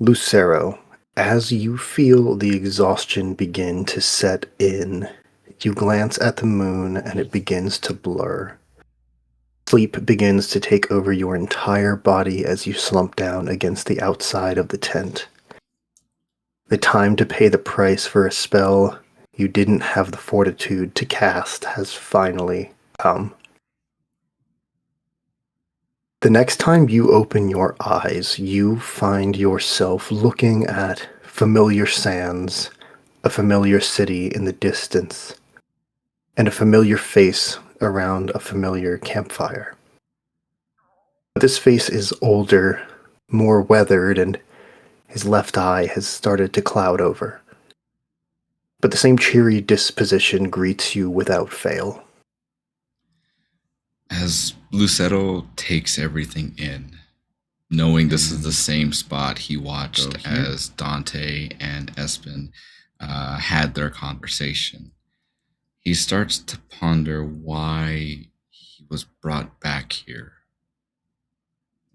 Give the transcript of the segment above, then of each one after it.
Lucero, as you feel the exhaustion begin to set in, you glance at the moon and it begins to blur. Sleep begins to take over your entire body as you slump down against the outside of the tent. The time to pay the price for a spell you didn't have the fortitude to cast has finally come. The next time you open your eyes, you find yourself looking at familiar sands, a familiar city in the distance, and a familiar face around a familiar campfire. But this face is older, more weathered, and his left eye has started to cloud over. But the same cheery disposition greets you without fail. As Lucero takes everything in, knowing this is the same spot he watched as Dante and Espen had their conversation, he starts to ponder why he was brought back here.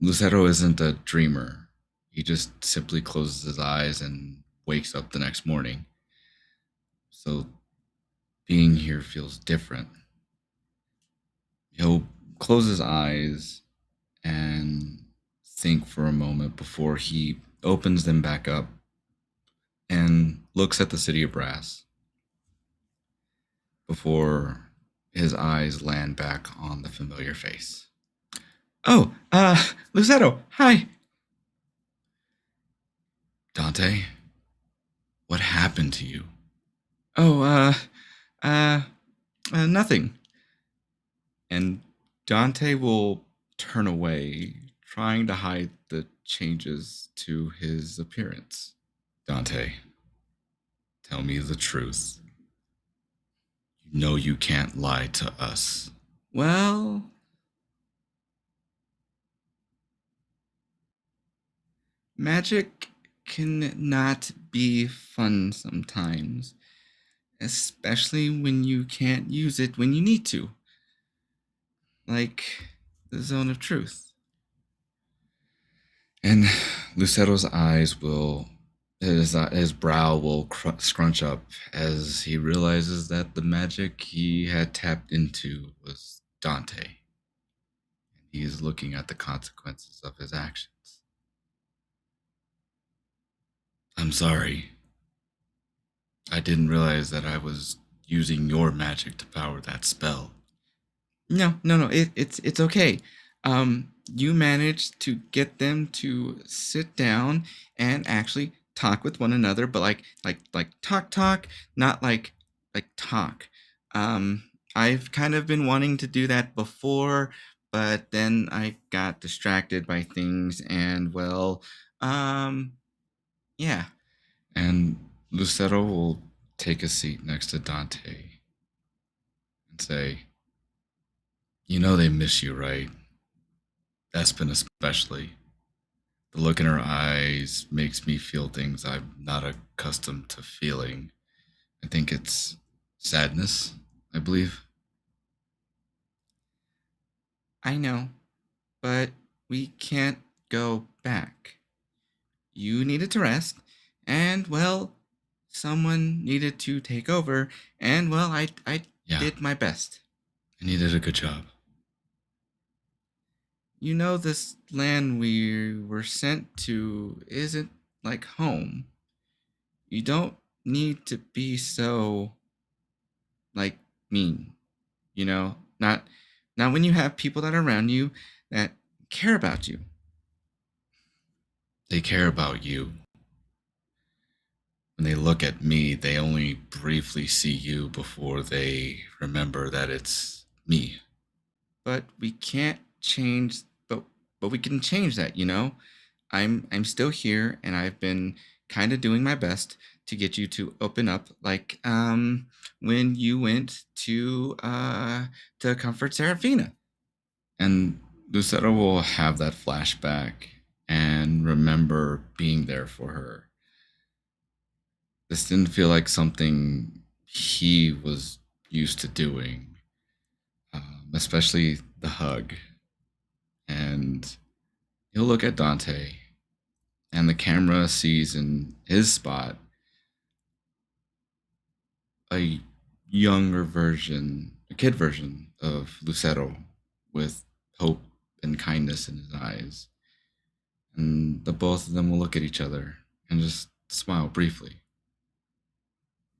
Lucero isn't a dreamer. He just simply closes his eyes and wakes up the next morning. So being here feels different. He'll close his eyes and think for a moment before he opens them back up and looks at the city of brass before his eyes land back on the familiar face. Oh, Lucero, hi. Dante, what happened to you? Oh, nothing. And Dante will turn away, trying to hide the changes to his appearance. Dante, tell me the truth. You know you can't lie to us. Well, magic can not be fun sometimes, especially when you can't use it when you need to. Like the zone of truth. And Lucero's eyes will, his brow will scrunch up as he realizes that the magic he had tapped into was Dante. And he is looking at the consequences of his actions. I'm sorry. I didn't realize that I was using your magic to power that spell. No. It's okay. You managed to get them to sit down and actually talk with one another, but like talk, not like talk. I've kind of been wanting to do that before, but then I got distracted by things, and well, yeah. And Lucero will take a seat next to Dante and say, "You know they miss you, right? Espen especially. The look in her eyes makes me feel things I'm not accustomed to feeling. I think it's sadness, I believe." I know, but we can't go back. You needed to rest, and well, someone needed to take over, and well, I did my best. And you did a good job. You know, this land we were sent to isn't like home. You don't need to be so like mean, you know? Not when you have people that are around you that care about you. They care about you. When they look at me, they only briefly see you before they remember that it's me. But we can't change but we can change that, you know? I'm still here, and I've been kind of doing my best to get you to open up, like when you went to comfort Serafina. And Lucetta will have that flashback and remember being there for her. This didn't feel like something he was used to doing, especially the hug. And he'll look at Dante and the camera sees in his spot a younger version, a kid version of Lucero with hope and kindness in his eyes. And the both of them will look at each other and just smile briefly.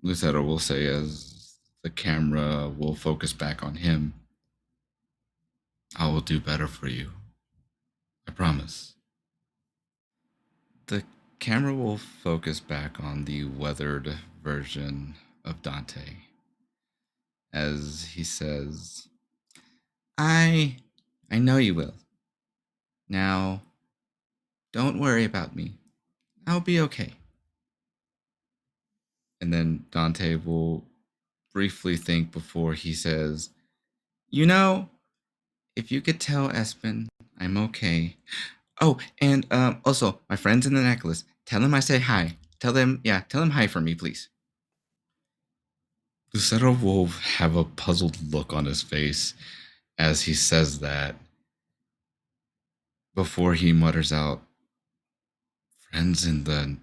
Lucero will say as the camera will focus back on him, I will do better for you. I promise. The camera will focus back on the weathered version of Dante as he says, I I know you will. Now, don't worry about me. I'll be okay. And then Dante will briefly think before he says, You know, if you could tell Espen I'm okay. Oh, and also, my friend's in the necklace. Tell him I say hi. Tell him hi for me, please. Lucero will have a puzzled look on his face as he says that before he mutters out, Friends in the.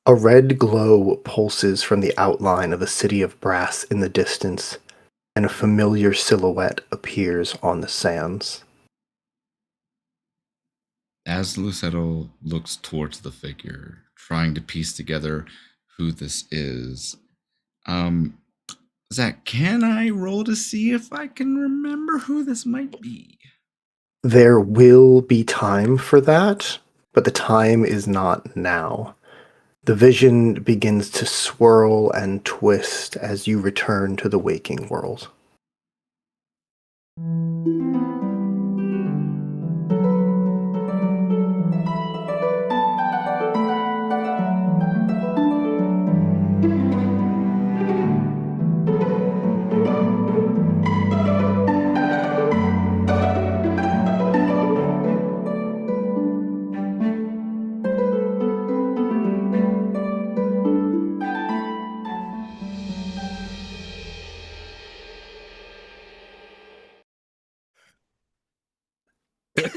A red glow pulses from the outline of a city of brass in the distance, and a familiar silhouette appears on the sands. As Lucero looks towards the figure, trying to piece together who this is, um, Zach, can I roll to see if I can remember who this might be? There will be time for that, but the time is not now. The vision begins to swirl and twist as you return to the waking world.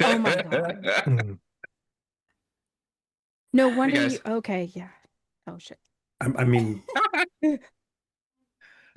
Oh my god. Mm. No Hey wonder you. guys, Okay, yeah. Oh shit. I mean,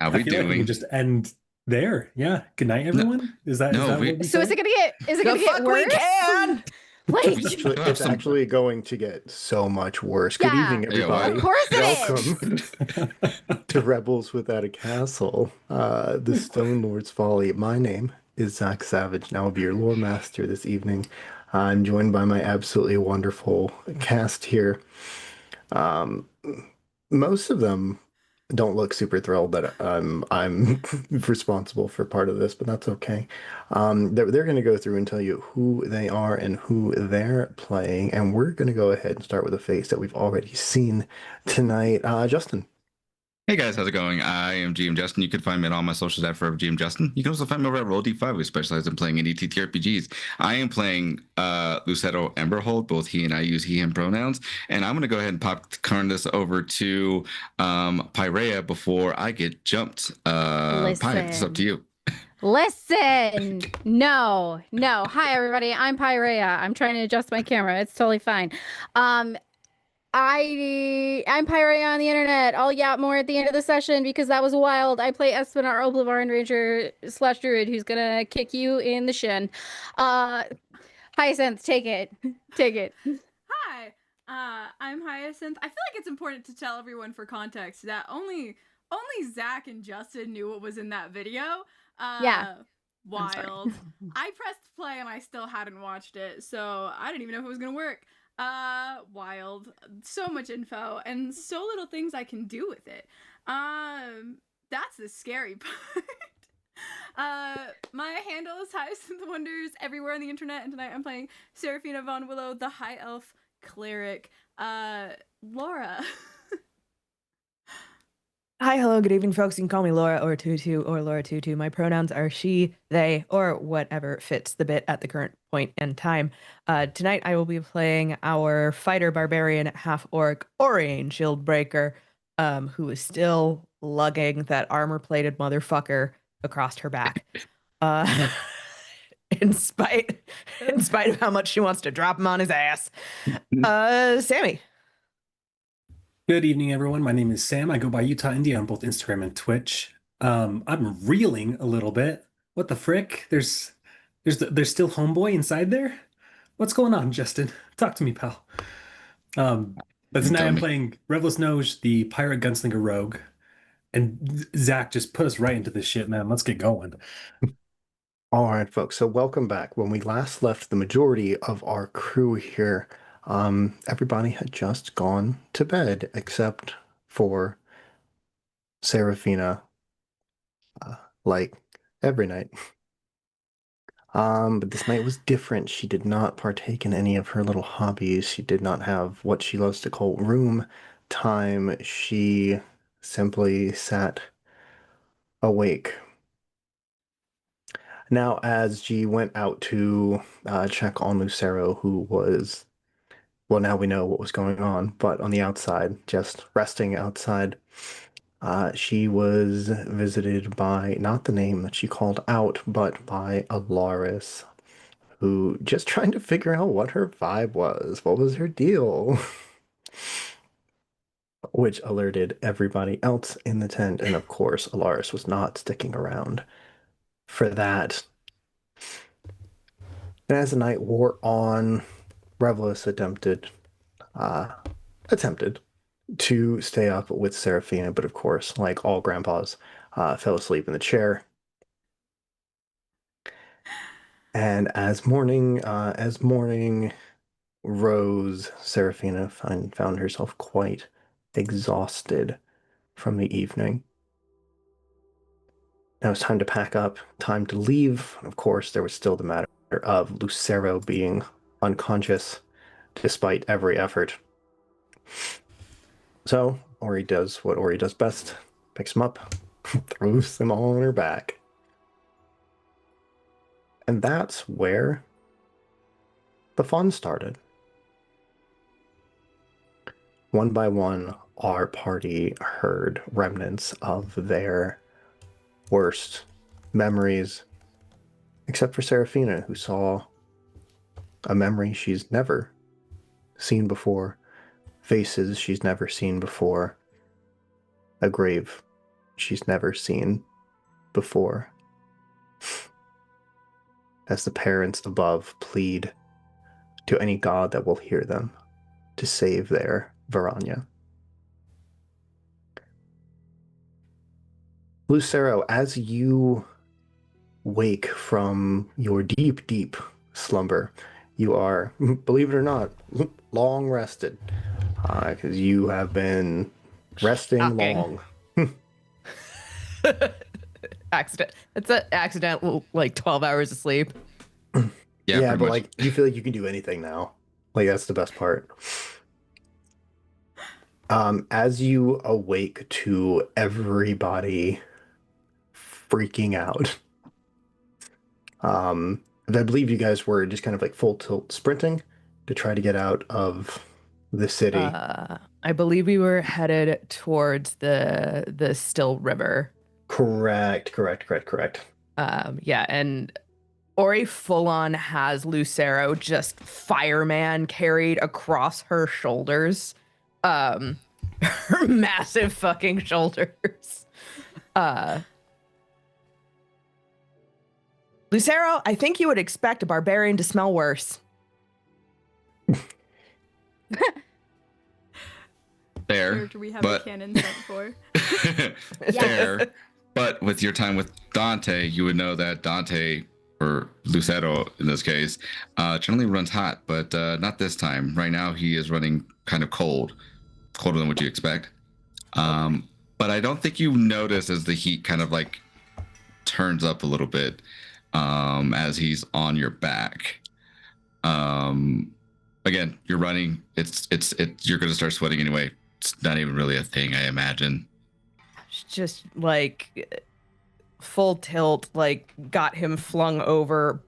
how I we feel like we can doing? just end there. Yeah. Good night, No, everyone. Is no, that we what we So is say? it gonna get? Is it The gonna get fuck we worse? can! Like, we Actually, still have it's some. actually going to get so much worse. Good yeah. evening, Yeah, what? everybody. Of course it is. Welcome to Rebels Without a Castle, the Stone Lord's Folly. My name is Zach Savage, and I'll be your lore master this evening. I'm joined by my absolutely wonderful cast here. Um, Most of them don't look super thrilled that I'm responsible for part of this, but that's okay. They're going to go through and tell you who they are and who they're playing, and we're going to go ahead and start with a face that we've already seen tonight. Justin. Hey guys, how's it going? I am GM Justin. You can find me on all my socials at Forever GM Justin. You can also find me over at Roll D5. We specialize in playing indie TTRPGs. I am playing Lucero Emberhold. Both he and I use he, him pronouns. And I'm going to go ahead and turn this over to Pyrea before I get jumped. Py, it's up to you. Listen. No. Hi everybody. I'm Pyrea. I'm trying to adjust my camera. It's totally fine. I'm Pyrea on the internet. I'll yap more at the end of the session because that was wild. I play Espen, our Oblivarn Ranger / Druid, who's gonna kick you in the shin. Hyacinth, take it. Take it. Hi, I'm Hyacinth. I feel like it's important to tell everyone for context that only Zach and Justin knew what was in that video. Yeah. Wild. I pressed play and I still hadn't watched it, so I didn't even know if it was gonna work. Wild. So much info and so little things I can do with it. That's the scary part. My handle is Hyacinth Wonders everywhere on the internet, and tonight I'm playing Seraphina Von Willow, the High Elf Cleric. Laura. Hi, hello, good evening, folks. You can call me Laura or Tutu or Laura Tutu. My pronouns are she, they, or whatever fits the bit at the current point in time. Tonight I will be playing our fighter barbarian half orc Oriane Shieldbreaker, who is still lugging that armor-plated motherfucker across her back. in spite of how much she wants to drop him on his ass. Sammy. Good evening, everyone. My name is Sam. I go by Utah India on both Instagram and Twitch. I'm reeling a little bit. What the frick? There's still homeboy inside there? What's going on, Justin? Talk to me, pal. But tonight Tell I'm me. playing Revelous Noge, the pirate gunslinger rogue. And Zach just put us right into this shit, man. Let's get going. All right, folks. So welcome back. When we last left the majority of our crew here, everybody had just gone to bed except for Serafina, like every night. But this night was different. She did not partake in any of her little hobbies. She did not have what she loves to call room time. She simply sat awake. Now, as G went out to check on Lucero, who was, well, now we know what was going on, but on the outside, just resting outside, she was visited by not the name that she called out, but by Alaris, who just trying to figure out what her vibe was. What was her deal? Which alerted everybody else in the tent, and of course, Alaris was not sticking around for that. And as the night wore on, Revelous attempted to stay up with Seraphina, but of course, like all grandpas, fell asleep in the chair. And as morning rose, Seraphina found herself quite exhausted from the evening. Now it's time to pack up, time to leave. Of course, there was still the matter of Lucero being unconscious despite every effort. So Ori does what Ori does best, picks him up, throws him all on her back. And that's where the fun started. One by one, our party heard remnants of their worst memories, except for Seraphina, who saw a memory she's never seen before, faces she's never seen before, a grave she's never seen before. As the parents above plead to any god that will hear them to save their Varanya. Lucero, as you wake from your deep, deep slumber, you are, believe it or not, long rested, because you have been resting Shocking. long. Accident. It's an accidental, like 12 hours of sleep. Yeah, Yeah, pretty but much. like you feel like you can do anything now. Like that's the best part. As you awake to everybody freaking out, I believe you guys were just kind of like full tilt sprinting to try to get out of the city. I believe we were headed towards the Still River. Correct. Yeah, and Ori full on has Lucero just fireman carried across her shoulders. Her massive fucking shoulders. Lucero, I think you would expect a barbarian to smell worse. Fair, Character we have but a cannon sent for. fair. But with your time with Dante, you would know that Dante, or Lucero in this case, generally runs hot, but not this time. Right now, he is running kind of cold, colder than what you expect. But I don't think you notice as the heat kind of like turns up a little bit as he's on your back. Again, you're running. It's you're gonna start sweating anyway. It's not even really a thing, I imagine. Just like full tilt, like got him flung over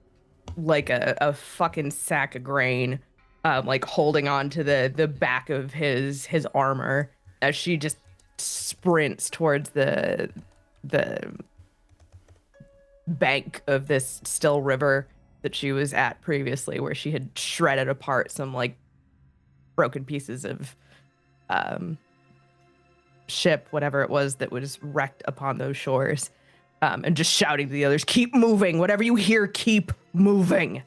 like a fucking sack of grain, like holding on to the back of his armor as she just sprints towards the bank of this still river that she was at previously, where she had shredded apart some like broken pieces of ship, whatever it was that was wrecked upon those shores, and just shouting to the others, keep moving, whatever you hear, keep moving.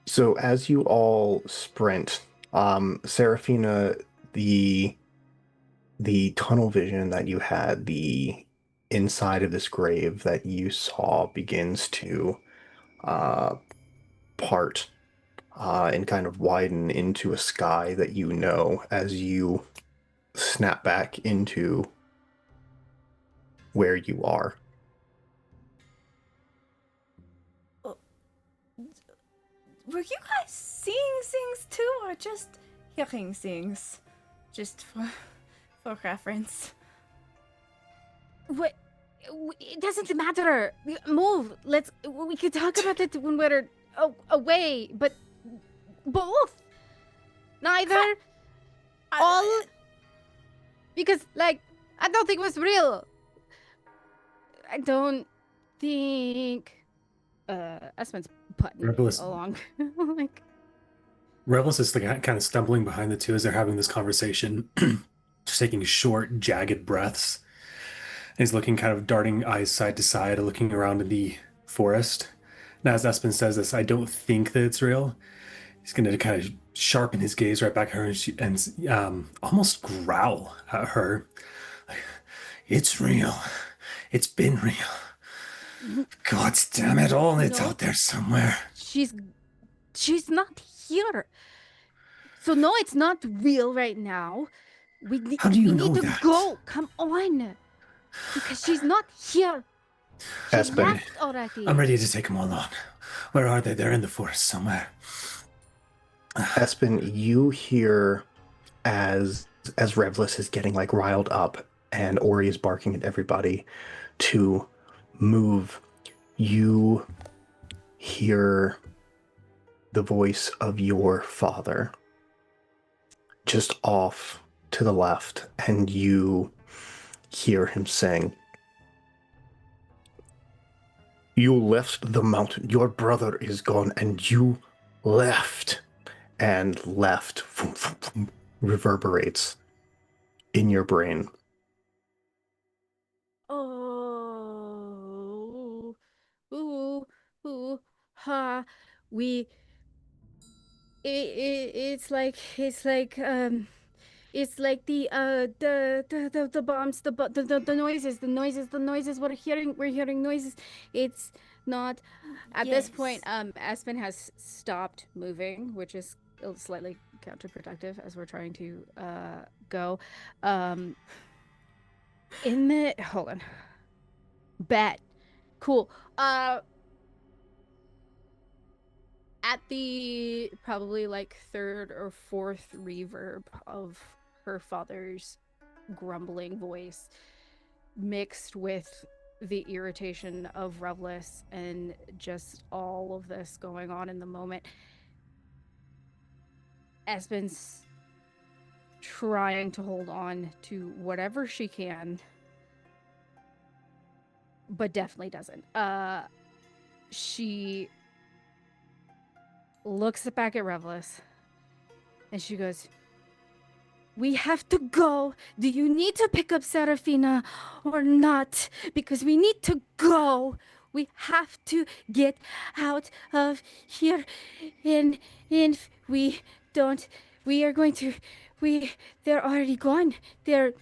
So as you all sprint, Seraphina, the tunnel vision that you had, the inside of this grave that you saw begins to part and kind of widen into a sky that you know as you snap back into where you are. Were you guys seeing things too, or just hearing things? Just for reference. What? It doesn't matter. Move. We can talk about it when we're away, but both. Neither. All. Because, like, I don't think it was real. I don't think. Espen's putting Rebel's- along. Like, Rebel's is like kind of stumbling behind the two as they're having this conversation, just taking short, jagged breaths. And he's looking, kind of darting eyes side to side, looking around in the forest. Now, as Espen says this, I don't think that it's real. He's going to kind of sharpen his gaze right back at her and almost growl at her. It's real. It's been real. God damn it all, it's out there somewhere. she's not here. So no, it's not real right now. How do you we know need to that? go. Come on. Because she's not here. She Espen. left already. I'm ready to take them all on. Where are they? They're in the forest somewhere. Espen, you hear as Revlis is getting like riled up and Ori is barking at everybody to move. You hear the voice of your father just off to the left, and you hear him saying, "You left the mountain. Your brother is gone, and you left." And left reverberates in your brain. Oh, ooh, ha. We. It's like it's like the bombs, the noises. We're hearing noises. It's not. At this point, Espen has stopped moving, which is slightly counterproductive as we're trying to go. Hold on. Bet. Cool. At the probably like third or fourth reverb of her father's grumbling voice, mixed with the irritation of Revlis and just all of this going on in the moment, Espen's trying to hold on to whatever she can, but definitely doesn't. She looks back at Revlis and she goes, "We have to go. Do you need to pick up Seraphina or not? Because we need to go. We have to get out of here. And if we don't, we are going to, they're already gone.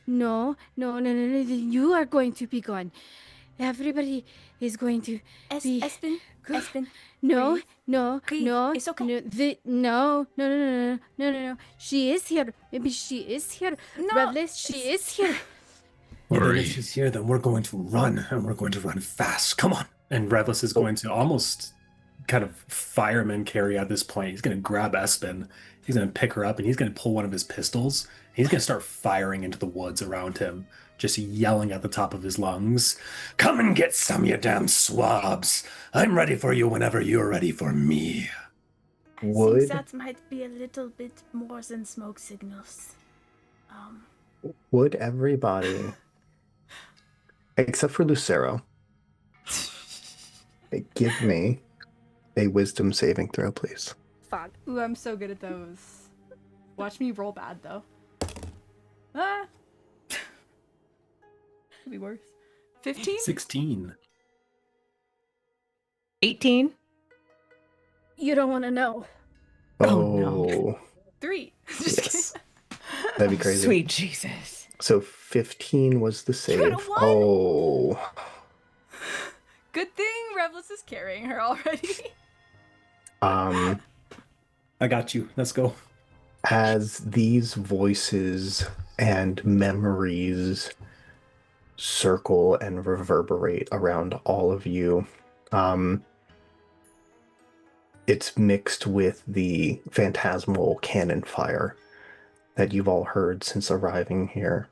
No. You are going to be gone. Everybody is going to be... Espen, No, breathe. no, Breathe. no. It's okay. No. She is here. Maybe she is here. No, Revlis, she is here. Well, then Ori. if she's here, then we're going to run, and we're going to run fast. Come on. And Revlis is going to almost kind of fireman carry at this point. He's going to grab Espen. He's going to pick her up, and he's going to pull one of his pistols. He's going to start firing into the woods around him, just yelling at the top of his lungs, "Come and get some, you damn swabs. I'm ready for you whenever you're ready for me." I Would- think that might be a little bit more than smoke signals. Would everybody, except for Lucero, Give me a wisdom saving throw, please. Fuck. Ooh, I'm so good at those. Watch me roll bad though. Ah. Could be worse. 15? 16. 18. You don't want to know. Oh, no. Oh, 3. Just yes. kidding. That'd be crazy. Sweet Jesus. So 15 was the You got a save. 1? Oh. Good thing Revlis is carrying her already. Um, I got you. Let's go. as these voices and memories circle and reverberate around all of you, it's mixed with the phantasmal cannon fire that you've all heard since arriving here.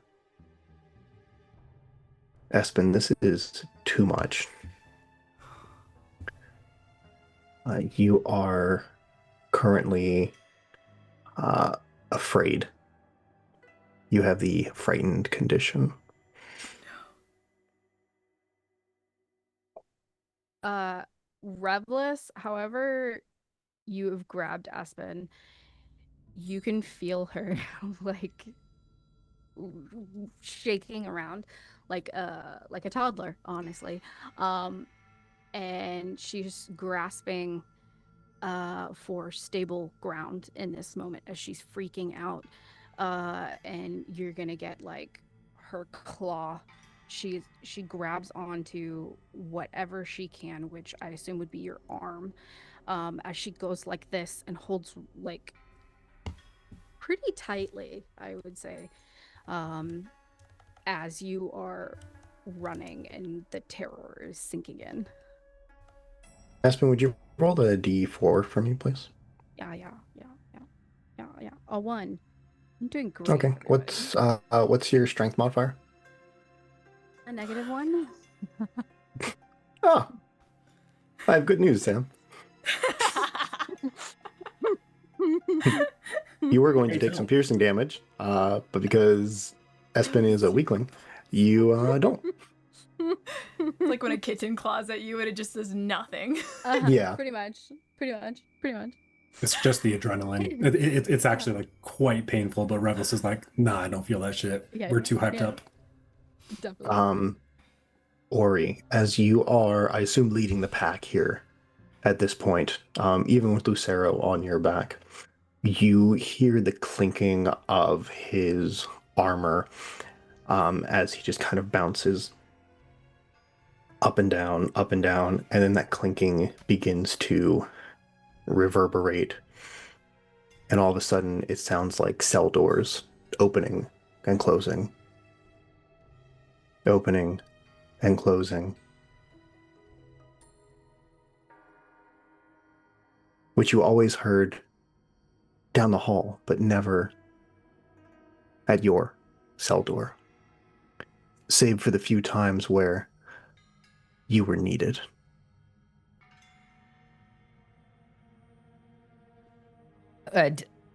Espen, this is too much. You are currently afraid. You have the frightened condition. Revless, however, you have grabbed Aspen. You can feel her like shaking around like a toddler, honestly. And she's grasping for stable ground in this moment as she's freaking out. And you're gonna get like her claw. She grabs onto whatever she can, which I assume would be your arm, as she goes like this and holds like pretty tightly, I would say, as you are running and the terror is sinking in. Espen, would you roll the d4 for me, please? Yeah. A 1. I'm doing great. Okay. Everybody. What's your strength modifier? A -1? Oh, I have good news, Sam. You were going to take some piercing damage, but because Espen is a weakling, you don't. It's like when a kitten claws at you and it just does nothing. Yeah. Pretty much. It's just the adrenaline. It's actually like quite painful, but Rebels is like, nah, I don't feel that shit. Yeah, We're too hyped yeah. up. Definitely. Ori, as you are, I assume, leading the pack here at this point, even with Lucero on your back, you hear the clinking of his armor as he just kind of bounces up and down, and then that clinking begins to reverberate. And all of a sudden, it sounds like cell doors opening and closing. Opening and closing. Which you always heard down the hall, but never at your cell door. Save for the few times where you were needed.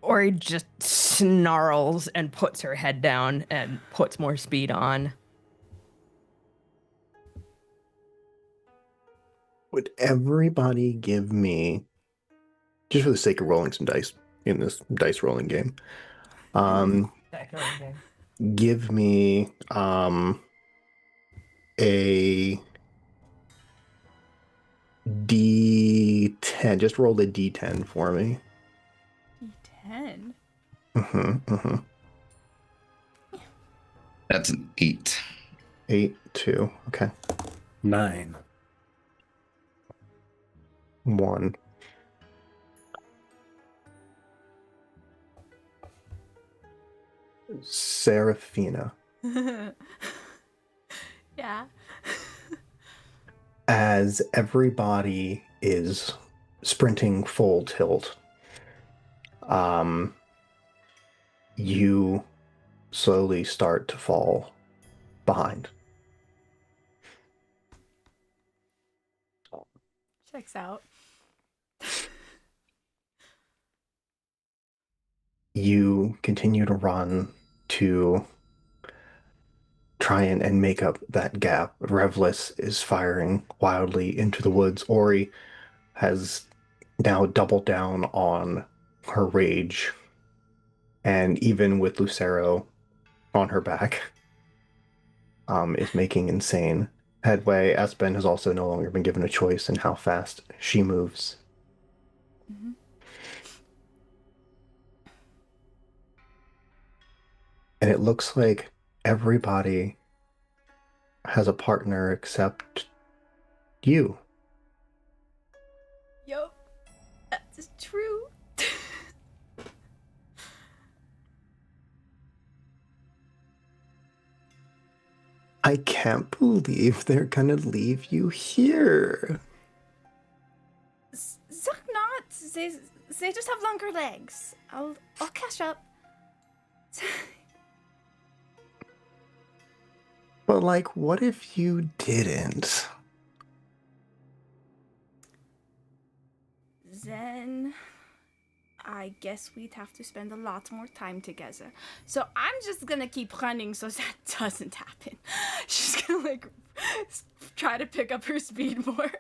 Ori just snarls and puts her head down and puts more speed on. Would everybody give me, just for the sake of rolling some dice in this dice rolling game, give me a D10. Just roll a D10 for me. D10. That's an 8. 8, 2. Okay. 9. 1. Serafina. Yeah. As everybody is sprinting full tilt, you slowly start to fall behind. Checks out. You continue to run to try and make up that gap. Revlis is firing wildly into the woods. Ori has now doubled down on her rage, and even with Lucero on her back, is making insane headway. Espen has also no longer been given a choice in how fast she moves. Mhm. And it looks like everybody has a partner except you. Yup, that's true. I can't believe they're gonna leave you here. Sag not. They just have longer legs. I'll catch up. But, like, what if you didn't? Then I guess we'd have to spend a lot more time together. So I'm just gonna keep running so that doesn't happen. She's gonna like try to pick up her speed more.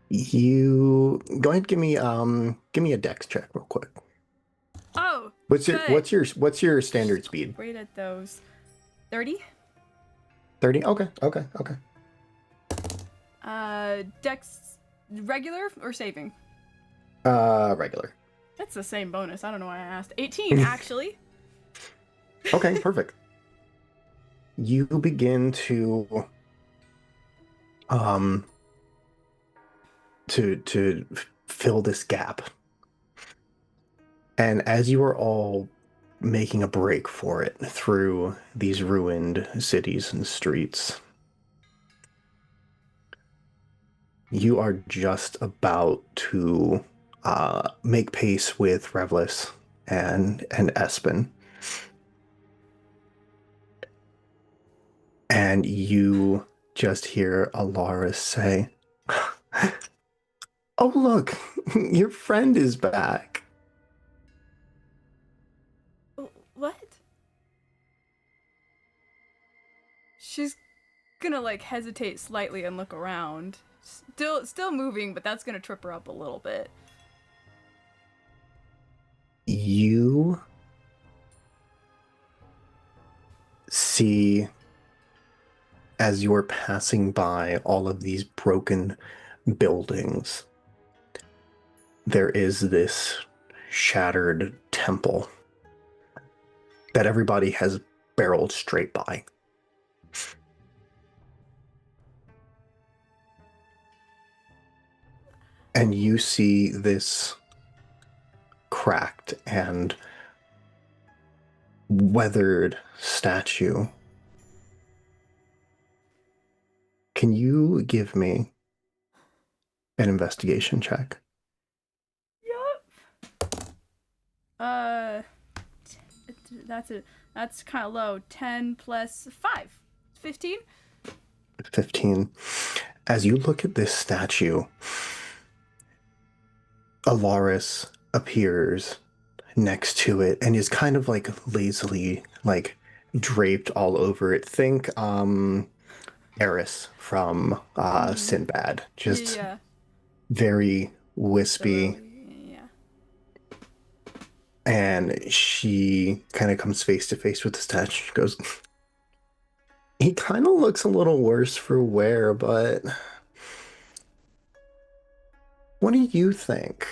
You go ahead, give me a dex check real quick. Oh, What's good. your standard speed? Great at those. 30? 30? Okay. Dex regular or saving? Regular. That's the same bonus. I don't know why I asked. 18 actually. Okay, perfect. You begin to to fill this gap. And as you are all making a break for it through these ruined cities and streets, you are just about to make pace with Revlis and Espen. And you just hear Alaris say, "Oh, look, your friend is back." What? She's gonna like hesitate slightly and look around. Still moving, but that's gonna trip her up a little bit. You see, as you're passing by all of these broken buildings, there is this shattered temple that everybody has barreled straight by. And you see this cracked and weathered statue. Can you give me an investigation check? Yup. That's kind of low. 10 plus 5. 15? 15. As you look at this statue, Alaris appears next to it and is kind of like lazily like draped all over it. Think Eris from Sinbad. Just Yeah. very wispy. Yeah. And she kind of comes face to face with the statue. She goes, "He kind of looks a little worse for wear, but what do you think?"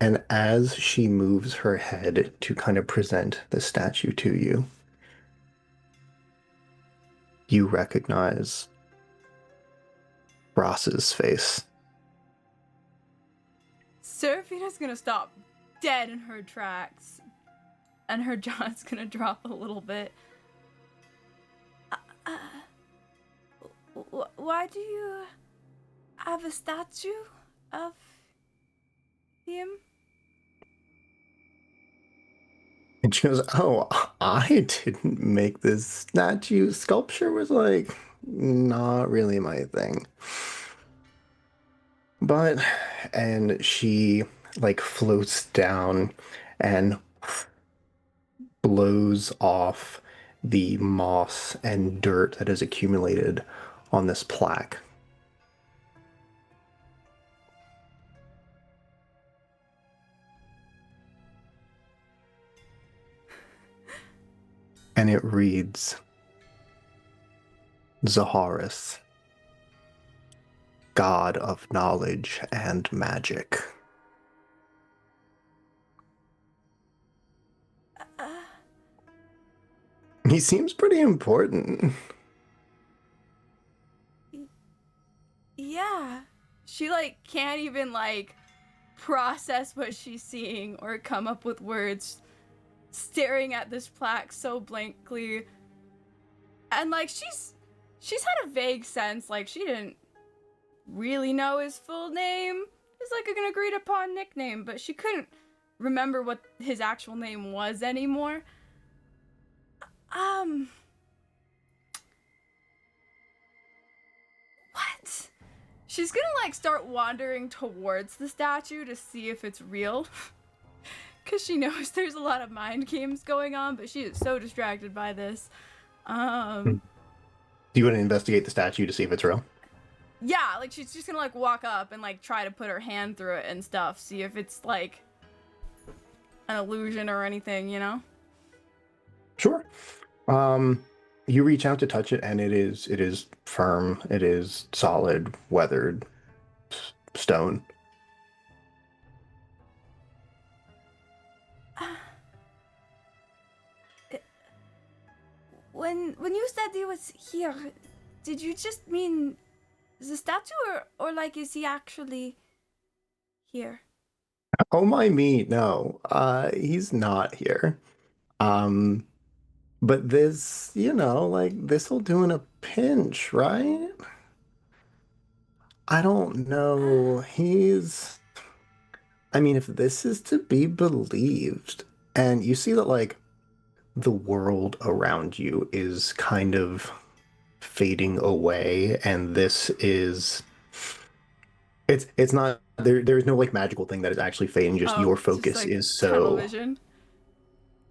And as she moves her head to kind of present the statue to you, you recognize Ross's face. Seraphina's gonna stop dead in her tracks, and her jaw's gonna drop a little bit. Why do you have a statue of him? And she goes, "Oh, I didn't make this statue. Sculpture was like not really my thing." But, and she like floats down and blows off the moss and dirt that has accumulated on this plaque. And it reads, Zaharis, God of knowledge and magic. He seems pretty important. Yeah. She like can't even like process what she's seeing or come up with words, staring at this plaque so blankly. And like she's had a vague sense like she didn't really know his full name. It's like an agreed upon nickname, but she couldn't remember what his actual name was anymore. What? She's gonna like start wandering towards the statue to see if it's real. Cause she knows there's a lot of mind games going on, but she is so distracted by this. Do you want to investigate the statue to see if it's real? Yeah, like she's just gonna like walk up and like try to put her hand through it and stuff, see if it's like an illusion or anything, you know? Sure. You reach out to touch it, and it is firm. It is solid, weathered stone. When you said he was here, did you just mean the statue or like is he actually here? Oh my me, no. He's not here. But this, like this'll do in a pinch, right? I don't know. I mean, if this is to be believed, and you see that like the world around you is kind of fading away, and this is it's not there's no like magical thing that is actually fading, just your focus just, like, is so tunnel vision.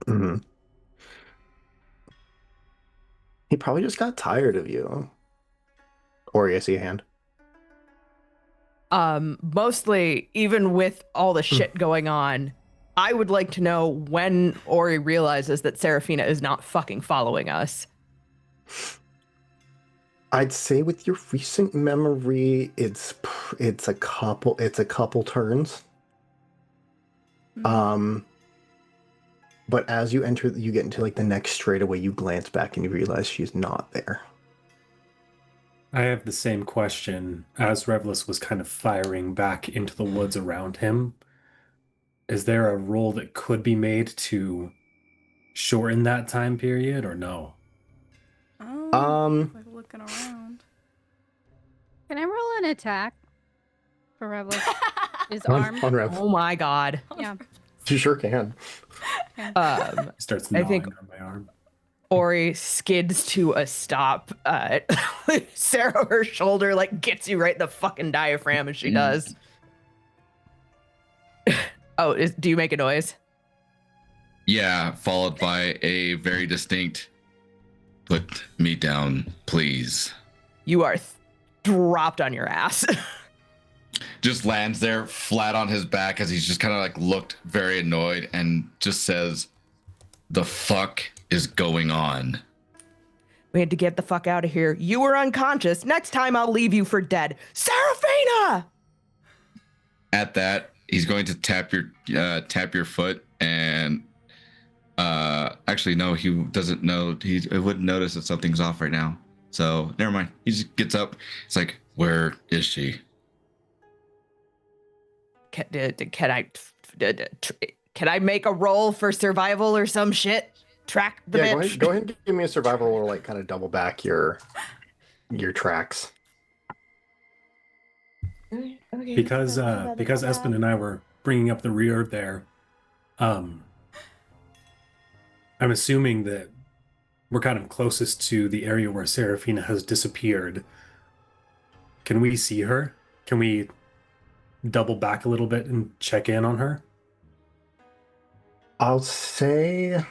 Mhm. He probably just got tired of you. Ori, I see a hand. Mostly, even with all the shit going on, I would like to know when Ori realizes that Serafina is not fucking following us. I'd say with your recent memory, it's a couple turns. But as you get into like the next straightaway, you glance back and you realize she's not there. I have the same question. As Revlis was kind of firing back into the woods around him, is there a roll that could be made to shorten that time period or no? Like looking around. Can I roll an attack for Revlis? His On arm. Rev. Oh my god. Yeah. You sure can. Starts I gnawing think on my arm. Ori skids to a stop. Sarah, her shoulder, like, gets you right in the fucking diaphragm as she does. Do you make a noise? Yeah, followed by a very distinct, put me down, please. You are dropped on your ass. Just lands there flat on his back as he's just kind of like looked very annoyed and just says, the fuck is going on? We had to get the fuck out of here. You were unconscious. Next time I'll leave you for dead. Serafina! At that, he's going to tap your foot, and actually no, he doesn't know. He wouldn't notice that something's off right now. So never mind. He just gets up. It's like, where is she? Can I make a roll for survival or some shit? Track the bitch. Go ahead and give me a survival roll to like kind of double back your tracks. Okay, Because Espen and I were bringing up the rear there, I'm assuming that we're kind of closest to the area where Serafina has disappeared. Can we see her? Can we double back a little bit and check in on her? I'll say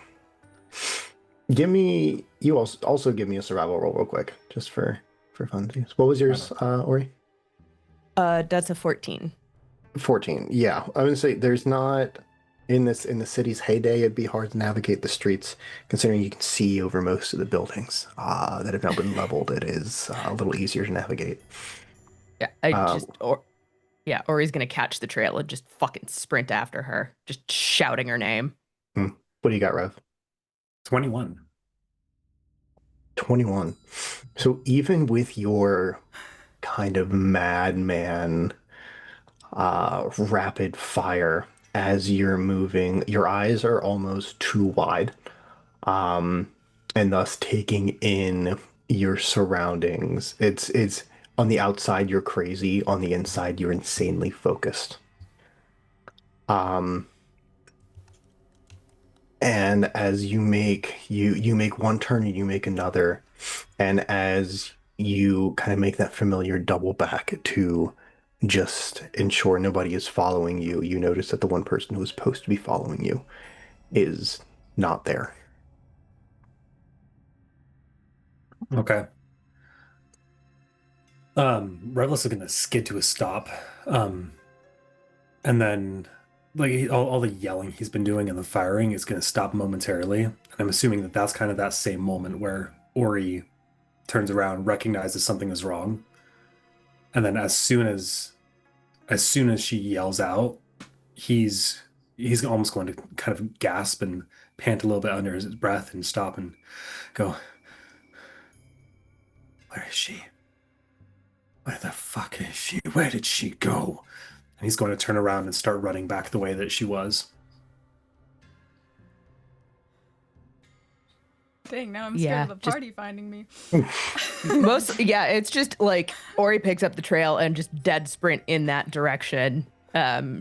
Give me you also give me a survival roll real quick, just for funsies. What was yours, Ori? That's a 14. 14. Yeah, I would say there's not in the city's heyday. It'd be hard to navigate the streets, considering you can see over most of the buildings that have now been leveled. It is a little easier to navigate. Yeah, Ori's gonna catch the trail and just fucking sprint after her, just shouting her name. What do you got, Rev? 21. 21. So even with your kind of madman rapid fire as you're moving, your eyes are almost too wide, and thus taking in your surroundings. It's on the outside you're crazy, on the inside you're insanely focused. And as you make one turn and you make another, and as you kind of make that familiar double back to just ensure nobody is following you, you notice that the one person who was supposed to be following you is not there. Okay. Revlis is gonna skid to a stop. And then like all the yelling he's been doing and the firing is gonna stop momentarily. And I'm assuming that that's kind of that same moment where Ori turns around, recognizes something is wrong, and then as soon as she yells out, he's almost going to kind of gasp and pant a little bit under his breath and stop and go, "Where is she? Where the fuck is she? Where did she go?" And he's going to turn around and start running back the way that she was. Dang, now I'm Yeah, scared of the party finding me. It's just like Ori picks up the trail and just dead sprint in that direction.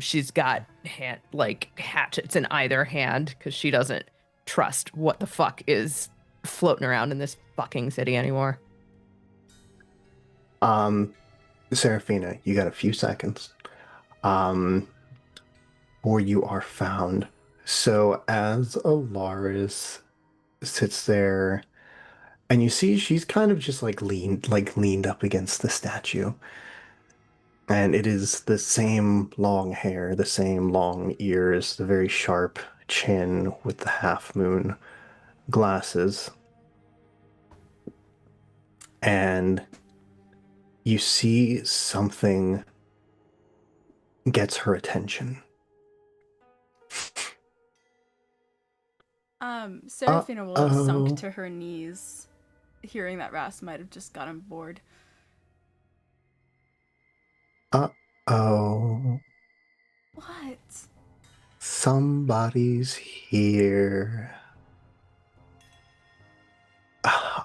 She's got hatchets in either hand because she doesn't trust what the fuck is floating around in this fucking city anymore. Serafina, you got a few seconds. Or you are found. So as Alaris sits there, and you see she's kind of just leaned up against the statue. And it is the same long hair, the same long ears, the very sharp chin with the half moon glasses. And you see something gets her attention. Serafina will have sunk Uh-oh. to her knees, hearing that Ras might have just gotten bored. Uh-oh. What? Somebody's here.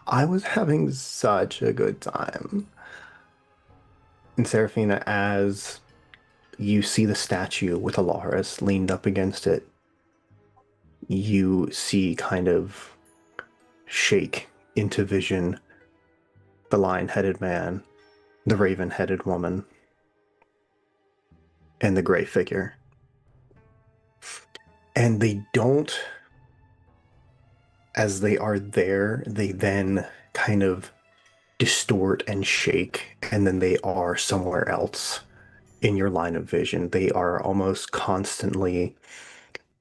I was having such a good time. And Serafina, as you see the statue with Alaris leaned up against it, you see kind of shake into vision the lion-headed man, the raven-headed woman, and the gray figure. And they don't, as they are there, they then kind of distort and shake, and then they are somewhere else in your line of vision. They are almost constantly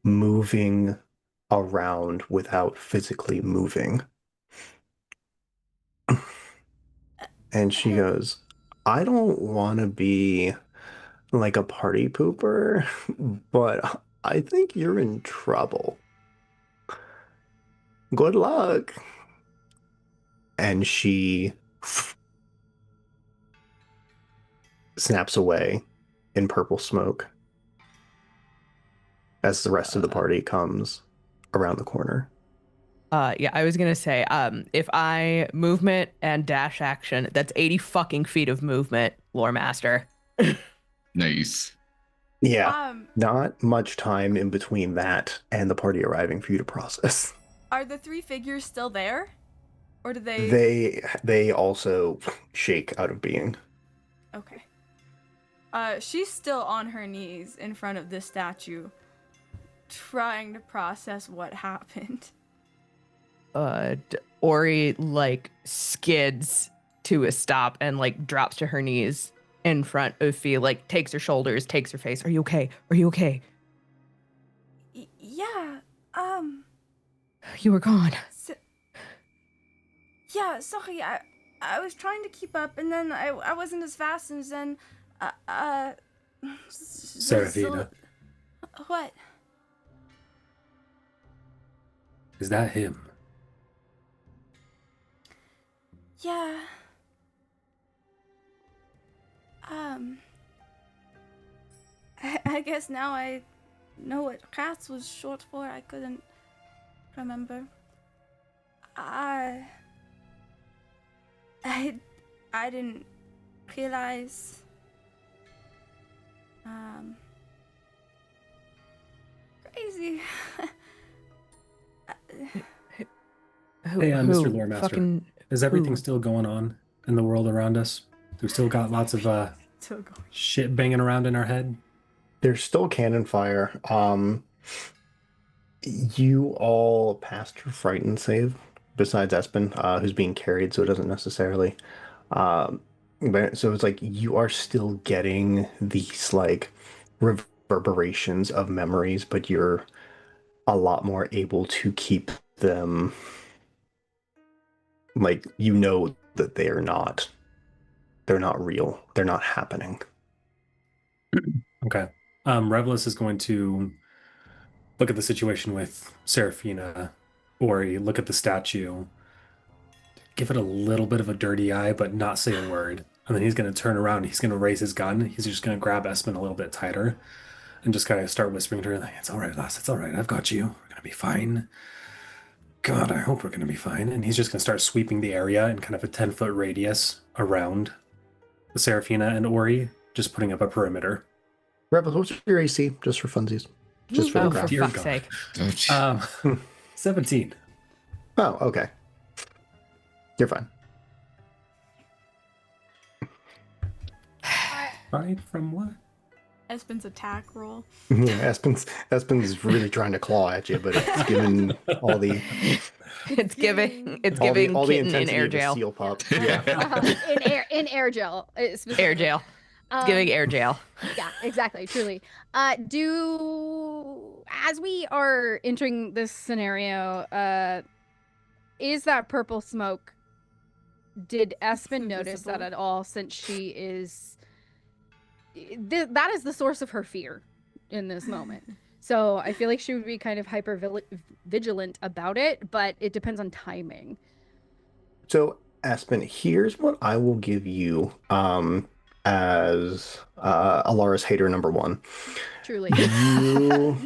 moving around without physically moving. And she goes, I don't want to be like a party pooper, but I think you're in trouble. Good luck. And she snaps away in purple smoke as the rest of the party comes around the corner. I was gonna say, if I movement and dash action, that's 80 fucking feet of movement, lore master. Nice. Yeah, not much time in between that and the party arriving for you to process. Are the three figures still there? Or do they... They also shake out of being. Okay. She's still on her knees in front of this statue, trying to process what happened. Ori like skids to a stop and like drops to her knees in front of Fee, like takes her shoulders, takes her face. Are you okay? Are you okay? Yeah, You were gone. yeah, sorry, I was trying to keep up, and then I wasn't as fast, and then, Seraphina, what? is that him? Yeah. I guess now I know what cats was short for. I couldn't remember. I didn't realize. Crazy. Hey, Mr. Lore Master, Fucking is everything who? still going on in the world around us? Do we still got lots of Still going. shit banging around in our head? There's still cannon fire. You all passed your frightened save, besides Espen, who's being carried, so it doesn't necessarily. But so it's like you are still getting these like reverberations of memories, but you're a lot more able to keep them. Like you know that they're not real. They're not happening. Okay. Revelus is going to look at the situation with Seraphina, Ori, look at the statue, give it a little bit of a dirty eye, but not say a word. And then he's going to turn around. He's going to raise his gun. He's just going to grab Espen a little bit tighter and just kind of start whispering to her, like, "It's all right, lass. It's all right. I've got you. We're going to be fine. God, I hope we're going to be fine." And he's just going to start sweeping the area in kind of a 10-foot radius around the Seraphina and Ori, just putting up a perimeter. Rebels, what's your AC? Just for funsies. Just for Oh, the for crowd. Dear fuck's God. sake. Don't 17. Oh, okay. You're fine. Right from what? Espen's attack roll. Yeah, Espen's really trying to claw at you, but it's given all the It's giving all the kitten in intensity air of a jail. seal pup. Yeah. In air gel. Specifically. Air jail. It's giving air jail. Yeah, exactly. Truly. As we are entering this scenario, is that purple smoke? Did Espen notice that Visible? at all? Since she is, that is the source of her fear in this moment. So I feel like she would be kind of hyper vigilant about it, but it depends on timing. So, Aspen, here's what I will give you as Alara's hater number one. Truly. You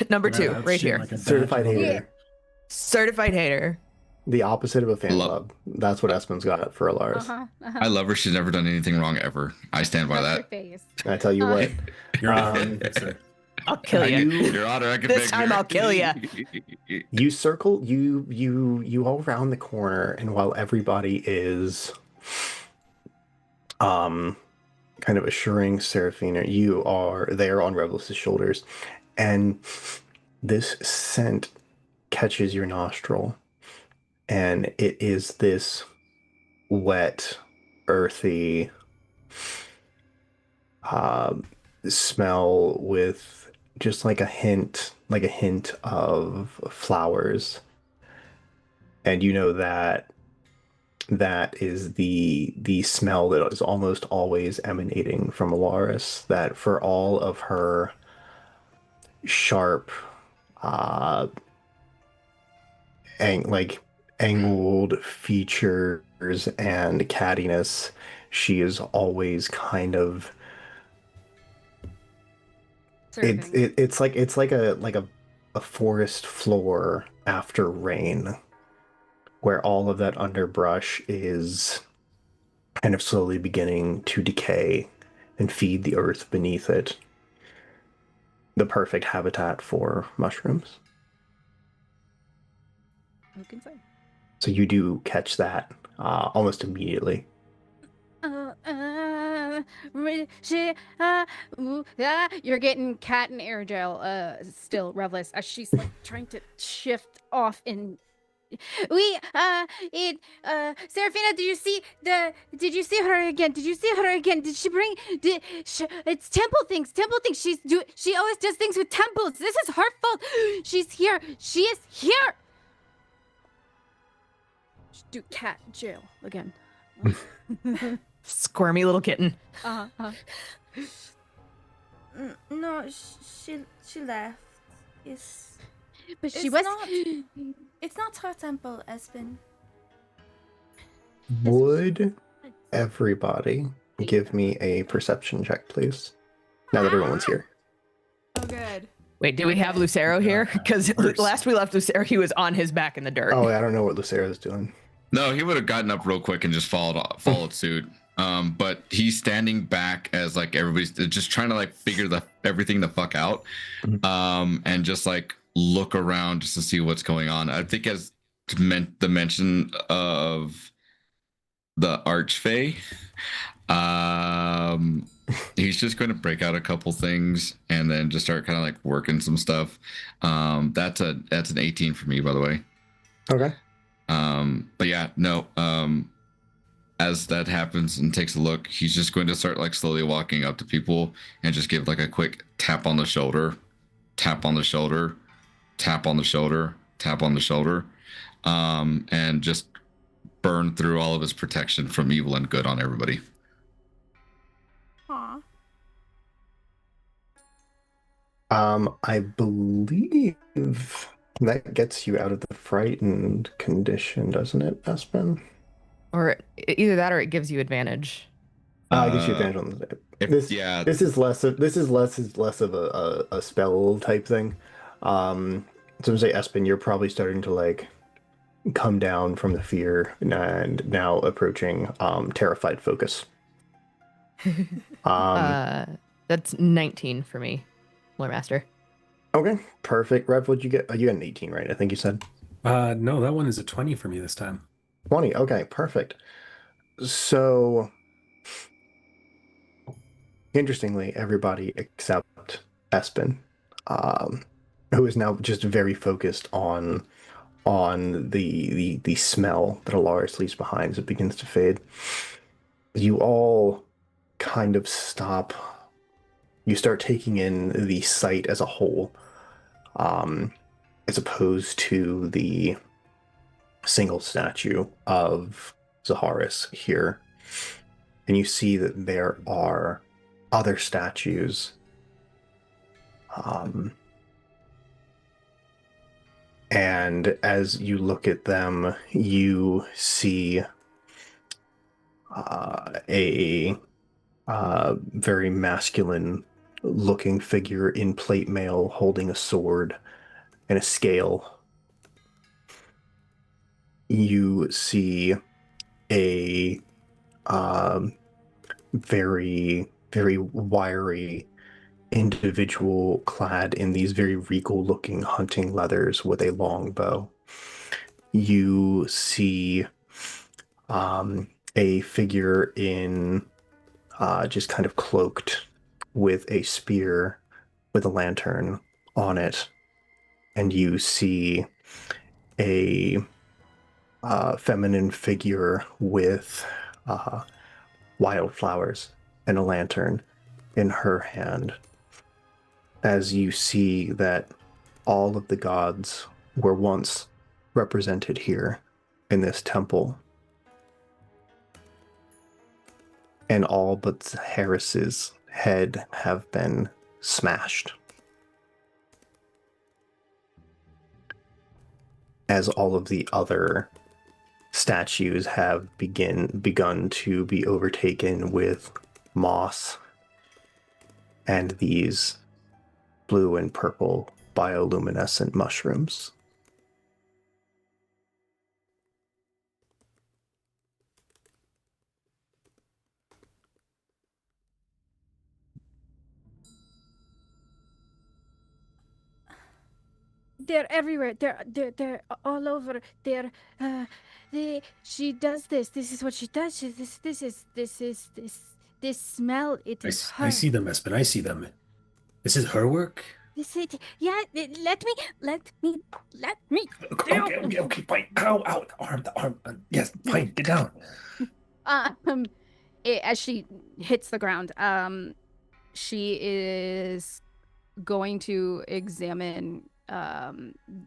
Number 2, Wow, right shit, here. like a certified badge of honor. hater. Certified hater. The opposite of a fan Love- club. That's what Espen's got for Alaris. I love her. She's never done anything wrong ever. I stand by That's your that. face. I tell you what. You're an fixer. I'll kill you. Your Honor, I can This fix time her. I'll kill ya. You circle you all round the corner, and while everybody is kind of assuring Seraphina, you are there on Revelus's shoulders, and this scent catches your nostril, and it is this wet, earthy smell with just like a hint of flowers, and you know that is the smell that is almost always emanating from Alaris. That for all of her sharp, angled features and cattiness, she is always kind of it's like a forest floor after rain, where all of that underbrush is kind of slowly beginning to decay and feed the earth beneath it. The perfect habitat for mushrooms. Who can say? So you do catch that almost immediately. You're getting cat and air gel. Still, Revlis, as she's like trying to shift off in. Serafina, did you see her again? Did you see her again? Did she bring, it's temple things, she always does things with temples. This is her fault. She's here. She is here. Do cat jail again. Squirmy little kitten. No, she left. But she It's was. not- It's not her temple, Espen. Would everybody give me a perception check, please? Now that everyone's here. Oh, good. Wait, do we have Lucero here? Because last we left Lucero, he was on his back in the dirt. Oh, I don't know what Lucero's doing. No, he would have gotten up real quick and just followed suit. But he's standing back as like everybody's just trying to like figure everything the fuck out, and just like look around just to see what's going on. I think as the mention of the Archfey, he's just going to break out a couple things and then just start kind of like working some stuff. That's an 18 for me, by the way. Okay. But yeah, no. As that happens and takes a look, he's just going to start like slowly walking up to people and just give like a quick tap on the shoulder, tap on the shoulder, tap on the shoulder, tap on the shoulder, and just burn through all of his protection from evil and good on everybody. Aw. I believe that gets you out of the frightened condition, doesn't it, Espen? Or either that or it gives you advantage. I gives you advantage on the This is less of a spell type thing. So to say, Espen, you're probably starting to like come down from the fear and now approaching terrified focus. That's 19 for me, Lore Master. Okay, perfect. Rev, what'd you get? You got an 18, right? I think you said. No, that one is a 20 for me this time. 20. Okay, perfect. So, interestingly, everybody except Espen, who is now just very focused on the smell that Alaris leaves behind as it begins to fade. You all kind of stop. You start taking in the sight as a whole, as opposed to the single statue of Zaharis here. And you see that there are other statues, and as you look at them, you see a very masculine looking figure in plate mail holding a sword and a scale. You see a very, very wiry individual clad in these very regal looking hunting leathers with a long bow. You see a figure in just kind of cloaked with a spear with a lantern on it. And you see a feminine figure with wildflowers and a lantern in her hand. As you see that all of the gods were once represented here in this temple. And all but Harris's head have been smashed. As all of the other statues have begun to be overtaken with moss and these blue and purple bioluminescent mushrooms. They're everywhere. They're all over. She does this. This is what she does. This is This smell, it is her. I see them, Espen. I see them. This is her work? This it. Yeah, let me. Okay, fine. Ow, the arm. Yes, fine, get down. Um, as she hits the ground, she is going to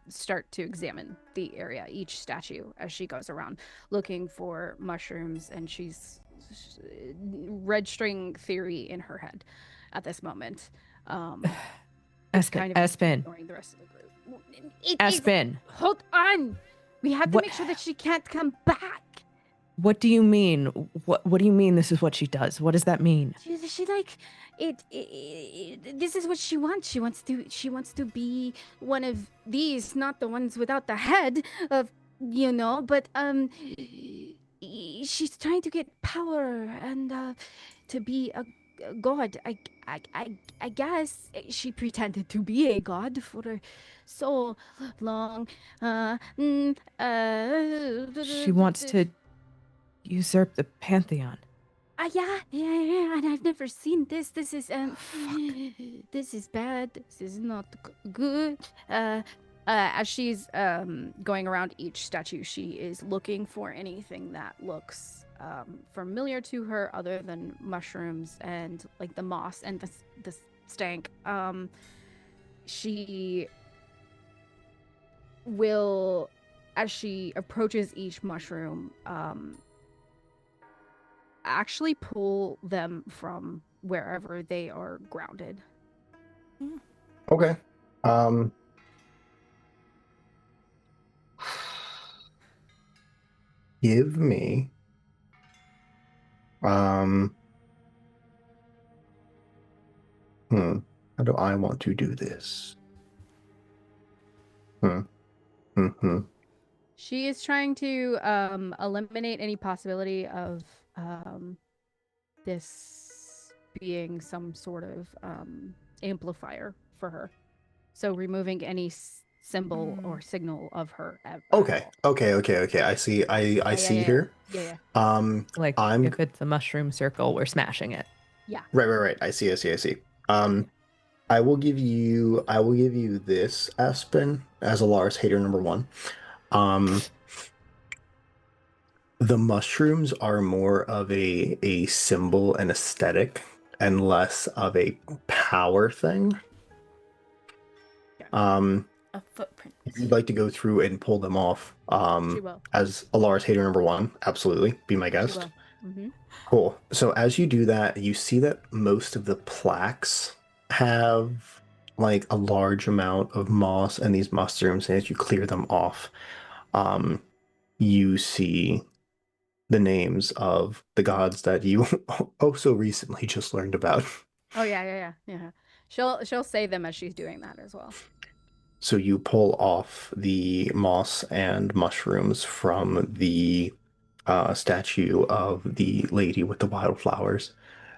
start to examine the area, each statue, as she goes around looking for mushrooms, and she's registering theory in her head at this moment. Espen. Ignoring the rest of the group. Espen. Hold on. We have to What- make sure that she can't come back. What do you mean? What do you mean this is what she does? What does that mean? She like it, this is what she wants. She wants to be one of these, not the ones without the head of, but she's trying to get power and to be a god. I guess she pretended to be a god for so long. She wants to usurp the pantheon. Yeah, and I've never seen this. This is this is bad. This is not good. As she's going around each statue, she is looking for anything that looks familiar to her, other than mushrooms and like the moss and the stank. She will, as she approaches each mushroom, actually pull them from wherever they are grounded. Okay. Give me how do I want to do this? She is trying to eliminate any possibility of this being some sort of amplifier for her. So removing any symbol or signal of her. Okay. I see. I see here. Yeah. Like if it's a mushroom circle, we're smashing it. Yeah. Right. I see. I will give you this, Aspen, as a Lars hater number 1. The mushrooms are more of a symbol and aesthetic and less of a power thing. A footprint. If you'd like to go through and pull them off, She will. as a Lars hater number 1, absolutely, be my guest. She will. Mm-hmm. Cool. So as you do that, you see that most of the plaques have like a large amount of moss and these mushrooms, and as you clear them off, you see the names of the gods that you oh so recently just learned about. Oh yeah. She'll say them as she's doing that as well. So you pull off the moss and mushrooms from the statue of the lady with the wildflowers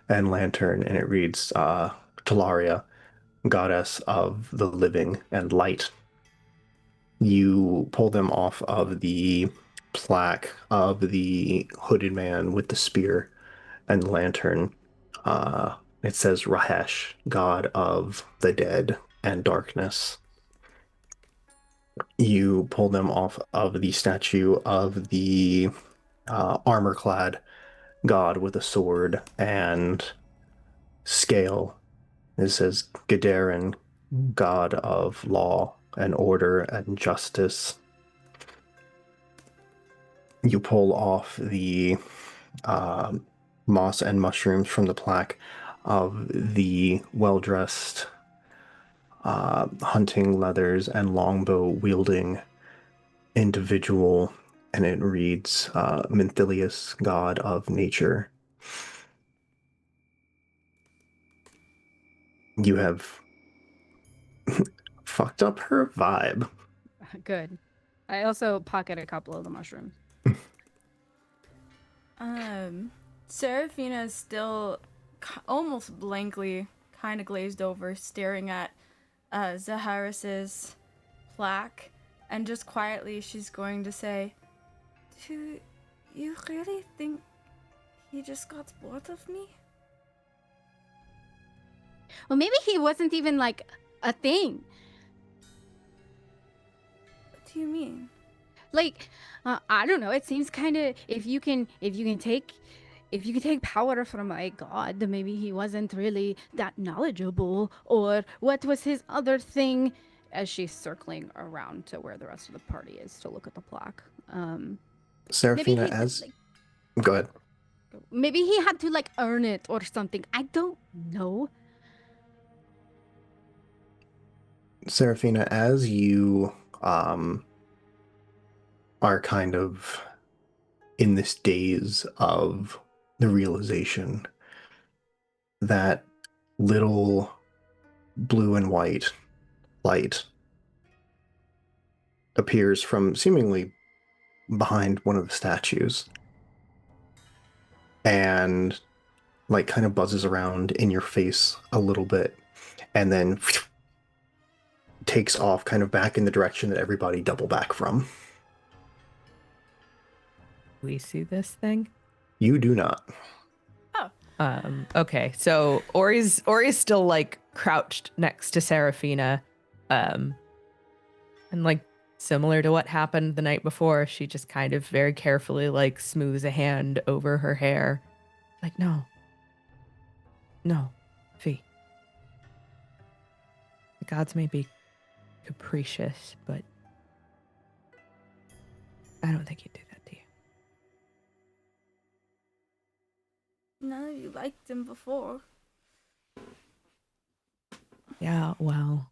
and lantern, and it reads Talaria, goddess of the living and light. You pull them off of the plaque of the hooded man with the spear and lantern. It says Rahesh, god of the dead and darkness. You pull them off of the statue of the armor-clad god with a sword and scale. It says Gadarin, god of law and order and justice. You pull off the moss and mushrooms from the plaque of the well-dressed hunting leathers and longbow wielding individual, and it reads Minthilius, god of nature. You have fucked up her vibe. Good. I also pocket a couple of the mushrooms. Seraphina is still almost blankly, kind of glazed over, staring at Zaharis's plaque, and just quietly she's going to say, "Do you really think he just got bored of me?" Well, maybe he wasn't even like a thing. What do you mean? Like, I don't know. It seems kind of if you can take power from a god, then maybe he wasn't really that knowledgeable. Or what was his other thing? As she's circling around to where the rest of the party is to look at the plaque. Maybe Seraphina, he did, as like, go ahead. maybe he had to like earn it or something. I don't know. Seraphina, as you are kind of in this daze of the realization that little blue and white light appears from seemingly behind one of the statues and like kind of buzzes around in your face a little bit and then takes off kind of back in the direction that everybody double back from. We see this thing. You do not. Okay, so Ori's still like crouched next to Seraphina, and like similar to what happened the night before, she just kind of very carefully like smooths a hand over her hair, like no, Fee. The gods may be capricious, but I don't think you'd do that to you. None of you liked him before. Yeah, well,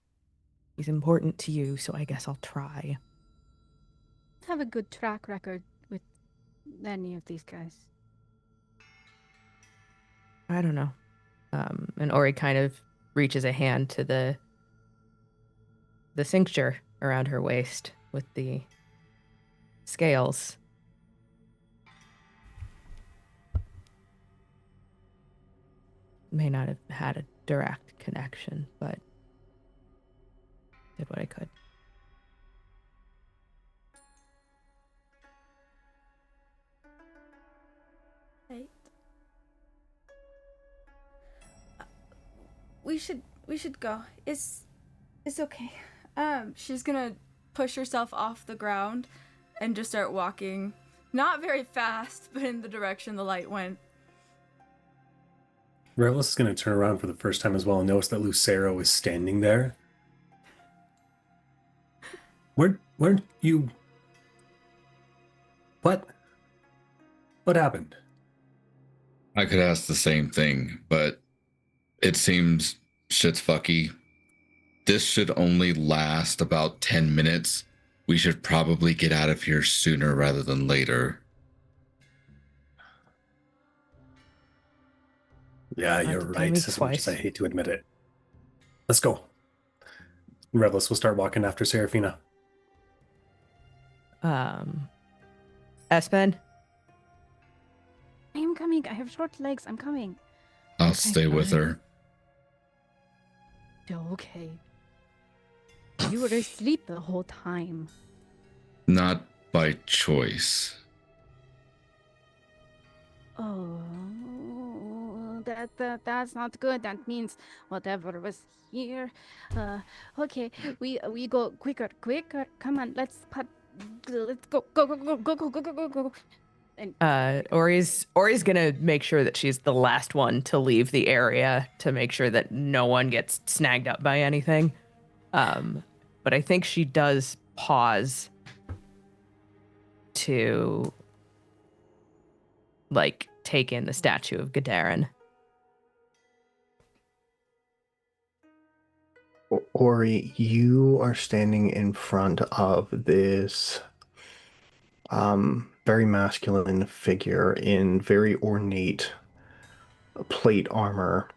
he's important to you, so I guess I'll try. Have a good track record with any of these guys. I don't know. And Ori kind of reaches a hand to the cincture around her waist with the scales. May not have had a direct connection, but did what I could. Right. We should go. It's okay. She's gonna push herself off the ground and just start walking, not very fast, but in the direction the light went. Revelus is going to turn around for the first time as well and notice that Lucero is standing there. Weren't you... What happened? I could ask the same thing, but it seems shit's fucky. This should only last about 10 minutes. We should probably get out of here sooner rather than later. Yeah, Not you're to tell right, me as much as I twice. hate to admit it. Let's go. Revelus will start walking after Seraphina. Espen? I am coming. I have short legs. I'm coming. I'll Okay, stay with alright. her. Okay. You were asleep the whole time. Not by choice. Oh, that's not good. That means whatever was here. Okay, we go quicker. Come on, let's go. And Ori's gonna make sure that she's the last one to leave the area to make sure that no one gets snagged up by anything. But I think she does pause to like take in the statue of Gadarin. Ori, you are standing in front of this very masculine figure in very ornate plate armor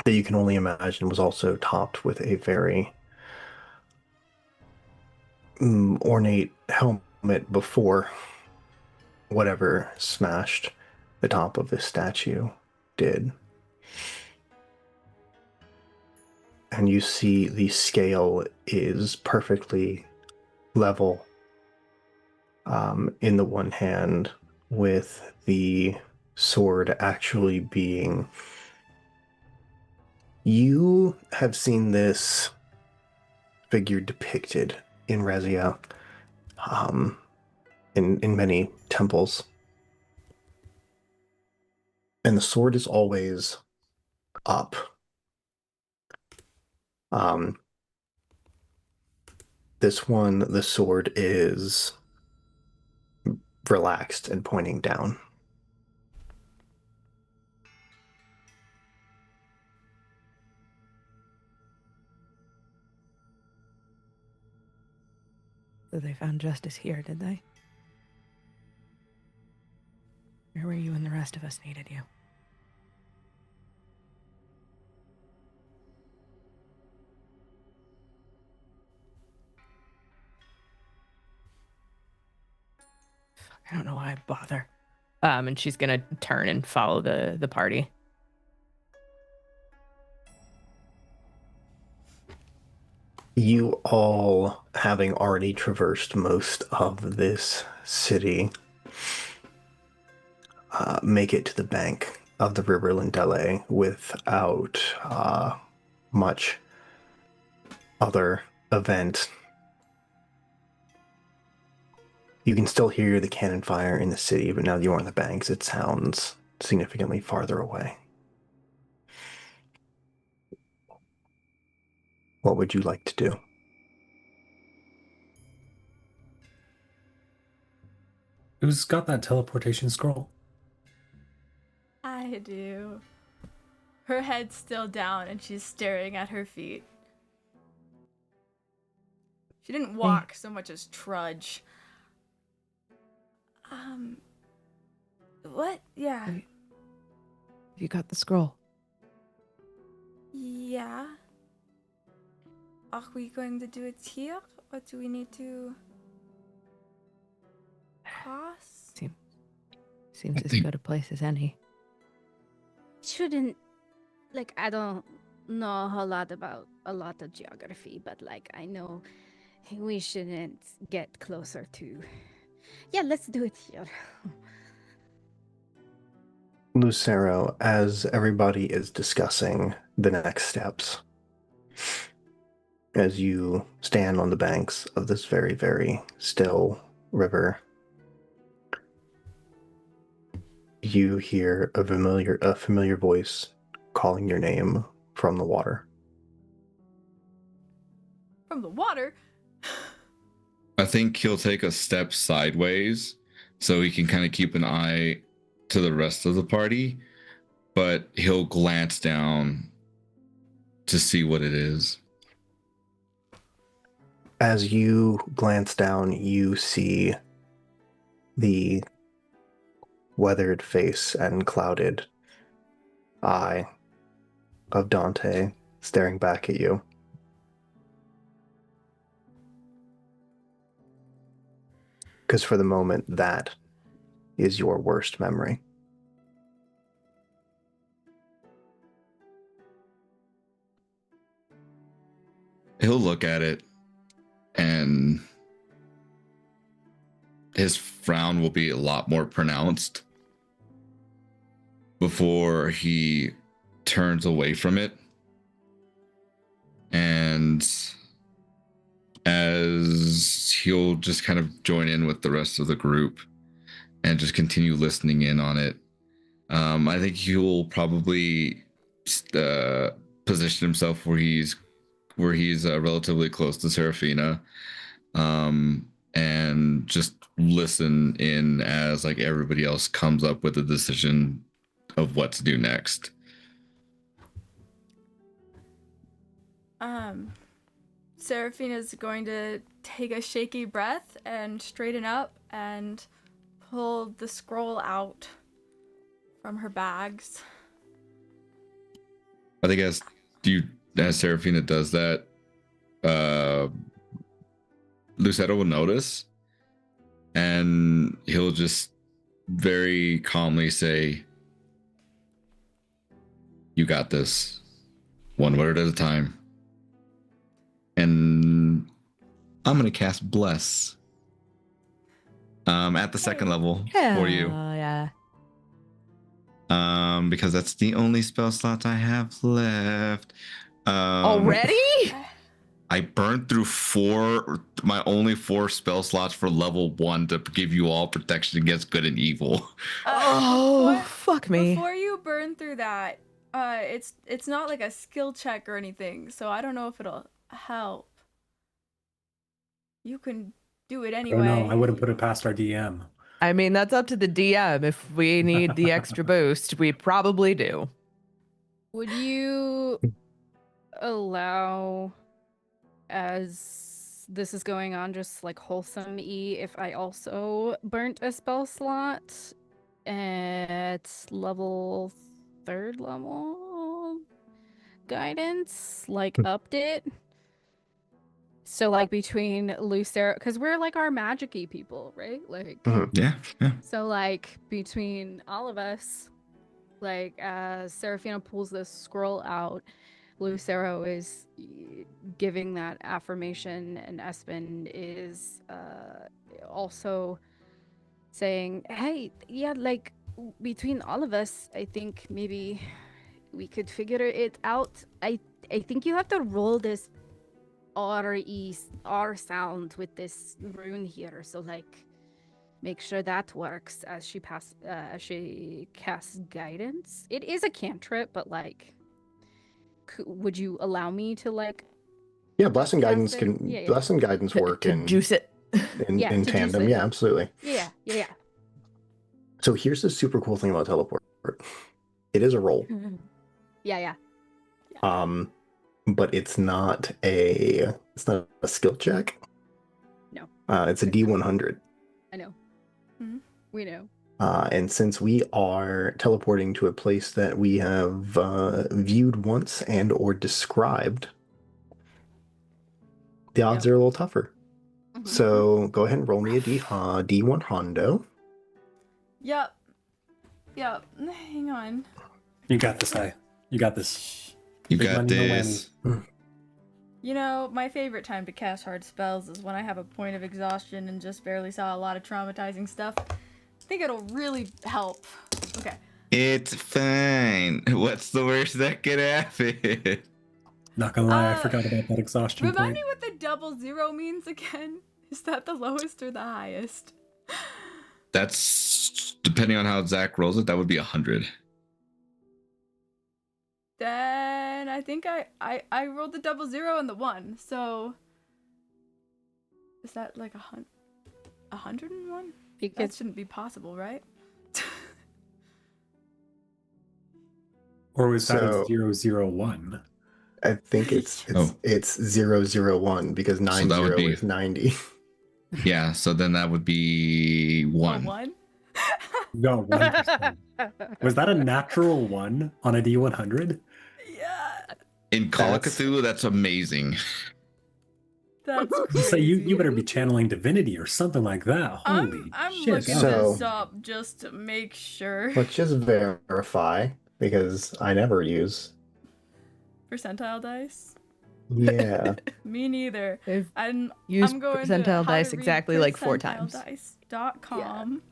that you can only imagine was also topped with a very ornate helmet before whatever smashed the top of this statue did. And you see the scale is perfectly level in the one hand, with the sword actually being You have seen this figure depicted in Razia, in many temples. And the sword is always up. This one, the sword is relaxed and pointing down. So they found justice here, did they? Where were you when the rest of us needed you? I don't know why I bother. And she's gonna turn and follow the party. You all, having already traversed most of this city, make it to the bank of the River Lindelle without much other event. You can still hear the cannon fire in the city, but now that you're on the banks, it sounds significantly farther away. What would you like to do? Who's got that teleportation scroll? I do. Her head's still down and she's staring at her feet. She didn't walk so much as trudge. What? Yeah. You got the scroll. Yeah. Are we going to do it here? Or do we need to cross? Seems as good a place as any. Shouldn't, like, I don't know a whole lot about a lot of geography, but like I know we shouldn't get closer to. Yeah, let's do it here. Lucero, as everybody is discussing the next steps, as you stand on the banks of this very, very still river, you hear a familiar voice calling your name from the water. From the water? I think he'll take a step sideways so he can kind of keep an eye to the rest of the party, but he'll glance down to see what it is. As you glance down, you see the weathered face and clouded eye of Dante staring back at you. Because for the moment, that is your worst memory. He'll look at it and his frown will be a lot more pronounced before he turns away from it. And as he'll just kind of join in with the rest of the group and just continue listening in on it, I think he'll probably position himself where he's relatively close to Serafina, and just listen in as like everybody else comes up with a decision of what to do next. Seraphina's going to take a shaky breath and straighten up and pull the scroll out from her bags. I think as Seraphina does that, Lucero will notice, and he'll just very calmly say, "You got this. One word at a time." And I'm gonna cast Bless at the second level for you. Yeah. Because that's the only spell slot I have left. Already? I burned through my only 4 spell slots for level 1 to give you all protection against good and evil. Fuck me. Before you burn through that, it's not like a skill check or anything, so I don't know if it'll help. You can do it I anyway. don't know. I wouldn't put it past our DM. I mean, that's up to the DM. If we need the extra boost, we probably do. Would you allow, as this is going on, just like wholesome if I also burnt a spell slot at level 3rd level guidance, like upped it? So like between Lucero, because we're like our magic-y people, right? Like, Yeah. so like between all of us, like as Serafina pulls this scroll out, Lucero is giving that affirmation, and Espen is also saying, "Hey, yeah, like between all of us, I think maybe we could figure it out. I think you have to roll this R sound with this rune here, so like make sure that works as she casts guidance. It is a cantrip, but like would you allow me to like Yeah, blessing cast guidance it? can Yeah. blessing guidance work To in juice it. in Yeah, to juice tandem. it. Yeah, absolutely. Yeah. So here's the super cool thing about teleport. It is a roll. Yeah. But it's not a skill check. No. It's a D100. I know. Mhm. We know. And since we are teleporting to a place that we have viewed once and or described, the odds are a little tougher. Mhm. So go ahead and roll me a D1 Hondo. Yep. Hang on. You got this, You got this. You Big got money, no this. You know, my favorite time to cast hard spells is when I have a point of exhaustion and just barely saw a lot of traumatizing stuff. I think it'll really help. Okay. It's fine. What's the worst that could happen? Not gonna lie, I forgot about that exhaustion Remind point. me what the 00 means again. Is that the lowest or the highest? That's depending on how Zach rolls it. That would be 100. Then I think I rolled the 00 and the 1. So is that like 101? That Because shouldn't be possible, right? Or was that So- a 001? I think it's Oh. 001 because 90 that would be- is 90. Yeah, so then that would be 1. 1? You got 1%. Was that a natural 1 on a D100? Yeah. In Call of That's- Cthulhu, that's amazing. That's So crazy. you better be channeling divinity or something like that. Holy I'm shit. looking So- this up just to make sure. Let's just verify because I never use. Percentile dice? Yeah. Me neither. I've I'm used going to percentile how to dice read exactly like 4 times. percentileidice.com.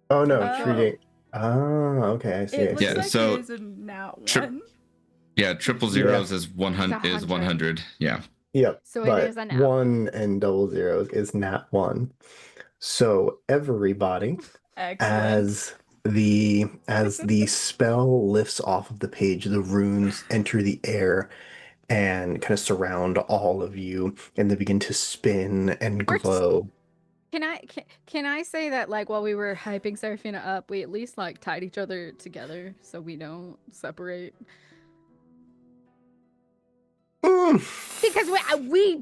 Oh no, Oh. treating. Oh, okay, I see. It I looks see. Yeah, like so- it is a nat Tri- 1. Yeah, triple zeros is 100. It's Is 100. Yeah. Yep. So it but is a nat 1 and double zeros is nat 1. So everybody, Excellent. as the spell lifts off of the page, the runes enter the air and kind of surround all of you, and they begin to spin and We're just- glow. Can I say that like while we were hyping Serafina up, we at least like tied each other together so we don't separate? Because we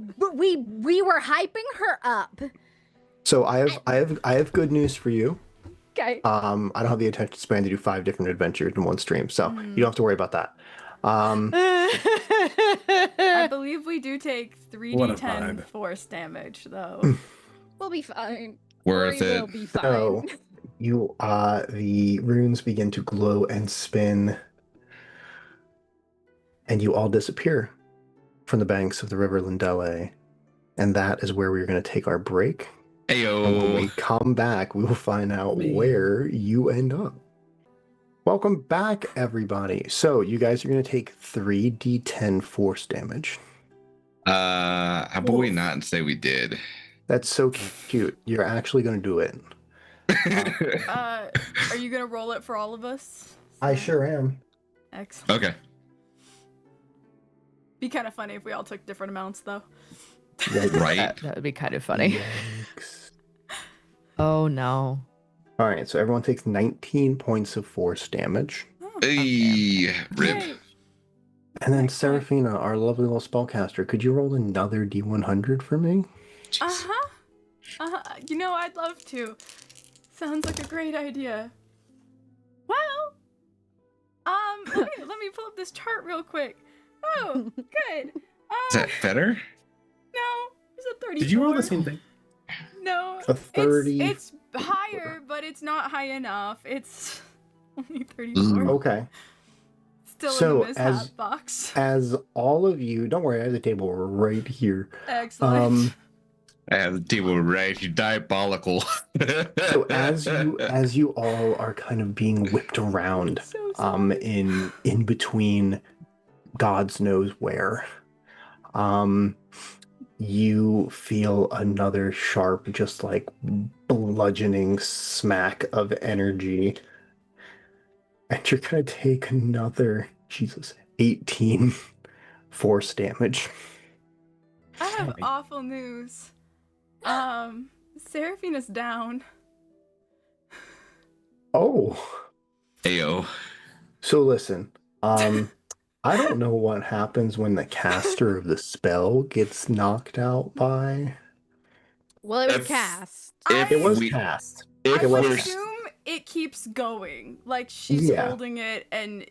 were hyping her up. So I have good news for you. Okay. I don't have the attention span to do 5 different adventures in one stream, so you don't have to worry about that. I believe we do take What a 3d10 vibe. force damage, though. We'll be fine. Worth Ori it. will be fine. So you the runes begin to glow and spin, and you all disappear from the banks of the river Lindelle And that is where we're going to take our break. And when we Ayo. come back, we will find out Man. where you end up. Welcome back, everybody. So you guys are going to take 3d10 force damage. How about we not and say we did? That's so cute. You're actually going to do it. Are you gonna roll it for all of us? I sure am. Excellent. Okay. Be kind of funny if we all took different amounts, though. Right. That would be kind of funny. Yikes. Oh no. All right, so everyone takes 19 points of force damage. Hey, rip. Yay. And then Excellent. Seraphina, our lovely little spellcaster, could you roll another d100 for me? Jeez. You know, I'd love to. Sounds like a great idea. Well, let me pull up this chart real quick. Oh, good. Is that better? No, it's a 34. Did you roll the same thing? No, A 30. It's higher, but it's not high enough. It's only 34. Ooh. Okay. Still So, in the as- mishap box. As all of you, don't worry, I have the table right here. Excellent. I have the table right. You diabolical. So as you all are kind of being whipped around, So sorry. in between God's knows where, you feel another sharp, just like bludgeoning smack of energy, and you're gonna take another 18 force damage. I have Sorry. awful news. Seraphina's down. Oh, Ayo. so listen, I don't know what happens when the caster of the spell gets knocked out by. Well, it was If- cast. If It was we, cast. if I would was- we're, assume it keeps going. Like she's Yeah. holding it, and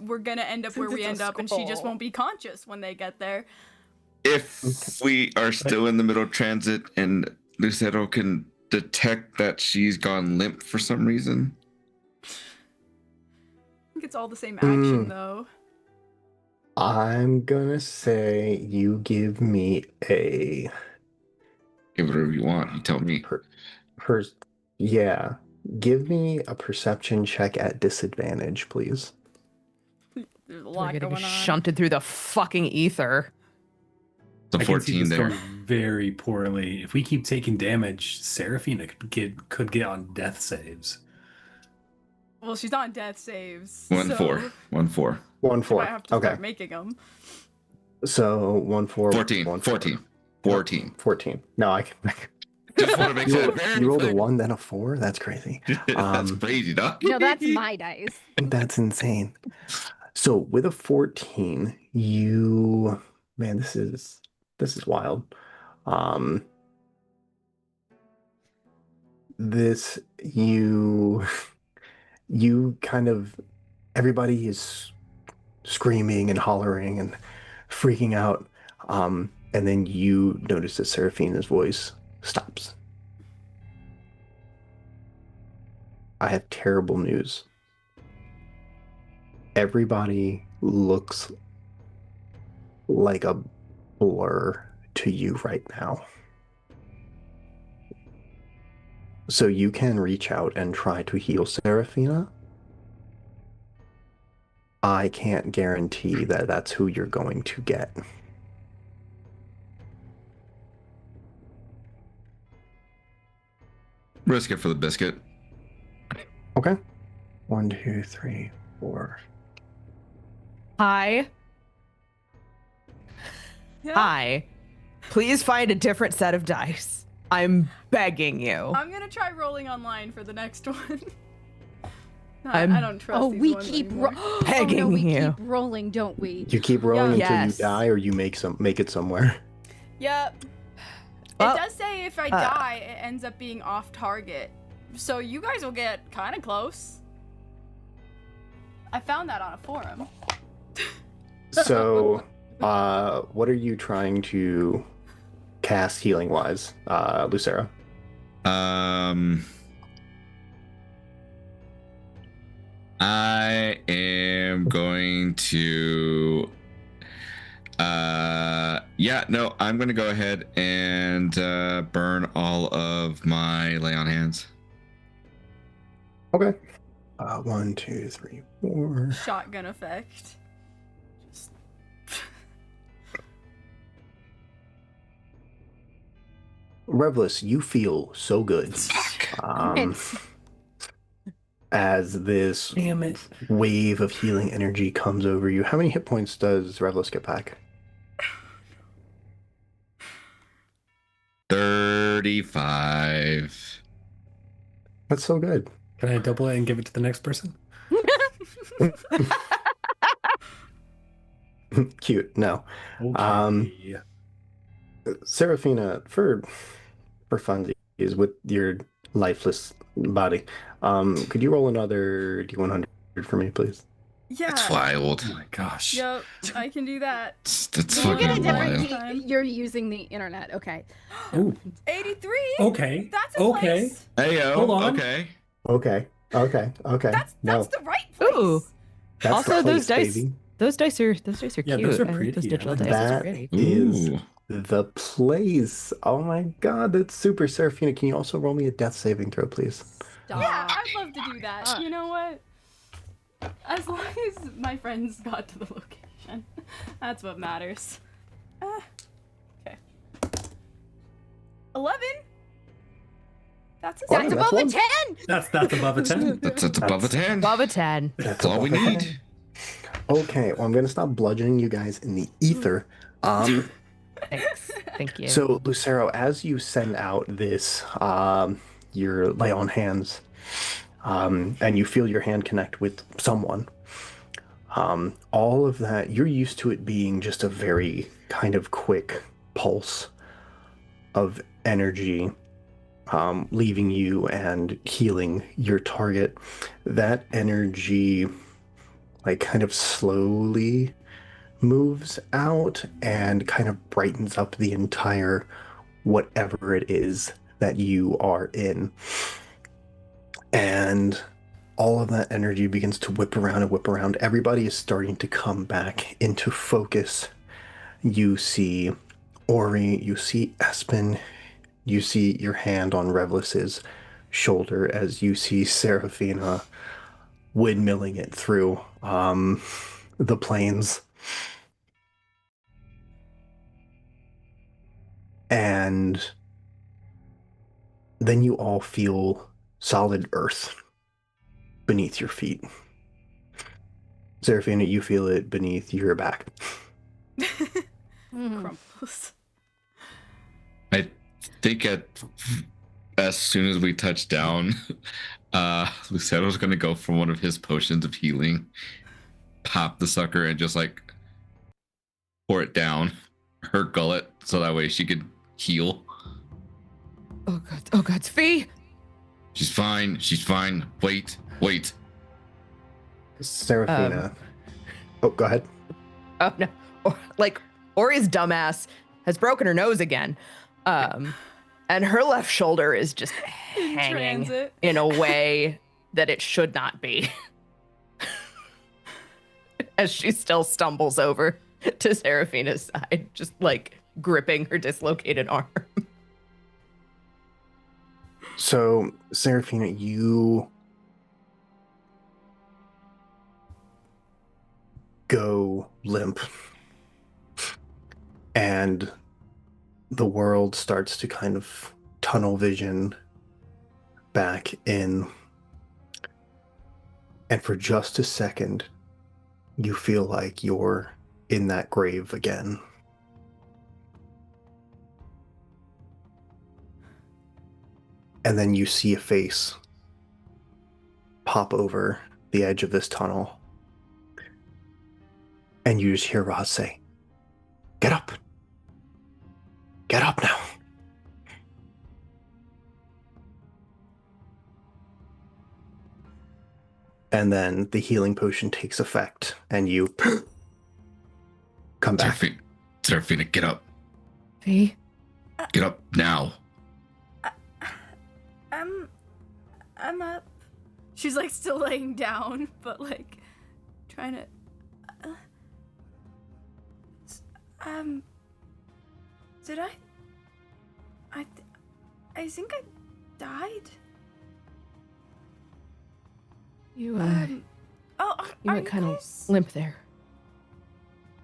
we're gonna end up Since where we it's a end up, and she just scroll. won't be conscious when they get there. if we are still in the middle of transit and Lucero can detect that she's gone limp for some reason, I think it's all the same action Mm. though. I'm gonna say you give me a give it whatever you want. You tell me. yeah. Give me a perception check at disadvantage, please. There's a We're lot getting going on. shunted through the fucking ether. The I can see 14 this there. going very poorly. If we keep taking damage, Seraphina could get on death saves. Well, she's on death saves. 1-4. so 1-4. 1 She 4. might have to Okay. start making them. So 1 4. 14. 1 4. 14. 14. 14. No, I can. Just want to make sure. You rolled a 1, then a 4? That's crazy. That's crazy, dog. No, that's my dice. That's insane. So with a 14, man, this is wild. This you kind of, everybody is screaming and hollering and freaking out. And then you notice that Seraphina's voice stops. I have terrible news. Everybody looks like a blur to you right now. So you can reach out and try to heal Seraphina. I can't guarantee that that's who you're going to get. Risk it for the biscuit. Okay. 1, 2, 3, 4. Hi. Yeah. Hi. Please find a different set of dice. I'm begging you. I'm gonna try rolling online for the next one. I'm- I don't trust Oh, these we ones keep anymore. oh, no, Begging we you. keep rolling, don't we? You keep rolling Yeah. until Yes. you die, or you make it somewhere. Yep. Well, It does say if I die, it ends up being off target. So you guys will get kind of close. I found that on a forum. So, what are you trying to cast healing wise, Lucero? I am going to Yeah, no, I'm gonna go ahead and burn all of my lay on hands. Okay. 1, 2, 3, 4. Shotgun effect. Just Revlis, you feel so good. Thanks. As this Damn it. wave of healing energy comes over you. How many hit points does Revlis get back? 35. That's so good. Can I double it and give it to the next person? Cute. No. Okay. Seraphina, for funsies, with your lifeless body, could you roll another D100 for me, please? yeah. That's wild. Oh my gosh. Yep, I can do that. That's You get a fucking different wild. You're using the internet. Okay. Ooh. 83. Okay. That's a Okay. place. Heyo. Hold on. Okay. Okay. That's No, the right place. Ooh. that's Also, the those place, dice- baby. Those dice are Yeah, cute. those are I like pretty. those I digital like dice. Those are That pretty. is Ooh. the place. Oh my god, that's super. Seraphina, can you also roll me a death saving throw, please? Yeah, I'd love to do that. You know what? As long as my friends got to the location, that's what matters. Okay. 11. That's a Okay, That's save. above a one. 10. That's above a 10. That's above a 10. Above a 10. That's all we above a 10. need. Okay, well, I'm gonna stop bludgeoning you guys in the ether. Thanks. Thank you. So, Lucero, as you send out this, your lay on hands, and you feel your hand connect with someone, all of that, you're used to it being just a very kind of quick pulse of energy, leaving you and healing your target. That energy, like, kind of slowly moves out and kind of brightens up the entire whatever it is that you are in. And all of that energy begins to whip around and whip around. Everybody is starting to come back into focus. You see Ori, you see Espen, you see your hand on Revlis's shoulder as you see Seraphina windmilling it through the plains. And then you all feel solid earth beneath your feet. Seraphina, you feel it beneath your back. Crumples. I think as soon as we touch down, Lucero's gonna go for one of his potions of healing, pop the sucker, and just like pour it down her gullet so that way she could heal. Oh God, Fee. She's fine. She's fine. Wait. Seraphina. Oh, go ahead. Oh no. Ori's dumbass has broken her nose again. And her left shoulder is just hanging transit. in a way that it should not be. As she still stumbles over to Seraphina's side, just like gripping her dislocated arm. So, Seraphina, you go limp. And the world starts to kind of tunnel vision back in. And for just a second, you feel like you're in that grave again. And then you see a face pop over the edge of this tunnel. And you just hear Roz say, "Get up. Get up now." And then the healing potion takes effect, and you come back. Seraphina, get up. Fee? Get up now. I'm up. She's like still laying down, but like trying to. Did I? I think I died. You Are went you kind of guys? limp there.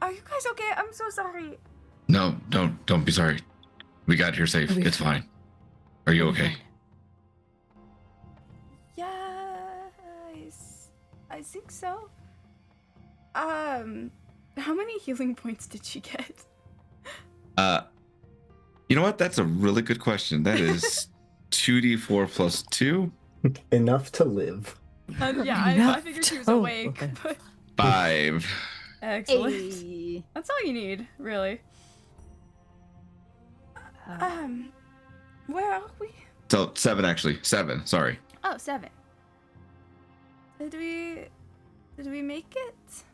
Are you guys okay? I'm so sorry. No, don't be sorry. We got here safe. We'll be It's fine. Are you We'll be okay? fine. Yes, I think so. How many healing points did she get? You know what? That's a really good question. That is 2d4 plus 2. Enough to live. Yeah, I Enough figured she was to awake. live. But 5. excellent. Hey. That's all you need, really. Where are we? So 7 actually. 7. Sorry. Oh, 7. Did we make it?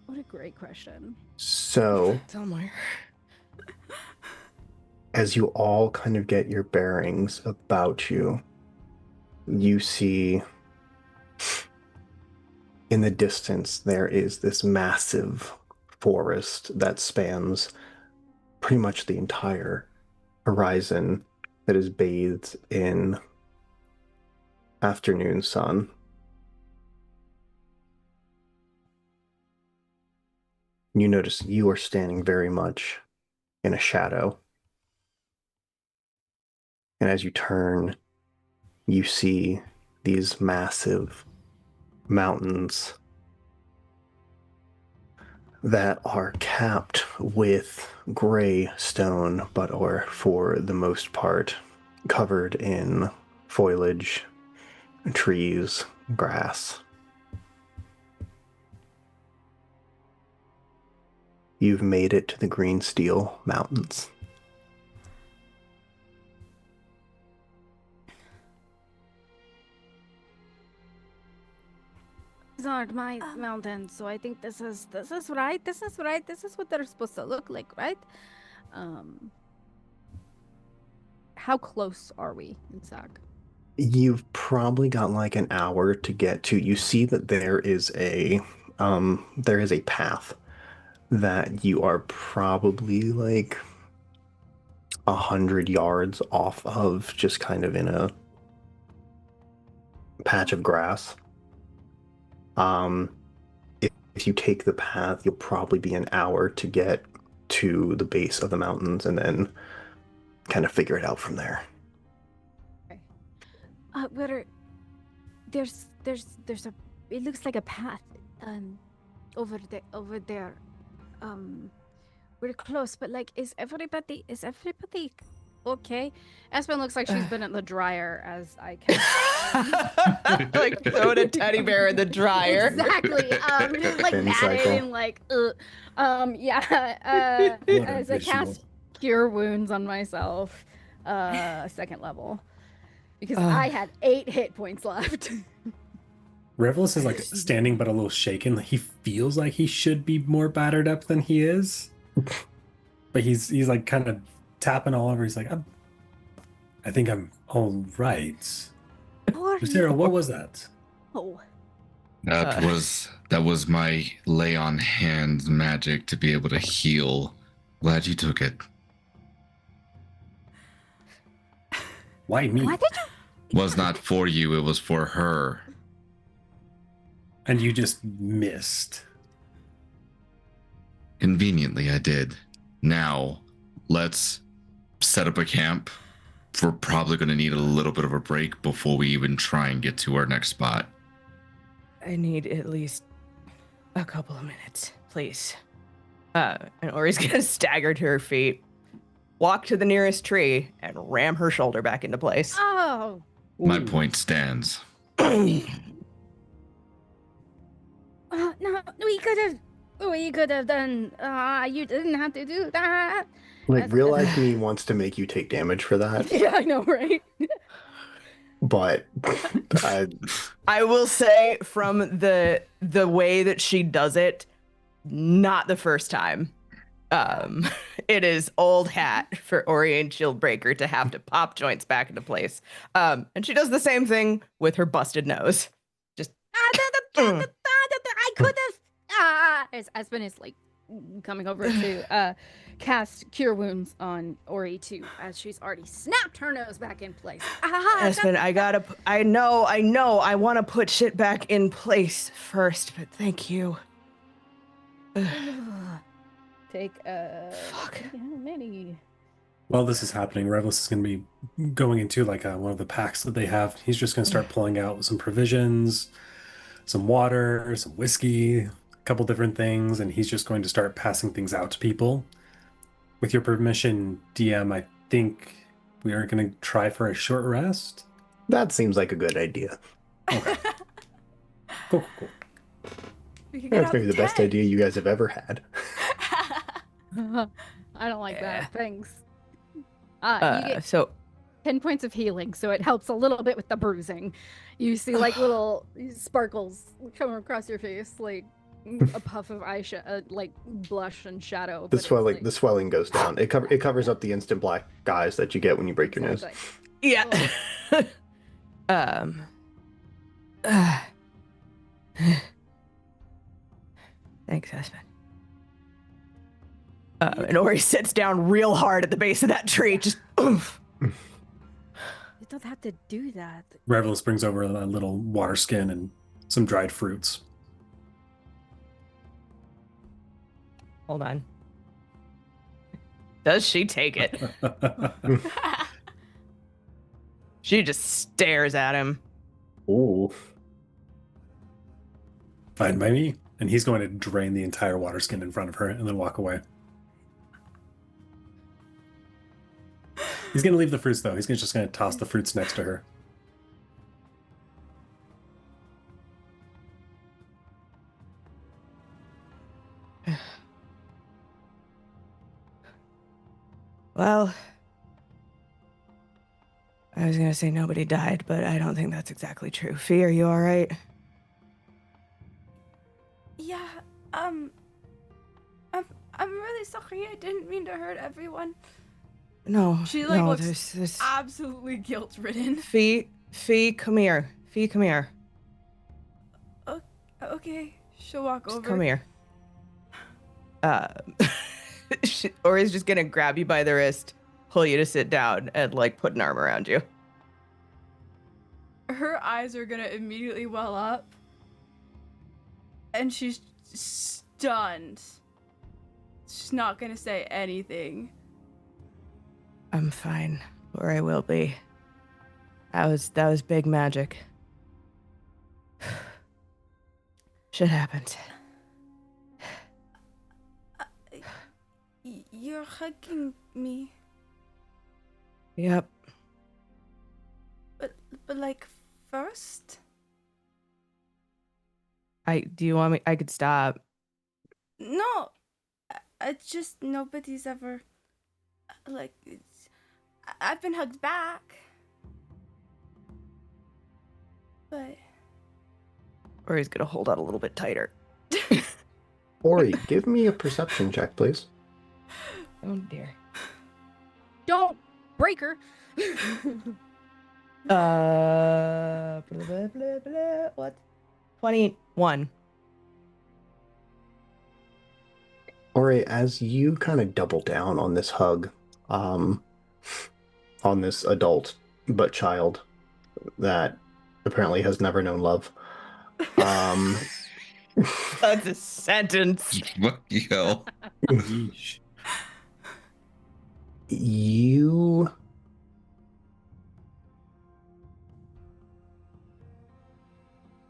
What a great question. So, Somewhere. as you all kind of get your bearings about you, you see in the distance there is this massive forest that spans pretty much the entire horizon that is bathed in afternoon sun. You notice you are standing very much in a shadow. And as you turn, you see these massive mountains that are capped with gray stone, but are for the most part covered in foliage, trees, grass. You've made it to the Green Steel Mountains. These aren't my mountains, so I think this is right. This is right. This is what they're supposed to look like, right? How close are we, Zach? You've probably got like an hour to get to. You see that there is a path that you are probably like 100 yards off of, just kind of in a patch of grass. If you take the path, you'll probably be an hour to get to the base of the mountains and then kind of figure it out from there. Where there's a it looks like a path over there. We're close, but like is everybody okay? Aspen looks like she's been in the dryer as I can. Like throwing a teddy bear in the dryer. Exactly. Like Spin that cycle. and like yeah. What a As I cast visual. cure wounds on myself, second level. Because Ugh. I had 8 hit points left. Revelus is like standing but a little shaken. He feels like he should be more battered up than he is. But he's like kind of tapping all over. He's like, I think I'm all right. Sarah, what was that? Oh. That was my lay on hands magic to be able to heal. Glad you took it. Why me? What did you? Was not for you, it was for her. And you just missed. Conveniently, I did. Now, let's set up a camp. We're probably going to need a little bit of a break before we even try and get to our next spot. I need at least a couple of minutes, please. And Ori's gonna stagger to her feet, walk to the nearest tree, and ram her shoulder back into place. Oh. My Ooh. point stands. No, we could have done. You didn't have to do that. Like, real life me wants to make you take damage for that, Yeah, I know, right? but I will say, from the way that she does it, not the first time. It is old hat for Ori and Shieldbreaker to have to pop joints back into place. And she does the same thing with her busted nose. Just I could have. As Aspen is like coming over to cast Cure Wounds on Ori too, as she's already snapped her nose back in place. Espen, I know, I want to put shit back in place first, but thank you. Take Fuck. how many? While this is happening, Revlis is going to be going into like one of the packs that they have. He's just going to start pulling out some provisions, some water, some whiskey, a couple different things, and he's just going to start passing things out to people. With your permission, DM, I think we are going to try for a short rest. That seems like a good idea. Okay. Cool. We could get That's out maybe the best tent. idea you guys have ever had. I don't like Yeah. that. Thanks. You get So 10 points of healing, so it helps a little bit with the bruising. You see like little sparkles coming across your face, like a puff of like blush and shadow. The but it's swelling, like- the swelling goes down. It covers up the instant black eyes that you get when you break your nose. Exactly. yeah. Thanks, Espen. And Ori sits down real hard at the base of that tree, just oomph. You don't have to do that. Revlis brings over a little water skin and some dried fruits. Hold on. Does she take it? She just stares at him. Ooh. Fine by me. And he's going to drain the entire water skin in front of her and then walk away. He's going to leave the fruits, though. He's just going to toss the fruits next to her. Well, I was gonna say nobody died, but I don't think that's exactly true. Fee, are you all right? Yeah, I'm really sorry. I didn't mean to hurt everyone. No. She like no, looks there's absolutely guilt-ridden. Fee, come here. Fee, come here. Okay, she'll walk Just over. come here. Ori's just gonna grab you by the wrist, pull you to sit down, and like put an arm around you. Her eyes are gonna immediately well up, and she's stunned. She's not gonna say anything. I'm fine, or I will be. That was big magic. Shit happens. You're hugging me, Yep. but like first. Do you want me? I could stop. No, I just nobody's ever like. I've been hugged back, but Ori's gonna hold out a little bit tighter. Ori, give me a perception check, please. Oh dear. Don't break her. Blah, blah, blah, blah. What? 21. Ori, as you kind of double down on this hug, on this adult but child that apparently has never known love, That's a sentence. Fuck yo. Yeesh.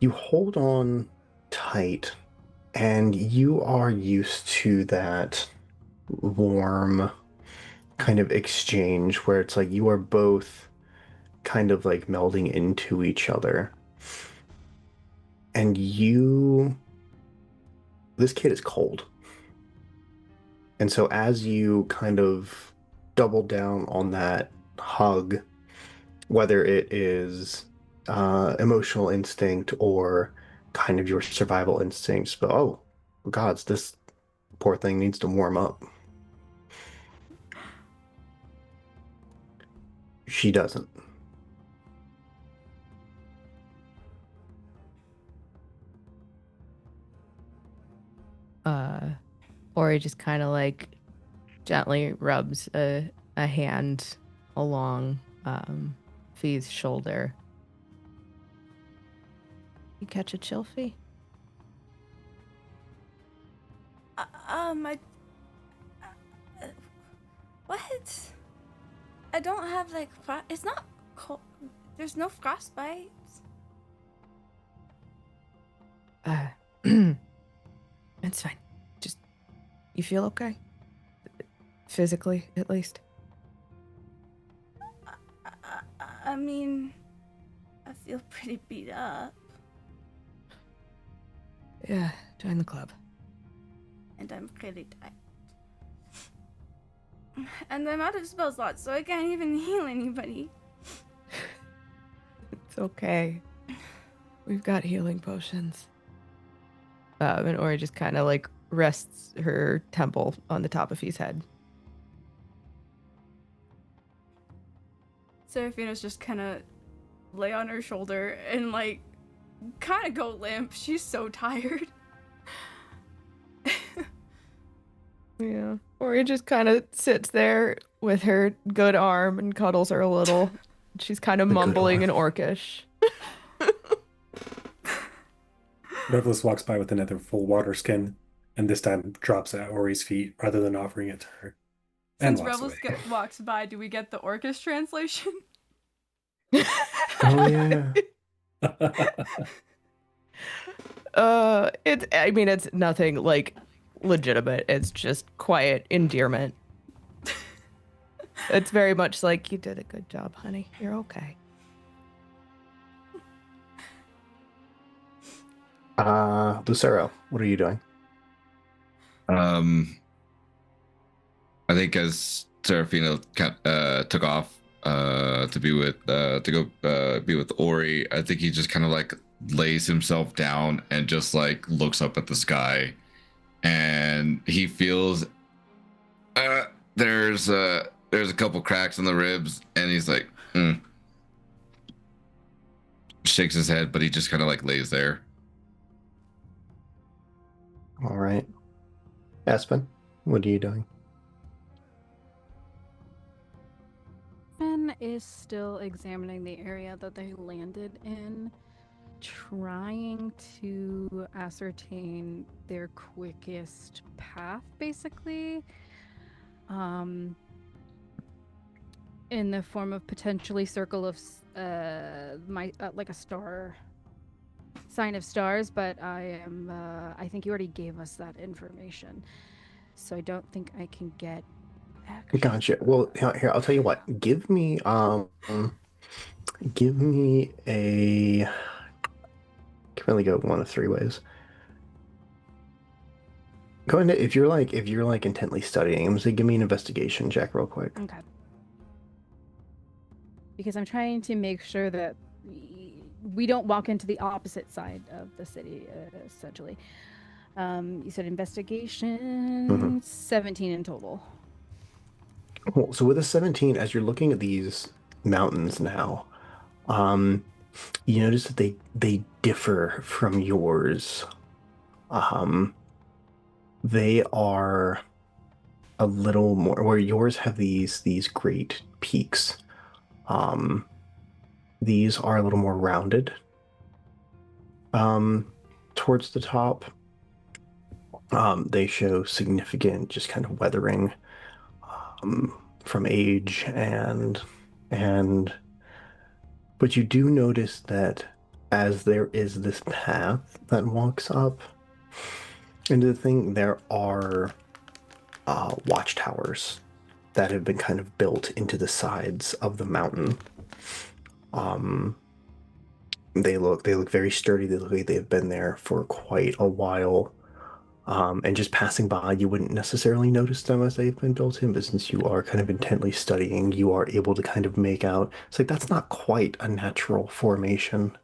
you hold on tight, and you are used to that warm kind of exchange where it's like you are both kind of like melding into each other. And this kid is cold. And so as you kind of double down on that hug, whether it is emotional instinct or kind of your survival instincts, but oh gods, this poor thing needs to warm up. She doesn't. Ori just kind of like gently rubs a hand along Fee's shoulder. You catch a chill, Fee? I. What? I don't have like. It's not cold. There's no frostbite. It's fine. Just, you feel okay? Physically, at least? I mean, I feel pretty beat up. Yeah, join the club. And I'm pretty tired. And I'm out of spell slots, so I can't even heal anybody. It's okay. We've got healing potions. And Ori just kind of like rests her temple on the top of his head. Seraphina's just kind of lay on her shoulder and like kind of go limp. She's so tired. Yeah. Ori just kind of sits there with her good arm and cuddles her a little. She's kind of The good mumbling in arm. Orcish. Revelus walks by with another full water skin, and this time drops at Ori's feet rather than offering it to her. And Since walks Rebels away. walks by, do we get the Orcish translation? Oh yeah. It's nothing like legitimate. It's just quiet endearment. It's very much like, you did a good job, honey. You're okay. Lucero, what are you doing? I think as Serafina took off to be with to go be with Ori, I think he just kind of like lays himself down and just like looks up at the sky, and he feels uh there's a couple cracks in the ribs, and he's like shakes his head, but he just kind of like lays there. All right. Aspen, what are you doing? Finn is still examining the area that they landed in, trying to ascertain their quickest path, basically. In the form of potentially circle of like a star sign of stars, but I think you already gave us that information, so I don't think I can get action. Gotcha. Well, here, I'll tell you what. Give me a. Can only go one of three ways. Go ahead. If you're like intently studying, I'm gonna say give me an investigation check real quick. Okay. Because I'm trying to make sure that we don't walk into the opposite side of the city, essentially. You said investigation, 17 in total. Cool. So with a 17, as you're looking at these mountains now, you notice that they differ from yours. They are a little more where yours have these great peaks. These are a little more rounded. Towards the top, they show significant just kind of weathering from age but you do notice that as there is this path that walks up into the thing, there are watchtowers that have been kind of built into the sides of the mountain. They look very sturdy. They look like they've been there for quite a while. And just passing by, you wouldn't necessarily notice them as they've been built in, but since you are kind of intently studying, you are able to kind of make out, it's like that's not quite a natural formation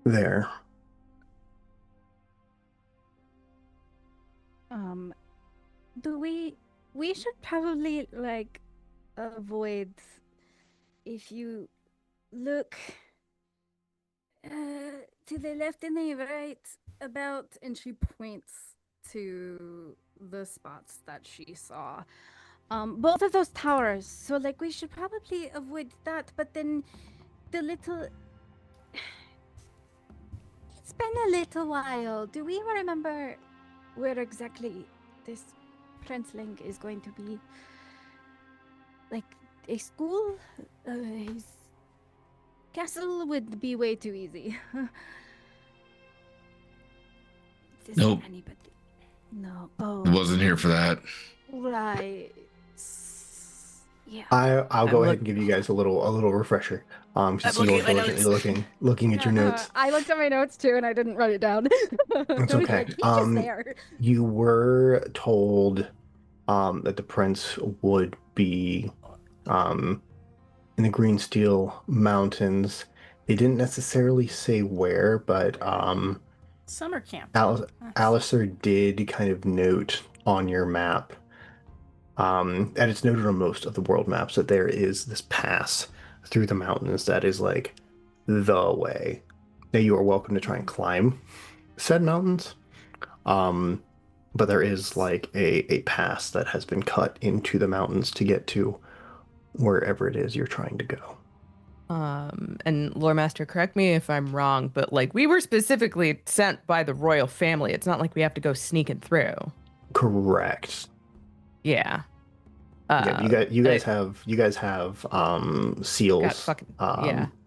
there. Do we should probably like avoid, if you look to the left and the right, about, and she points to the spots that she saw. Both of those towers. So, like, we should probably avoid that. But then the little. It's been a little while. Do we remember where exactly this Princeling is going to be? Like, a school? His castle would be way too easy. Is Nope. anybody? No. Oh. Wasn't here for that. Right. Yeah. I'll go I'm ahead and give you guys a little refresher. Since you were diligently looking at your notes. I looked at my notes too, and I didn't write it down. That's I was okay. like, he's just there. You were told that the prince would be in the Green Steel Mountains. They didn't necessarily say where, but Summer camp. Alistair did kind of note on your map, and it's noted on most of the world maps, that there is this pass through the mountains that is like the way. Now, you are welcome to try and climb said mountains, but there is like a pass that has been cut into the mountains to get to wherever it is you're trying to go. And Lore Master, correct me if I'm wrong, but like we were specifically sent by the royal family. It's not like we have to go sneaking through. Correct. Yeah. Yeah, you guys have seals. Got fucking,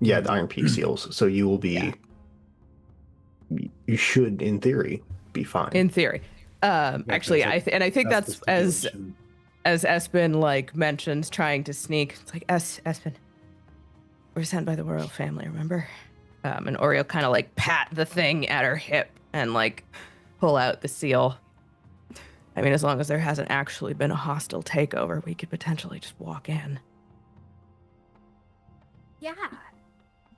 the Iron Peak seals. So you will be. Yeah. You should, in theory, be fine. In theory. Actually, I think that's the stipulation. as Espen like mentions trying to sneak. It's like Espen. We're sent by the royal family, remember? And Oreo kind of like pat the thing at her hip and like pull out the seal. I mean, as long as there hasn't actually been a hostile takeover, we could potentially just walk in. Yeah.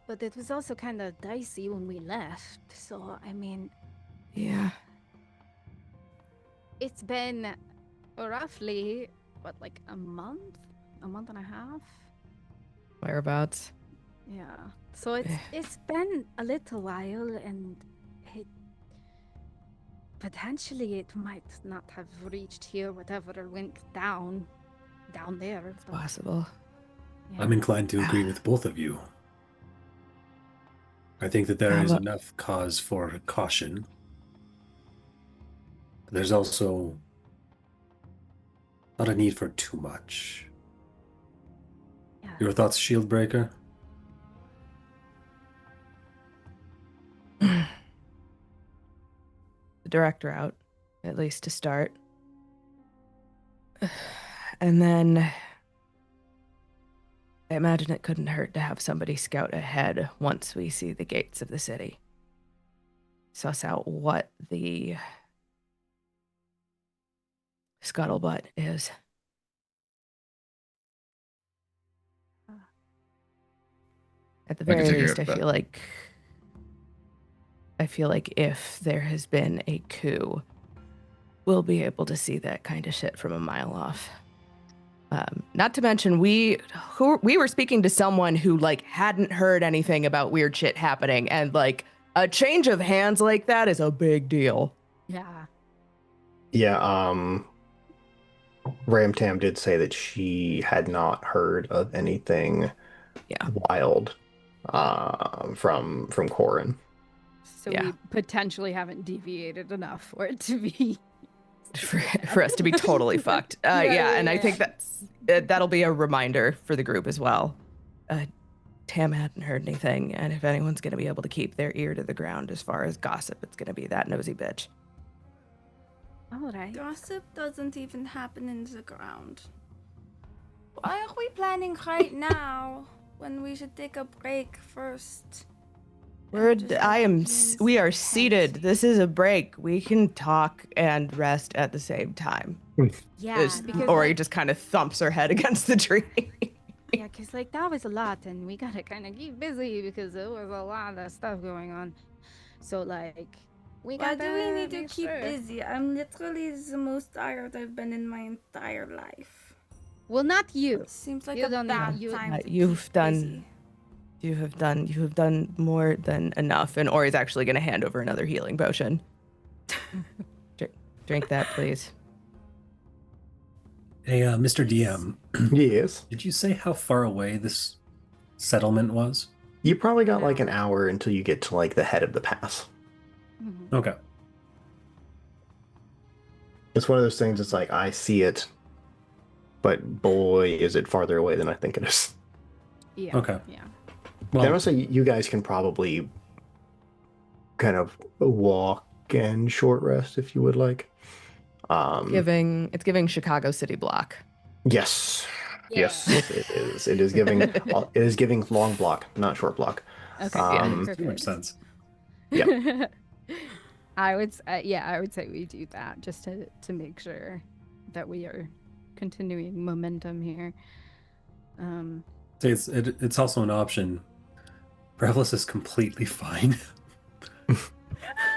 But it was also kind of dicey when we left. So, I mean, Yeah. it's been roughly, what, like a month? A month and a half? Whereabouts? Yeah. So it's been a little while, and potentially it might not have reached here, whatever went down there. It's possible. Yeah. I'm inclined to agree with both of you. I think that there is enough cause for caution. There's also not a need for too much. Yeah. Your thoughts, Shieldbreaker? The director out, at least to start. And then I imagine it couldn't hurt to have somebody scout ahead once we see the gates of the city. Suss out what the scuttlebutt is. At the I can very take care least, of I that. feel like if there has been a coup, we'll be able to see that kind of shit from a mile off. Not to mention, we were speaking to someone who like hadn't heard anything about weird shit happening, and like a change of hands like that is a big deal. Yeah. Yeah, Ramtam did say that she had not heard of anything wild from Corin. So we potentially haven't deviated enough for it to be for us to be totally fucked. And I think that'll be a reminder for the group as well. Tam hadn't heard anything, and if anyone's going to be able to keep their ear to the ground as far as gossip, it's going to be that nosy bitch. All right. Gossip doesn't even happen in the ground. Why are we planning right now when we should take a break first? We are seated. This is a break. We can talk and rest at the same time. Yeah. Ori just kind of thumps her head against the tree. Yeah, because like that was a lot, and we gotta kind of keep busy because there was a lot of stuff going on. So like, Why do we need to keep busy? I'm literally the most tired I've been in my entire life. Well, not you. Seems like You a don't bad know. time to You've keep done. busy. You have done more than enough, and Ori's actually going to hand over another healing potion. Drink that, please. Hey, Mr. DM, Yes. did you say how far away this settlement was? You probably got like an hour until you get to like the head of the pass. Mhm. Okay. It's one of those things. It's like I see it, but boy, is it farther away than I think it is. Yeah. Okay. Yeah. Well, I Well, would say you guys can probably kind of walk and short rest if you would like. It's giving Chicago City block. Yes, yes, Yeah. it is. It is giving. It is giving long block, not short block. Okay. Yeah. makes too much sense. Yeah. I would say we do that just to make sure that we are continuing momentum here. It's also an option. Breathless is completely fine.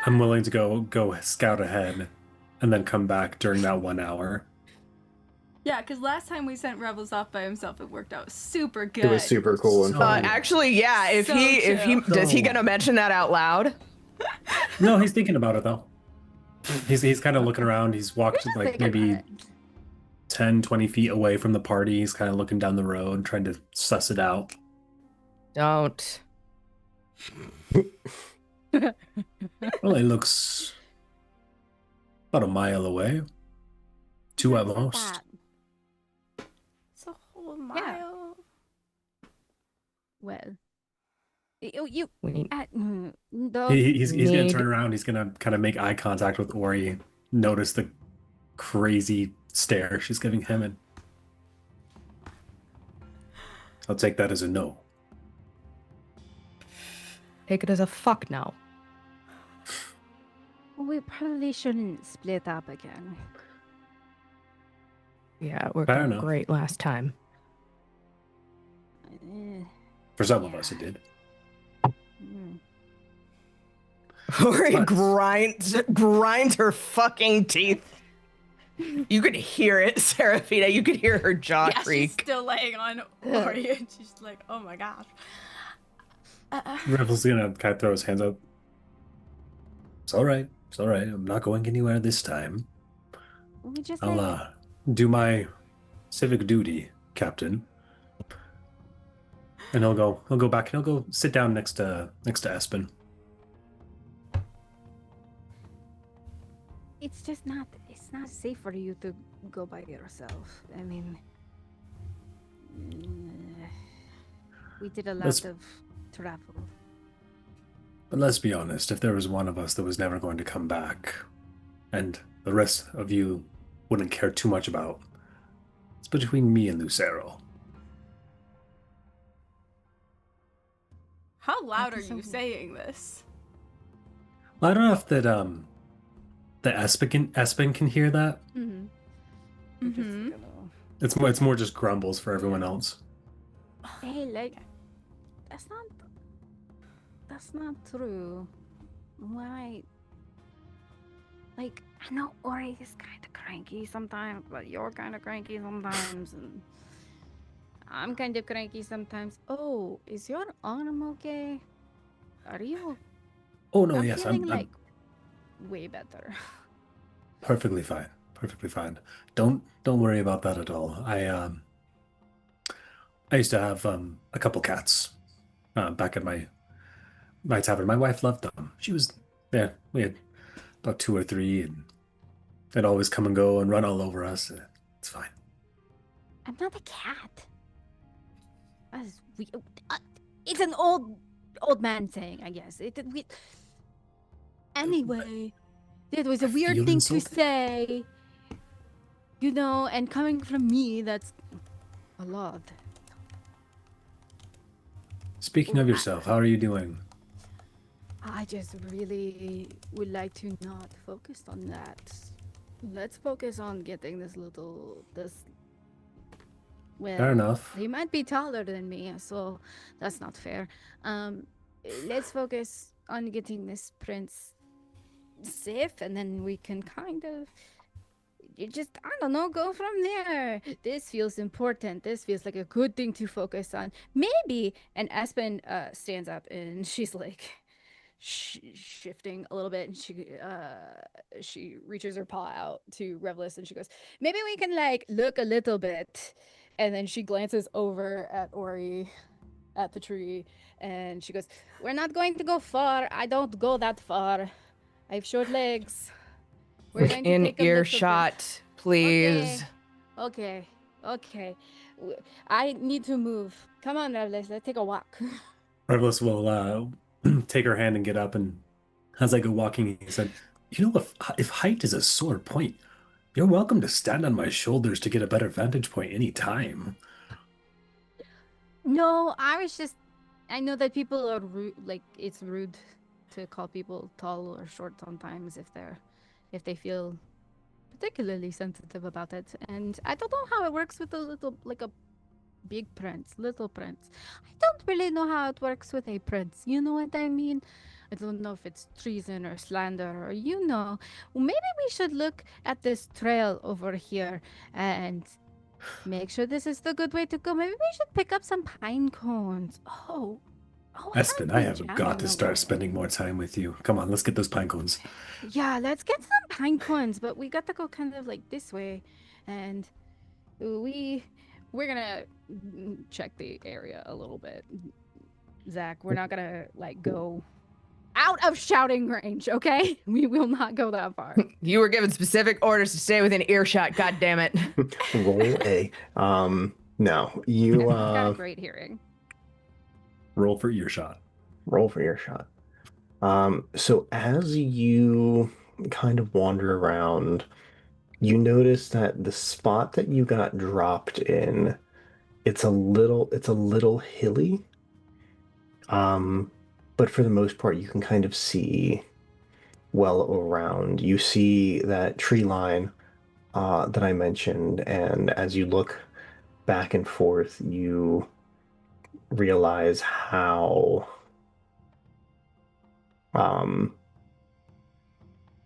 I'm willing to go scout ahead and then come back during that 1 hour. Yeah, because last time we sent Rebels off by himself, it worked out super good. It was super cool and So- fun. Actually, yeah. If So he chill. does he So- gonna mention that out loud? No, he's thinking about it though. He's kind of looking around. He's walked Just like think about maybe it. 10, 20 feet away from the party. He's kind of looking down the road, trying to suss it out. Don't. Well, it looks about a mile away. 2 at most. That. It's a whole mile. Well, you We need those He's gonna Need- turn around. He's gonna kind of make eye contact with Ori. Notice the crazy stare she's giving him, and I'll take that as a no. take it as a fuck no. we probably shouldn't split up again. Yeah, it worked Fair out enough. great last time. For some of us, it did. Mm. Ori But- grinds her fucking teeth. You could hear it, Serafina. You could hear her jaw Yeah, she's creak. still laying on Ori, and she's like, "Oh my gosh." Rebel's gonna kind of throw his hands up. It's all right. It's all right. I'm not going anywhere this time. We just I'll do my civic duty, Captain. And he'll go back and he'll go sit down next to Espen. it's not safe for you to go by yourself. I mean, we did a lot Let's- of travel. But let's be honest, if there was one of us that was never going to come back, and the rest of you wouldn't care too much about, it's between me and Lucero. How loud are Thank you you so much. saying this? Well, I don't know if that Espen can hear that. Mm-hmm. Mhm. It's more just grumbles for everyone else. Hey, like, that's not true. Why? Like, I know Ori is kind of cranky sometimes, but you're kind of cranky sometimes, and I'm kind of cranky sometimes. Oh, is your arm okay? Are you? Oh no, I'm yes, feeling I'm like way better. perfectly fine. Perfectly fine. Don't worry about that at all. I used to have a couple cats back at my tavern. My wife loved them. She was there. We had about 2 or 3, and they'd always come and go and run all over us. It's fine. I'm not a cat. That's it's an old man saying, I guess. Anyway, it was a I weird feel thing insulted. to say. You know, and coming from me, that's a lot. Speaking of yourself, how are you doing? I just really would like to not focus on that. Let's focus on getting this. Well, Fair enough. he might be taller than me, so that's not fair. Let's focus on getting this prince safe, and then we can kind of I don't know, go from there. This feels important. This feels like a good thing to focus on. Maybe. And Aspen stands up, and she's like, shifting a little bit, and she reaches her paw out to Revelus, and she goes, "Maybe we can like look a little bit." And then she glances over at Ori, at the tree, and she goes, "We're not going to go far. I don't go that far. I have short legs. We're going to In take a little bit." earshot, please. Okay. I need to move. Come on, Revelus. Let's take a walk. Revelus will take her hand and get up, and as I go walking, he said, "You know, if height is a sore point, you're welcome to stand on my shoulders to get a better vantage point any time." No, I know that people are rude, like it's rude to call people tall or short sometimes if they feel particularly sensitive about it. And I don't know how it works with a big prince, little prince. I don't really know how it works with a prince. You know what I mean? I don't know if it's treason or slander or maybe we should look at this trail over here and make sure this is the good way to go. Maybe we should pick up some pine cones. Oh, Espen, I've I been have got jamming to a start lot. spending more time with you. Come on, let's get those pine cones. Yeah, let's get some pine cones, but we got to go kind of like this way, and we're gonna check the area a little bit. Zach, we're not gonna like go out of shouting range, okay? We will not go that far. You were given specific orders to stay within earshot. God damn it! Roll a. No, you Got a great hearing. Roll for earshot. roll for earshot. So as you kind of wander around, you notice that the spot that you got dropped in, it's a little hilly. But for the most part, you can kind of see well around. You see that tree line that I mentioned, and as you look back and forth, you realize how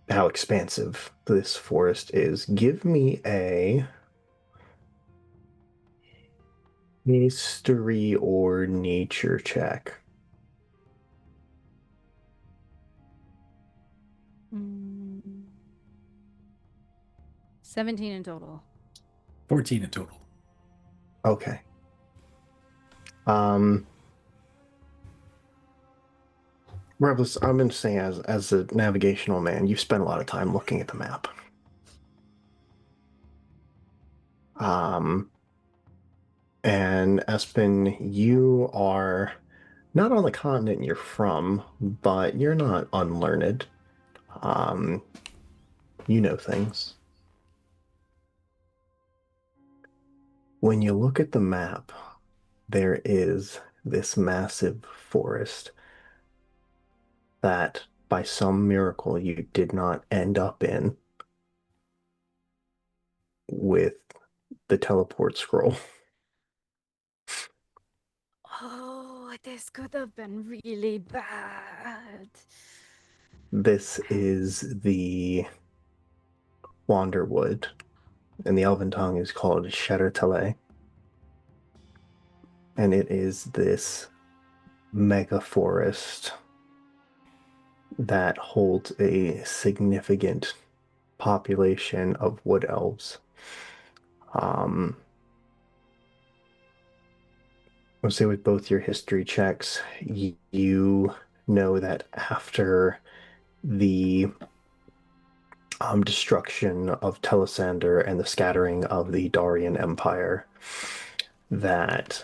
expansive this forest is. Give me a history or nature check. 17 in total. 14 in total. Okay. Revelus, I'm going to say as a navigational man, you've spent a lot of time looking at the map. And Espen, you are not on the continent you're from, but you're not unlearned. You know things. When you look at the map, there is this massive forest that by some miracle you did not end up in with the teleport scroll. Oh, this could have been really bad. This is the Wanderwood, and the Elven tongue is called Shettertale. And it is this mega forest that holds a significant population of wood elves. I'll say with both your history checks, you know that after the destruction of Telesander and the scattering of the Darian Empire, that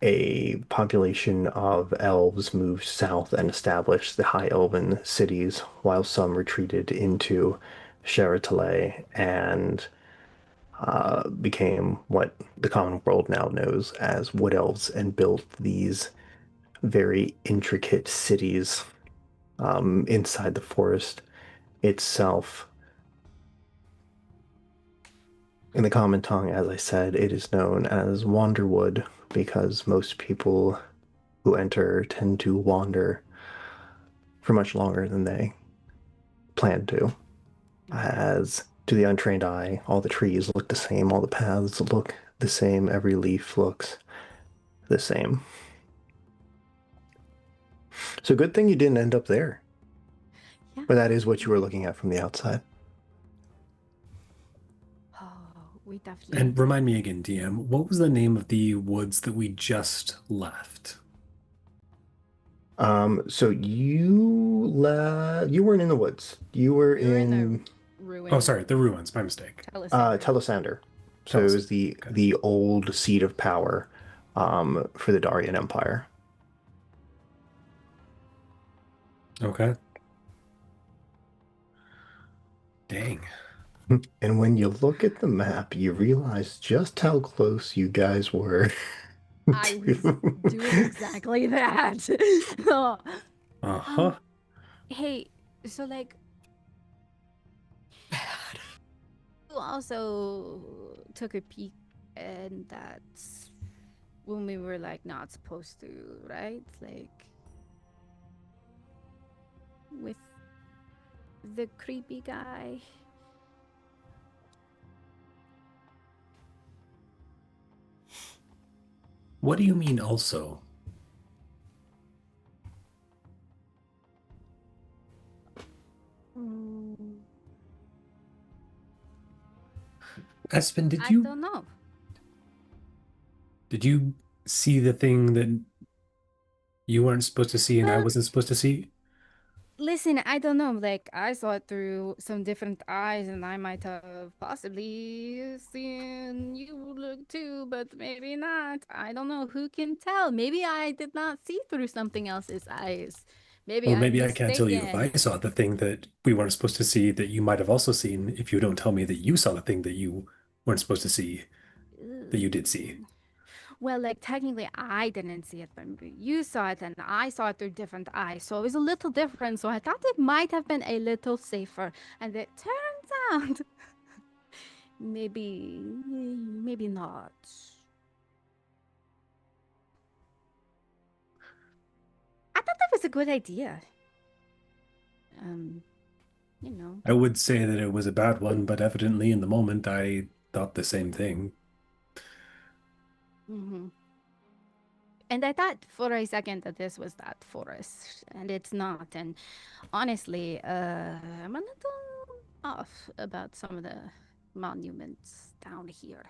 a population of elves moved south and established the High Elven cities, while some retreated into Sherritale and became what the common world now knows as Wood Elves, and built these very intricate cities inside the forest itself. In the common tongue, as I said, it is known as Wanderwood because most people who enter tend to wander for much longer than they plan to. As to the untrained eye, all the trees look the same, all the paths look the same, every leaf looks the same. So good thing you didn't end up there. Yeah. But that is what you were looking at from the outside. Oh, we definitely. And remind me again, DM, what was the name of the woods that we just left? So you weren't in the woods. You were We were in in the ruin. Oh, sorry, the ruins. My mistake. Telesander. So it was the Okay. the old seat of power for the Daryan Empire. Okay. Dang. And when you look at the map, you realize just how close you guys were. I was doing exactly that. Uh-huh. Hey, so like, you also took a peek, and that's when we were like not supposed to, right? Like, with the creepy guy. What do you mean also? Espen, I don't know. did you see the thing that you weren't supposed to see and I Well, wasn't supposed to see? listen, I don't know. Like, I saw it through some different eyes, and I might have possibly seen you look too, but maybe not. I don't know. Who can tell? Maybe I did not see through something else's eyes. Maybe Or I'm maybe I can't tell you if mistaken. I saw the thing that we weren't supposed to see that you might have also seen if you don't tell me that you saw the thing that you weren't supposed to see that you did see. Well, like technically, I didn't see it, but you saw it, and I saw it through different eyes, so it was a little different. So I thought it might have been a little safer, and it turns out maybe not. I thought that was a good idea. You know. I would say that it was a bad one, but evidently in the moment I thought the same thing. And I thought for a second that this was that forest, and it's not. And honestly, I'm a little off about some of the monuments down here.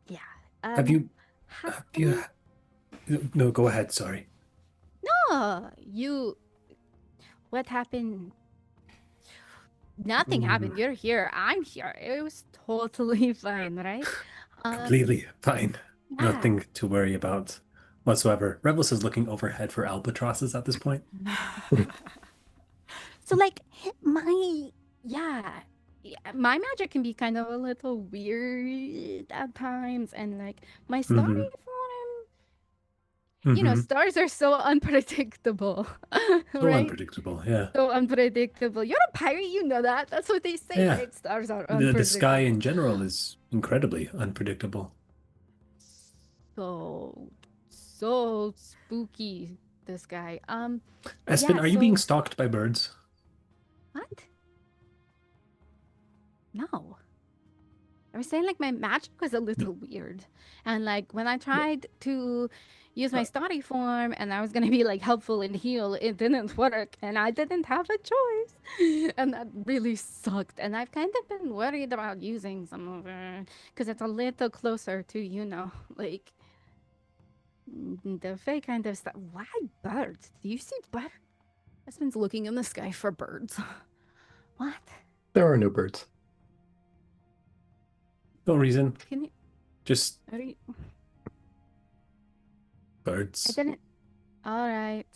Yeah. Have you Have no, go ahead, sorry. No, you. What happened? Nothing happened. You're here. I'm here. It was totally fine, right? Completely fine. Yeah. Nothing to worry about whatsoever. Revels is looking overhead for albatrosses at this point. So like yeah, my magic can be kind of a little weird at times, and like my story Mm-hmm. form, Mm-hmm. stars are so unpredictable, So right? unpredictable, yeah. So unpredictable. You're a pirate, you know that. That's what they say, Yeah. right? Stars are The sky unpredictable. in general is incredibly unpredictable. So spooky, this guy. Espen, Yeah, are you being so stalked by birds? what? No. I was saying like my magic was a little weird. And like when I tried to use my study form and I was gonna be like helpful and heal, it didn't work and I didn't have a choice. And that really sucked. And I've kind of been worried about using some of it because it's a little closer to, like the fake kind of stuff. Why birds? Do you see birds? Husband's looking in the sky for birds. What? There are no birds. No reason. Can you? Just Are you? birds. I didn't. All right.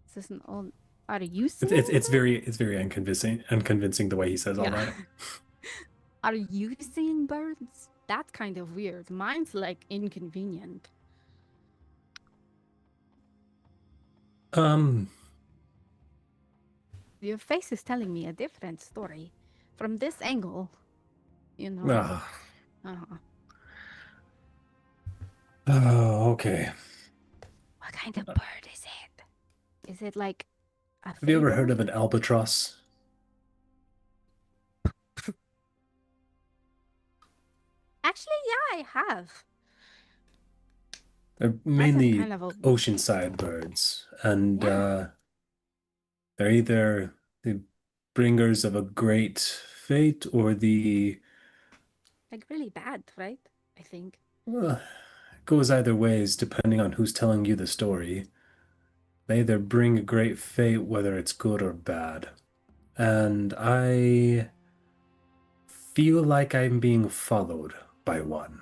Is this an old? Are you seeing? It's very unconvincing the way he says all that. Are you seeing birds? That's kind of weird. Mine's like inconvenient. Your face is telling me a different story. From this angle, Uh-huh. Oh, okay. What kind of bird is it? Is it like a Have you ever heard fable? of an albatross? Actually, yeah, I have. They're mainly kind of a- oceanside birds, and Yeah. they're either the bringers of a great fate or the Like really bad, right? I think. well, it goes either ways depending on who's telling you the story. They either bring a great fate, whether it's good or bad. And I feel like I'm being followed by one.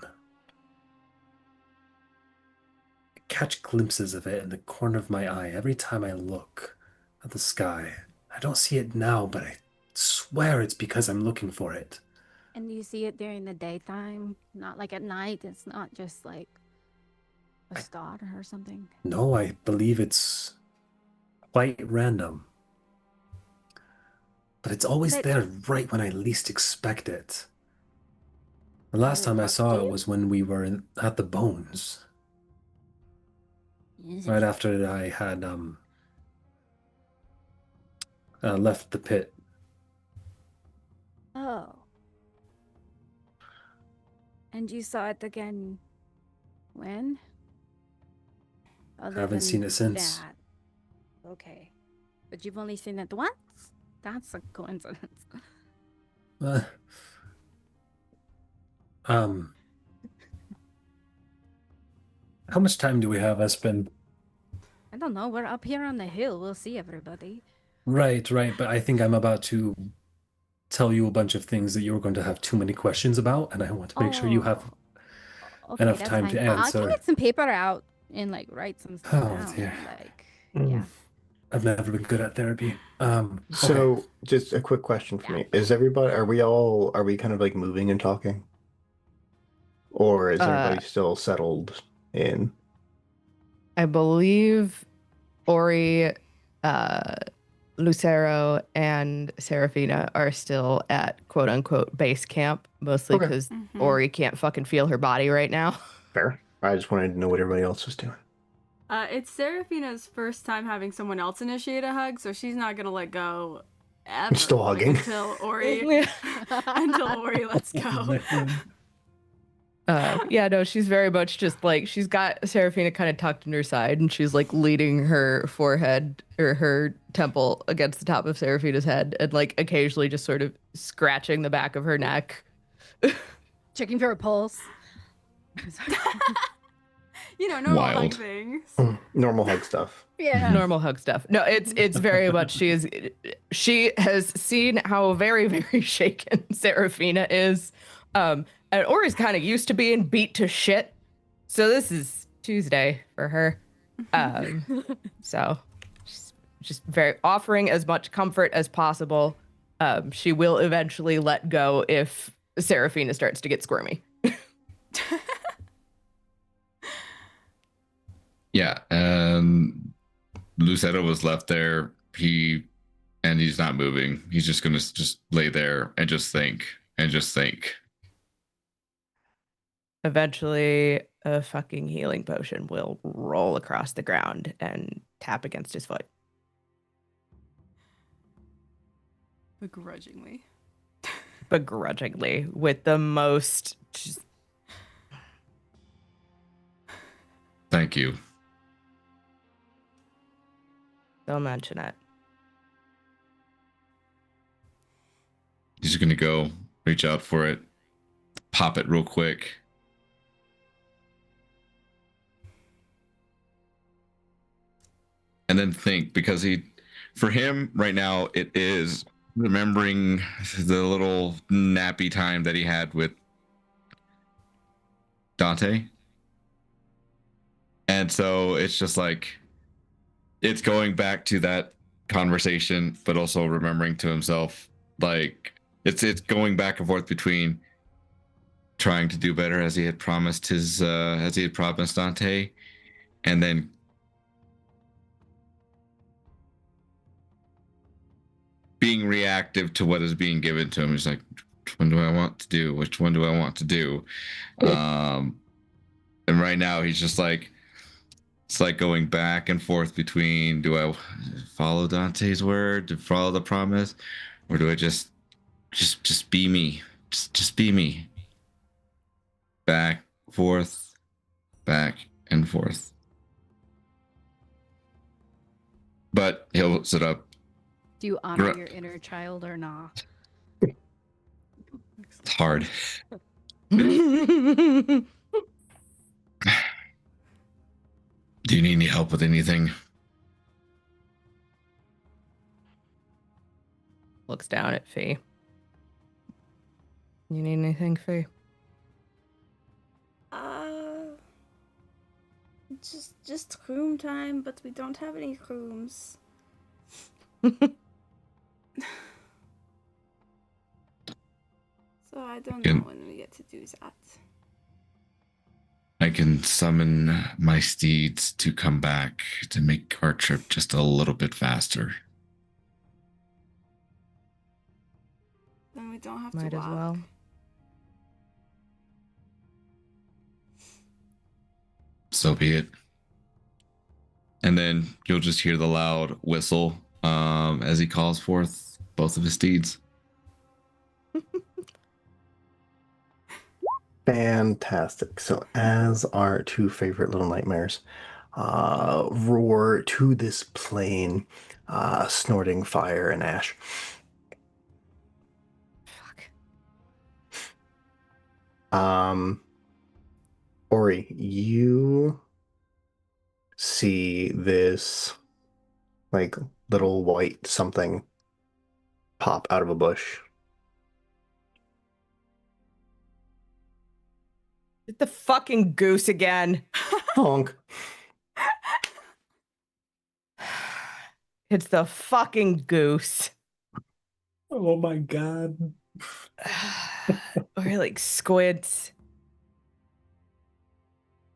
I catch glimpses of it in the corner of my eye every time I look at the sky. I don't see it now, but I swear it's because I'm looking for it. And you see it during the daytime, not like at night. It's not just like a star or something. No, I believe it's quite random. But it's always But- there right when I least expect it. The last it time I talks to saw it you? was when we were at the Bones, right after I had left the pit. Oh. And you saw it again when? Other Haven't than seen it since. that. Okay. But you've only seen it once? That's a coincidence. Uh, um, how much time do we have, Espen? I don't know. We're up here on the hill. We'll see everybody. Right, but I think I'm about to tell you a bunch of things that you're going to have too many questions about, and I want to make sure you have Okay, enough that's time fine. to I can answer. get some paper out and like write some stuff Oh, down. dear. Like, Mm. yeah. I've never been good at therapy. Okay. So, just a quick question for me. Is everybody, are we kind of like moving and talking? Or is everybody still settled in? I believe Ori, Lucero, and Serafina are still at quote unquote base camp, mostly Okay. because Mhm. Ori can't fucking feel her body right now. Fair. I just wanted to know what everybody else was doing. It's Seraphina's first time having someone else initiate a hug, so she's not gonna let go ever. Still like, hugging. until Ori lets go. Yeah, no, she's very much just like she's got Serafina kind of tucked in her side, and she's like leaning her forehead or her temple against the top of Serafina's head, and like occasionally just sort of scratching the back of her neck. Checking for a pulse. Normal hug Wild. things. Normal hug stuff. Yeah. Normal hug stuff. No, it's very much she has seen how very very shaken Serafina is, and Ori's kind of used to being beat to shit, so this is Tuesday for her. So she's just very offering as much comfort as possible. She will eventually let go if Serafina starts to get squirmy. Yeah, Lucero was left there. He's not moving. He's just gonna just lay there and just think and just think. Eventually, a fucking healing potion will roll across the ground and tap against his foot. Begrudgingly. Begrudgingly, with the most just Thank you. don't mention it. He's gonna go reach out for it, pop it real quick. And then think, because for him right now, it is remembering the little nappy time that he had with Dante. And so it's just like, it's going back to that conversation, but also remembering to himself, like, it's going back and forth between trying to do better as he had promised Dante, and then being reactive to what is being given to him. He's like, which one do I want to do? Which one do I want to do? And right now he's just like, it's like going back and forth between, do I follow Dante's word, to follow the promise, or do I just be me? Just be me. Back, forth, back and forth. But he'll sit up. Do you honor Right. your inner child or not? It's hard. Do you need any help with anything? Looks down at Fee. You need anything, Fee? Just room time, but we don't have any rooms. So I don't know when we get to do that. I can summon my steeds to come back to make our trip just a little bit faster. Then we don't have Might to as walk. well. So be it. And then you'll just hear the loud whistle as he calls forth both of his steeds. Fantastic. So, as our two favorite little nightmares roar to this plane, snorting fire and ash. Fuck. Ori, you see this like little white something pop out of a bush. It's the fucking goose again. Honk. It's the fucking goose. Oh my god. Or like squints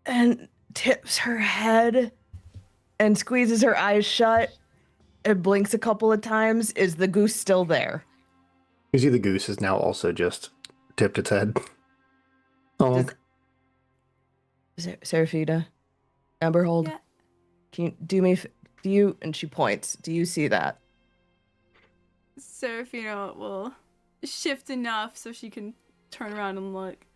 and tips her head and squeezes her eyes shut and blinks a couple of times. Is the goose still there? You see the goose has now also just tipped its head. Honk. Seraphina, Emberhold, Yeah. can you do me? Do you? And she points. Do you see that? Seraphina will shift enough so she can turn around and look.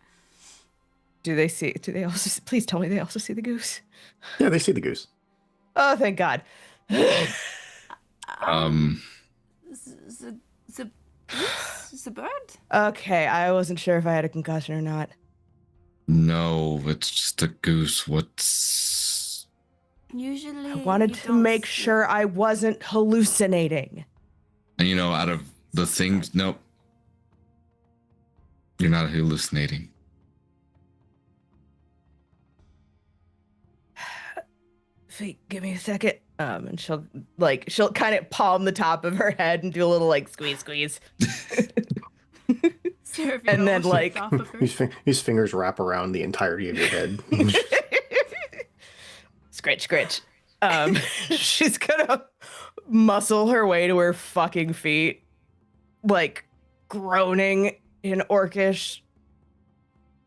Do they see? Do they also? Please tell me they also see the goose. Yeah, they see the goose. Oh, thank God. The bird? Okay, I wasn't sure if I had a concussion or not. No, it's just a goose. What's... Usually I wanted you to don't make see- sure I wasn't hallucinating. And you know, out of the things... Nope. You're not hallucinating. Fee, give me a second. And she'll kind of palm the top of her head and do a little like squeeze. Seraphina And then, will shift like- off of her. His fingers wrap around the entirety of your head. Scritch. She's gonna muscle her way to her fucking feet, like groaning in Orcish.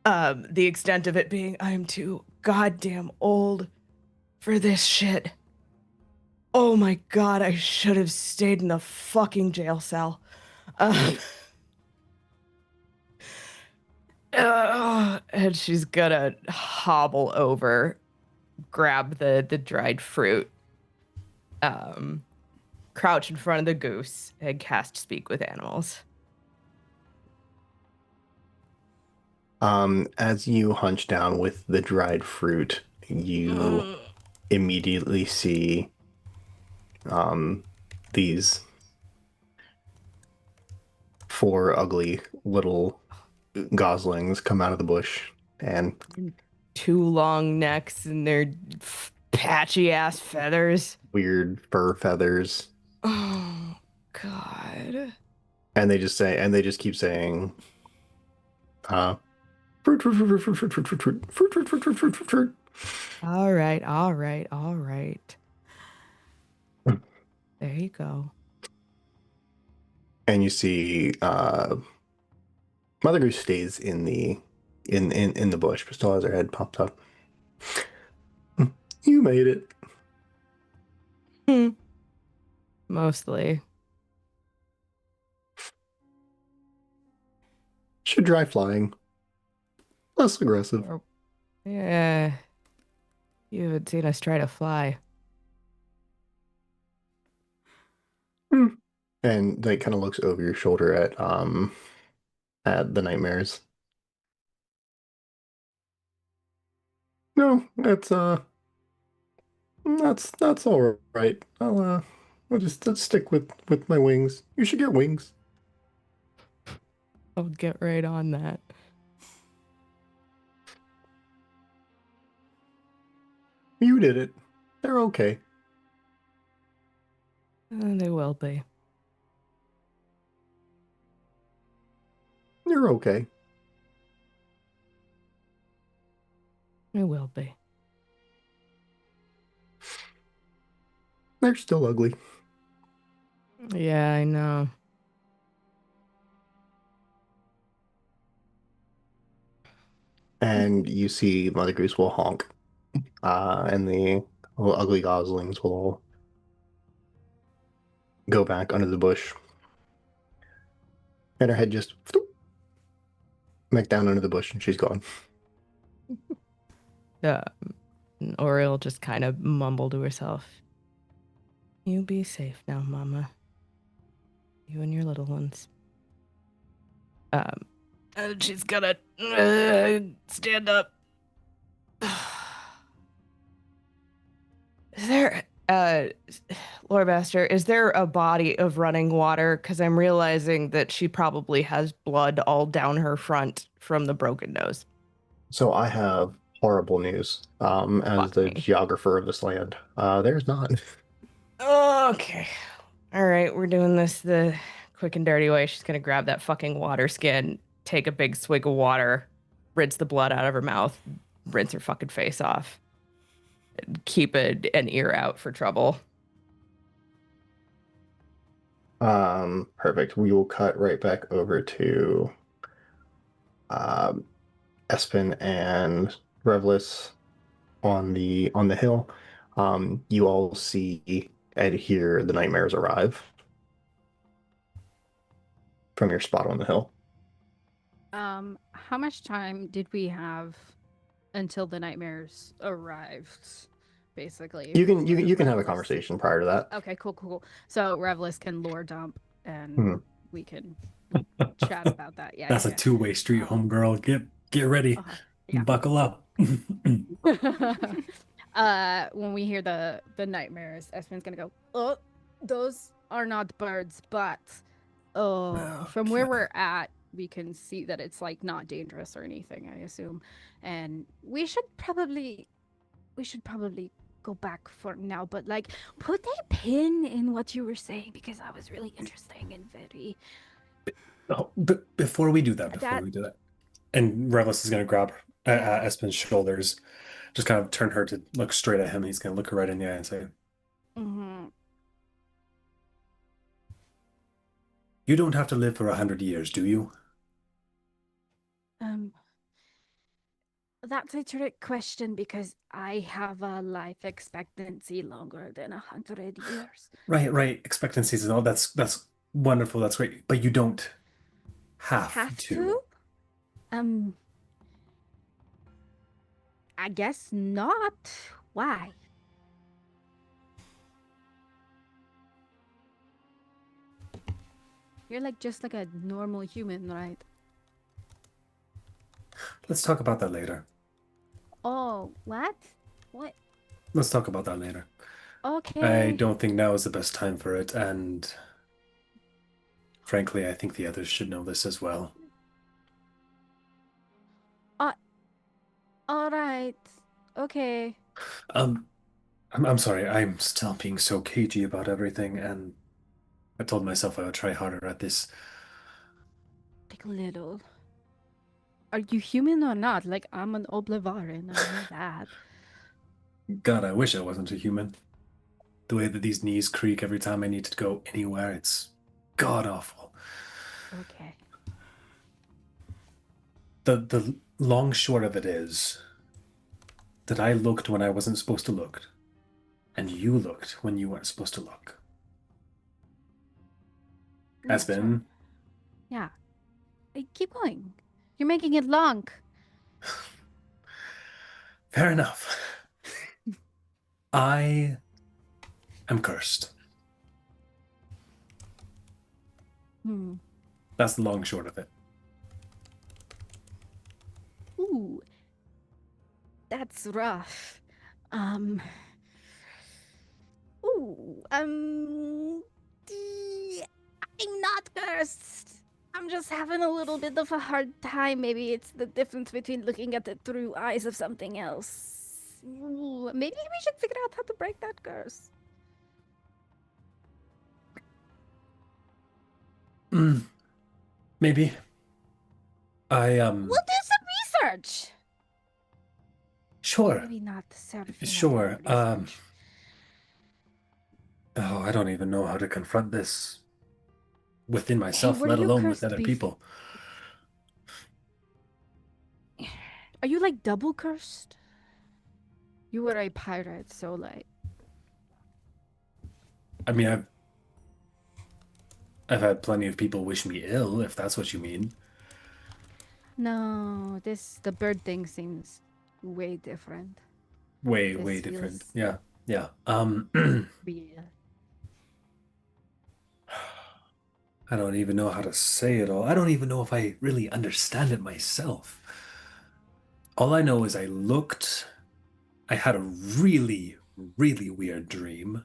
The extent of it being, I'm too goddamn old for this shit. Oh my god, I should have stayed in the fucking jail cell. And she's gonna hobble over, grab the dried fruit, crouch in front of the goose, and cast Speak with Animals. As you hunch down with the dried fruit, you immediately see these 4 ugly little goslings come out of the bush and 2 long necks and their patchy ass feathers. weird fur feathers. Oh god. And they just keep saying, fruit, fruit, fruit, fruit, fruit, fruit, fruit, fruit, fruit, fruit, fruit, fruit, fruit, fruit, fruit, fruit. All right. There you go. And you see Mother Goose stays in the bush, but still has her head popped up. You made it. Mostly. Should try flying. Less aggressive. Yeah. You haven't seen us try to fly. And like kind of looks over your shoulder at the nightmares. No, that's all right. I'll just let's stick with my wings. You should get wings. I'll get right on that. You did it. They're okay. They will be. You're okay. They will be. They're still ugly. Yeah, I know. And you see Mother Goose will honk. And the little ugly goslings will go back under the bush. And her head just back down under the bush and she's gone. Oriel just kind of mumble to herself. You be safe now, Mama. You and your little ones. And she's gonna stand up. Is there, Lord Master, is there a body of running water? Because I'm realizing that she probably has blood all down her front from the broken nose. So I have horrible news. As Fuck the me. geographer of this land, there's not. Okay. All right, we're doing this the quick and dirty way. She's gonna grab that fucking water skin, take a big swig of water, rinse the blood out of her mouth, rinse her fucking face off. Keep an ear out for trouble. Perfect. We will cut right back over to Espen and Revlis on the hill. You all see and hear the nightmares arrive from your spot on the hill. How much time did we have until the nightmares arrived? Basically, You can for you can have a Revlis? conversation prior to that. Okay, cool. So Revlis can lore dump, and Hmm. we can chat about that. Yeah, That's a two-way street, homegirl. Get ready. yeah. Buckle up. When we hear the nightmares, Espen's gonna go, oh, those are not birds, but from where Okay. we're at, we can see that it's like not dangerous or anything, I assume. And we should probably go back for now, but like put a pin in what you were saying because that was really interesting and very Oh, but before we do that, and Revlis is going to grab Espen's shoulders, just kind of turn her to look straight at him. He's going to look her right in the eye and say, Mhm. "You don't have to live for 100 years, do you?" That's a trick question because I have a life expectancy longer than 100 years. Right. Expectancies and all that's wonderful. That's great, but you don't have to. I guess not. Why? You're like just like a normal human, right? Let's talk about that later. Oh, what? What? Let's talk about that later. Okay. I don't think now is the best time for it, and frankly, I think the others should know this as well. All right. Okay. I'm sorry. I'm still being so cagey about everything, and I told myself I would try harder at this. Like a little. Are you human or not? Like I'm an Oblivarin. I know that. God, I wish I wasn't a human. The way that these knees creak every time I need to go anywhere, it's god awful. Okay. The long short of it is that I looked when I wasn't supposed to look, and you looked when you weren't supposed to look. Espen. Yeah. Keep going. You're making it long. Fair enough. I am cursed. Hmm. That's the long and short of it. Ooh. That's rough. Um. Ooh. I'm not cursed. I'm just having a little bit of a hard time. Maybe it's the difference between looking at it through eyes of something else. Ooh, maybe we should figure out how to break that curse. Maybe. We'll do some research. Sure. Maybe not Serafina Sure. research. Oh, I don't even know how to confront this within Hey, myself, were let you alone with cursed other people. Are you like double cursed? You were a pirate, so like. I mean, I've had plenty of people wish me ill, if that's what you mean. No, the bird thing seems way different. Way, This way different. feels Yeah. Yeah. real. I don't even know how to say it all. I don't even know if I really understand it myself. All I know is I had a really, really weird dream.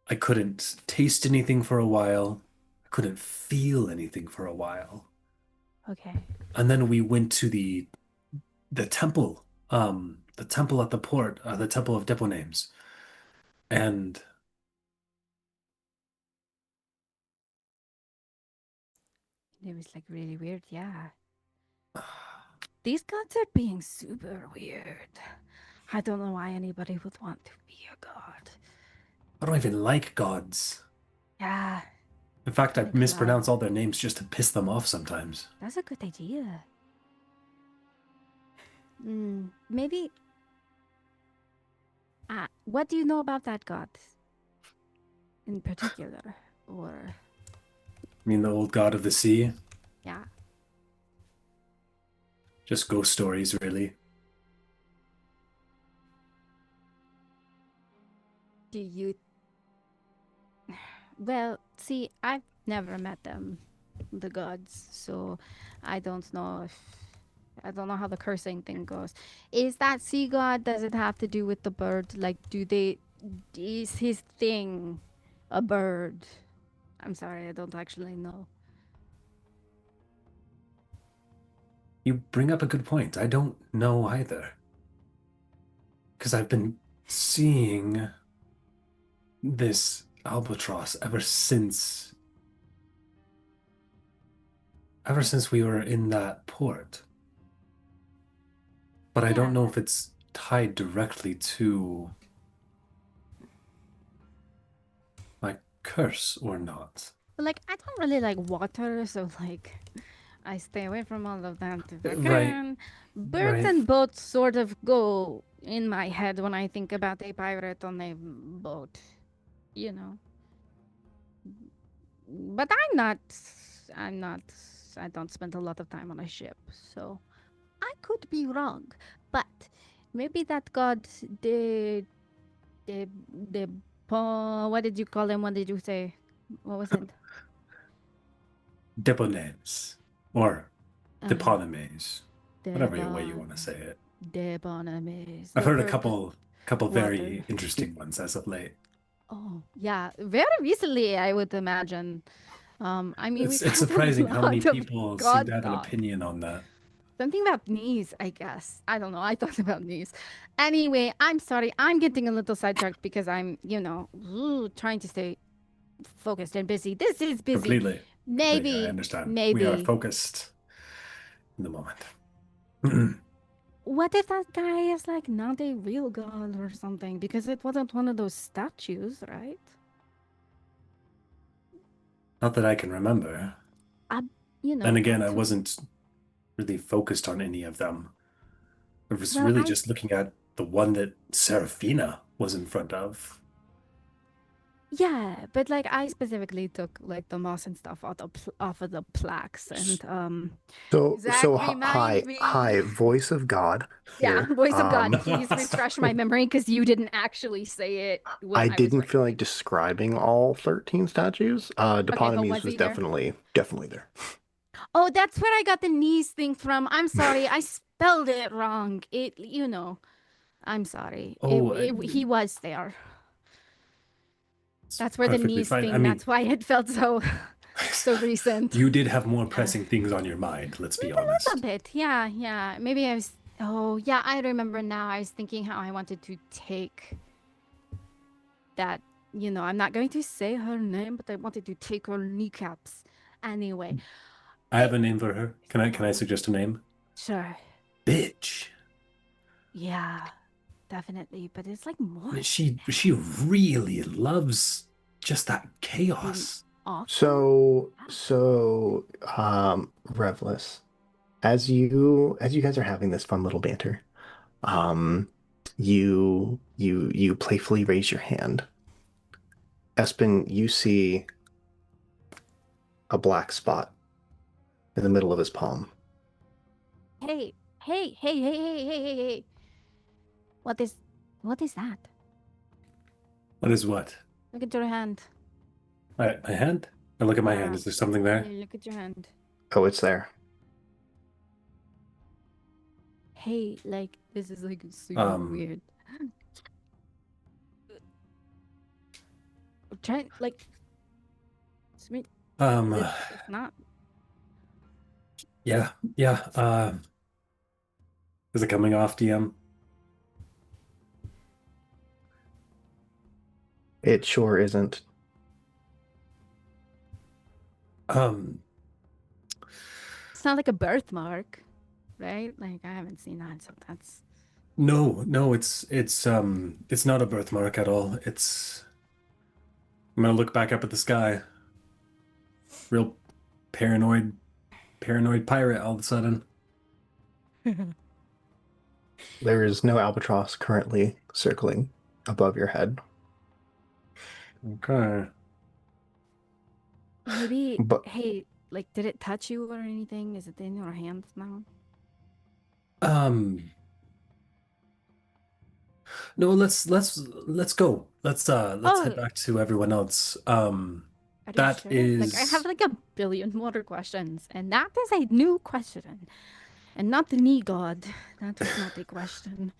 I couldn't taste anything for a while. I couldn't feel anything for a while. Okay. And then we went to the temple, the temple at the port, the temple of Depot names. And It was like really weird, yeah. These gods are being super weird. I don't know why anybody would want to be a god. I don't even like gods. Yeah, In fact, I like love. mispronounce all their names just to piss them off sometimes. That's a good idea. Maybe. What do you know about that god in particular? Or, I mean, the old god of the sea, yeah. just ghost stories, really. Do you. Well, see, I've never met them, the gods, so I don't know if. I don't know how the cursing thing goes. Is that sea god? Does it have to do with the bird? Like, do they. Is his thing a bird? I'm sorry, I don't actually know. You bring up a good point. I don't know either. Because I've been seeing this albatross ever since we were in that port. But I don't know Yeah. if it's tied directly to my curse or not. But, like, I don't really like water, so, like, I stay away from all of that if I Right, can. Birds right. and boats sort of go in my head when I think about a pirate on a boat, you know. But I'm not, I don't spend a lot of time on a ship, so I could be wrong. But maybe that god, the, the, what did you call him? What did you say? What was it? Deponemes or Uh, Deponymes, whatever way you Debon, want to say it. Debonamis, I've the heard a bird that couple water. very interesting ones as of late. Oh, yeah, very recently, I would imagine. I mean, we've It's had a surprising how many lot of people seem god to have an talk. opinion on that. Something about knees, I guess. I don't know. I thought about knees. Anyway, I'm sorry. I'm getting a little sidetracked because I'm, trying to stay focused and busy. This is busy. Completely. Completely, I Maybe, understand. We are maybe. focused in the moment. What if that guy is like not a real god or something? Because it wasn't one of those statues, right? Not that I can remember. I, And again, I I took. wasn't really focused on any of them. I was Well, really I. just looking at the one that Serafina was in front of. Yeah, but like I specifically took like the moss and stuff off of the plaques, and Zach, remind me. hi, voice of God Yeah, here. voice of God, please refresh my memory because you didn't actually say it when I I was didn't feel like writing. describing all 13 statues. Okay, but Depotomies was was he there? definitely there. Oh, that's where I got the knees thing from. I'm sorry, I spelled it wrong. I'm sorry. Oh, He was there. it's That's where the perfectly knees fine. I thing. mean, That's why it felt so so recent. you did have more Yeah. pressing things on your mind, let's be A little honest. bit, yeah, yeah. Maybe I was. Oh, yeah, I remember now. I was thinking how I wanted to take that. I'm not going to say her name, but I wanted to take her kneecaps. Anyway, I have a name for her. Can I suggest a name? sure. Bitch. Yeah, definitely. But it's like I more mean, she really loves just that being chaos. awkward. Revless, as you guys are having this fun little banter, um, you playfully raise your hand. Espen, you see a black spot in the middle of his palm. Hey, hey, hey, hey, hey, hey, hey, hey. What is that? What is what? Look at your hand. My hand? I look at my hand. Yeah. Is there something Yeah, there? look at your hand. Oh, it's there. Hey, like this is like super Um, weird. I'm trying like Smith. um, It's not. yeah, yeah. Is it coming off, DM? It sure isn't. Um, It's not like a birthmark, right? Like I haven't seen that, so that's. no, it's not a birthmark at all. I'm gonna look back up at the sky. Real paranoid pirate all of a sudden. There is no albatross currently circling above your head. Okay. Maybe. But Hey, like, did it touch you or anything? Is it in your hands now? Um, no, let's go. Let's head Oh, back to everyone else. are you That sure? Like, I have is like a billion more questions, and that is a new question, and not the knee god. That was not a question.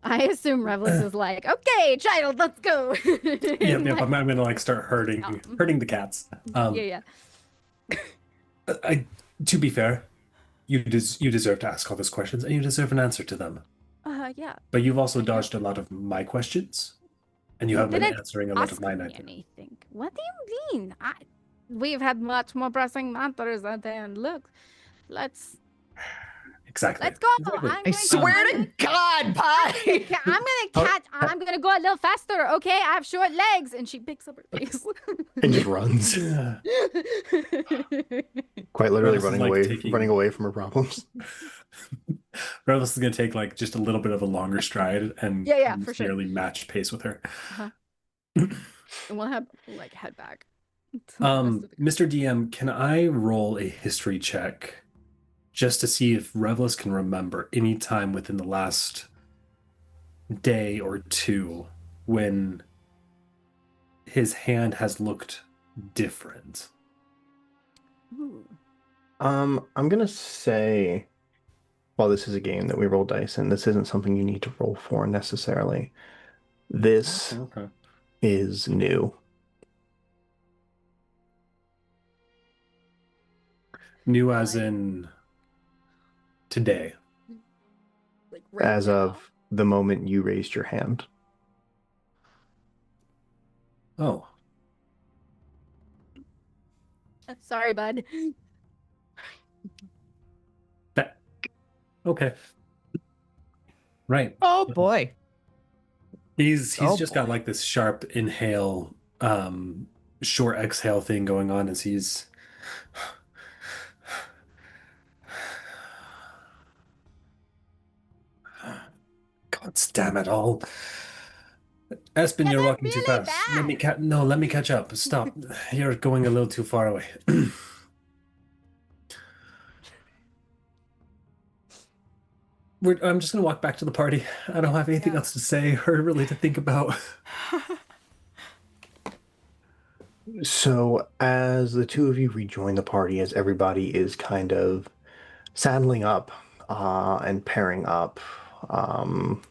I assume Revlis is like, okay, child, let's go. yep, And, yep. like, I'm gonna like start hurting the cats. yeah, yeah. I to be fair, you deserve to ask all those questions and you deserve an answer to them. Yeah. But you've also I know. dodged a lot of my questions, and you You have been didn't answering a lot of ask mine, I me think. anything. What do you mean? We've had much more pressing matters at hand. Look, let's Exactly. let's go. Exactly. I'm I going to. swear I'm to gonna, God, I'm bye. gonna, I'm gonna how, catch. I'm gonna go a little faster. Okay, I have short legs, and she picks up her face. and just runs, Yeah. quite literally Revis is like running taking away from her problems. Revis is gonna take like just a little bit of a longer stride and Yeah, yeah, for almost sure. nearly match pace with her. Uh-huh. And we'll like head back to the rest of the group. Mr. DM, can I roll a history check just to see if Revelus can remember any time within the last day or two when his hand has looked different? Ooh. I'm gonna say, while this is a game that we roll dice and this isn't something you need to roll for necessarily, this Okay. is new. New as Like, in today. like right As now. of the moment you raised your hand. Oh, Sorry, bud. that okay. Right. Oh boy. He's Oh just got boy. like this sharp inhale, short exhale thing going on as he's God damn it all. Espen, you're they're walking too really fast. Let me bad. let me catch up. Stop. You're going a little too far away. I'm just gonna walk back to the party. I don't have anything Yeah. else to say or really to think about. So, as the two of you rejoin the party, as everybody is kind of saddling up and pairing up um,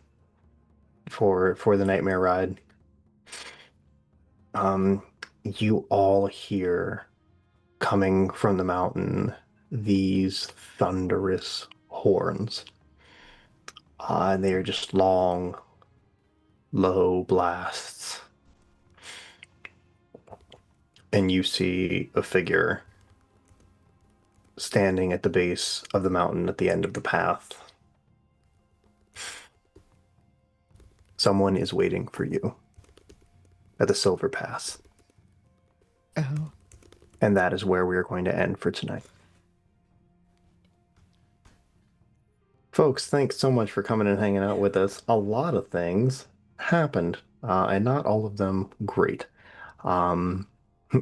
for the nightmare ride, um, you all hear coming from the mountain these thunderous horns. And they are just long, low blasts. And you see a figure standing at the base of the mountain at the end of the path. Someone is waiting for you at the Silver Pass. Oh. And that is where we are going to end for tonight. Folks, thanks so much for coming and hanging out with us. A lot of things happened, and not all of them great.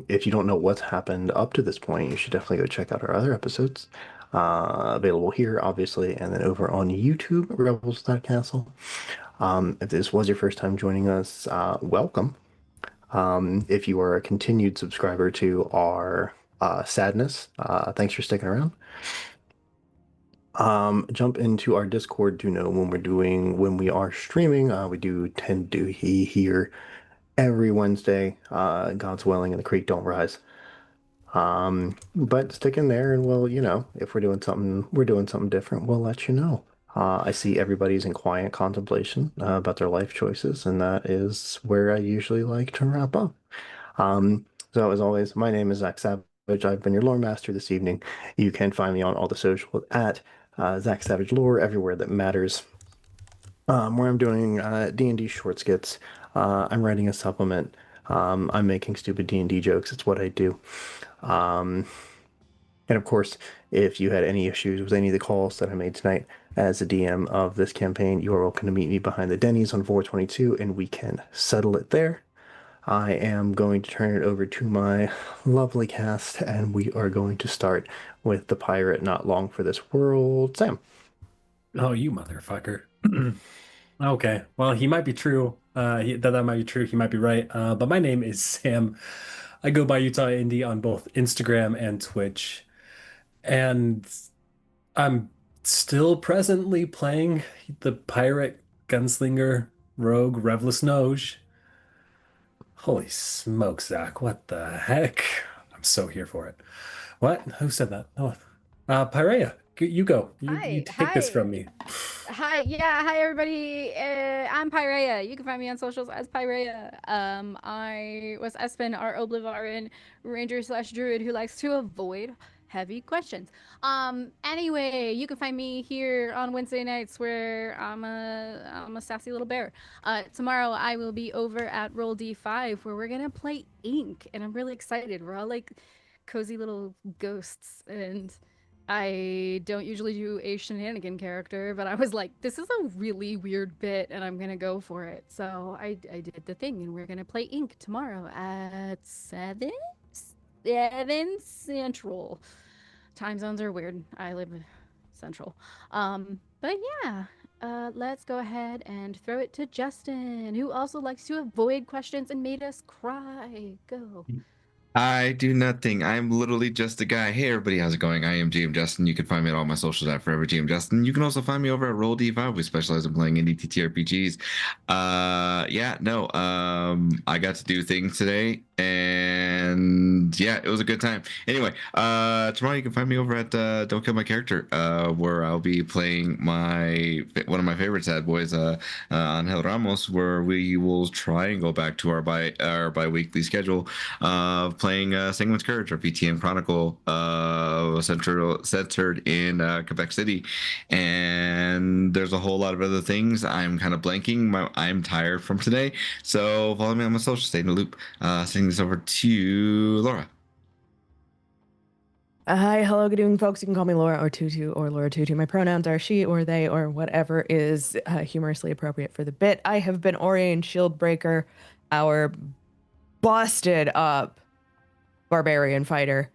If you don't know what's happened up to this point, you should definitely go check out our other episodes. Available here, obviously, and then over on YouTube, Rebels.Castle. If this was your first time joining us, welcome. If you are a continued subscriber to our Sadness, thanks for sticking around. Jump into our Discord to know when we are streaming. We do tend to here every Wednesday, God's willing, and the creek don't rise. But stick in there, and if we're doing something different, we'll let you know. I see everybody's in quiet contemplation about their life choices, and that is where I usually like to wrap up. So as always, my name is Zach Savage. I've been your lore master this evening. You can find me on all the socials at Zach Savage Lore, everywhere that matters. Where I'm doing D&D short skits. I'm writing a supplement. I'm making stupid D&D jokes. It's what I do. And of course, if you had any issues with any of the calls that I made tonight as a DM of this campaign, you are welcome to meet me behind the Denny's on 422, and we can settle it there. I am going to turn it over to my lovely cast, and we are going to start with the pirate not long for this world, Sam. Oh, you motherfucker. Okay, well, he might be true. That might be true. He might be right. But my name is Sam. I go by Utah Indie on both Instagram and Twitch. And I'm still presently playing the pirate gunslinger rogue Revless Noge. Holy smokes, Zach. What the heck? I'm so here for it. What? Who said that? Oh, Pyrea, you go. You take this from me. Hi, yeah, hi everybody. I'm Pyrea. You can find me on socials as Pyrea. I was Espen, our Oblivarin ranger slash druid who likes to avoid heavy questions. Anyway, you can find me here on Wednesday nights where I'm a sassy little bear. Tomorrow I will be over at Roll D5 where we're gonna play Ink, and I'm really excited. We're all like cozy little ghosts, and I don't usually do a shenanigan character, but I was like, this is a really weird bit, and I'm gonna go for it. So I did the thing, and we're gonna play Ink tomorrow at 7 Central. Time zones are weird. I live Central. But yeah, let's go ahead and throw it to Justin, who also likes to avoid questions and made us cry. Go. I do nothing. I'm literally just a guy. Hey, everybody, how's it going? I am GM Justin. You can find me at all my socials at Forever GM Justin. You can also find me over at Roll D5. We specialize in playing indie TTRPGs. I got to do things today, and yeah, it was a good time. Anyway, tomorrow you can find me over at Don't Kill My Character, where I'll be playing one of my favorite sad boys, Angel Ramos, where we will try and go back to our bi-weekly schedule of playing Sanguine's Courage, or VTM Chronicle, centered in Quebec City. And there's a whole lot of other things. I'm kind of blanking. I'm tired from today. So follow me on my social, stay in the loop. Sending this over to Laura. Hi, hello, good evening, folks. You can call me Laura or Tutu or Laura Tutu. My pronouns are she or they or whatever is humorously appropriate for the bit. I have been Orion Shieldbreaker, our busted up barbarian fighter.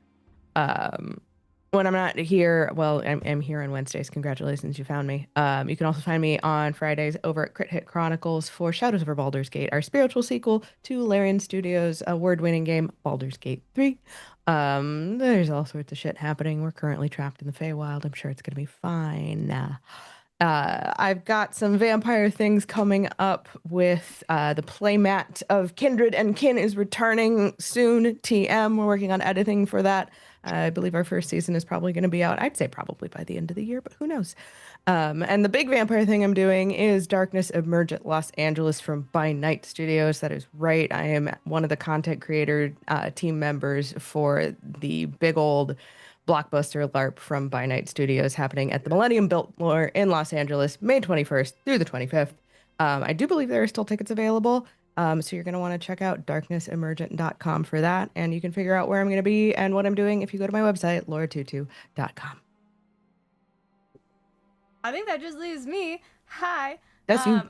When I'm not here, well, I'm here on Wednesdays. Congratulations, you found me. You can also find me on Fridays over at Crit Hit Chronicles for Shadows over Baldur's Gate, our spiritual sequel to Larian Studios' award-winning game, Baldur's Gate 3. There's all sorts of shit happening. We're currently trapped in the Feywild. I'm sure it's going to be fine. I've got some vampire things coming up with the playmat of Kindred and Kin is returning soon. TM, we're working on editing for that. I believe our first season is probably going to be out. I'd say probably by the end of the year, but who knows? And the big vampire thing I'm doing is Darkness Emergent Los Angeles from By Night Studios. That is right. I am one of the content creator team members for the big old blockbuster LARP from By Night Studios happening at the Millennium Biltmore in Los Angeles, May 21st through the 25th. I do believe there are still tickets available. So you're going to want to check out darknessemergent.com for that. And you can figure out where I'm going to be and what I'm doing if you go to my website, lauratutu.com. I think that just leaves me. Hi. That's you.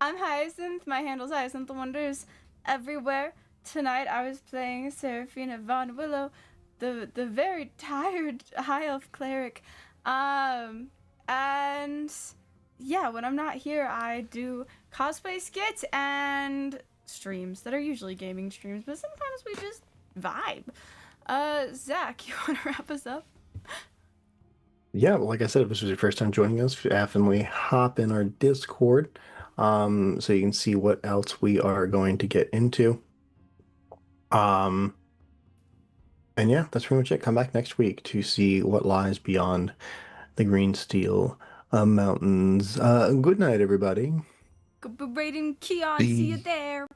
I'm Hyacinth. My handle's Hyacinth the Wonders everywhere. Tonight I was playing Seraphina Von Willow, the very tired high elf cleric. And yeah, when I'm not here, I do cosplay skits and streams that are usually gaming streams, but sometimes we just vibe. Zach, you want to wrap us up? Yeah, well, like I said, if this was your first time joining us, definitely hop in our Discord, so you can see what else we are going to get into. And yeah, that's pretty much it. Come back next week to see what lies beyond the Green Steel Mountains. Good night, everybody. Go rating Keon. See you there.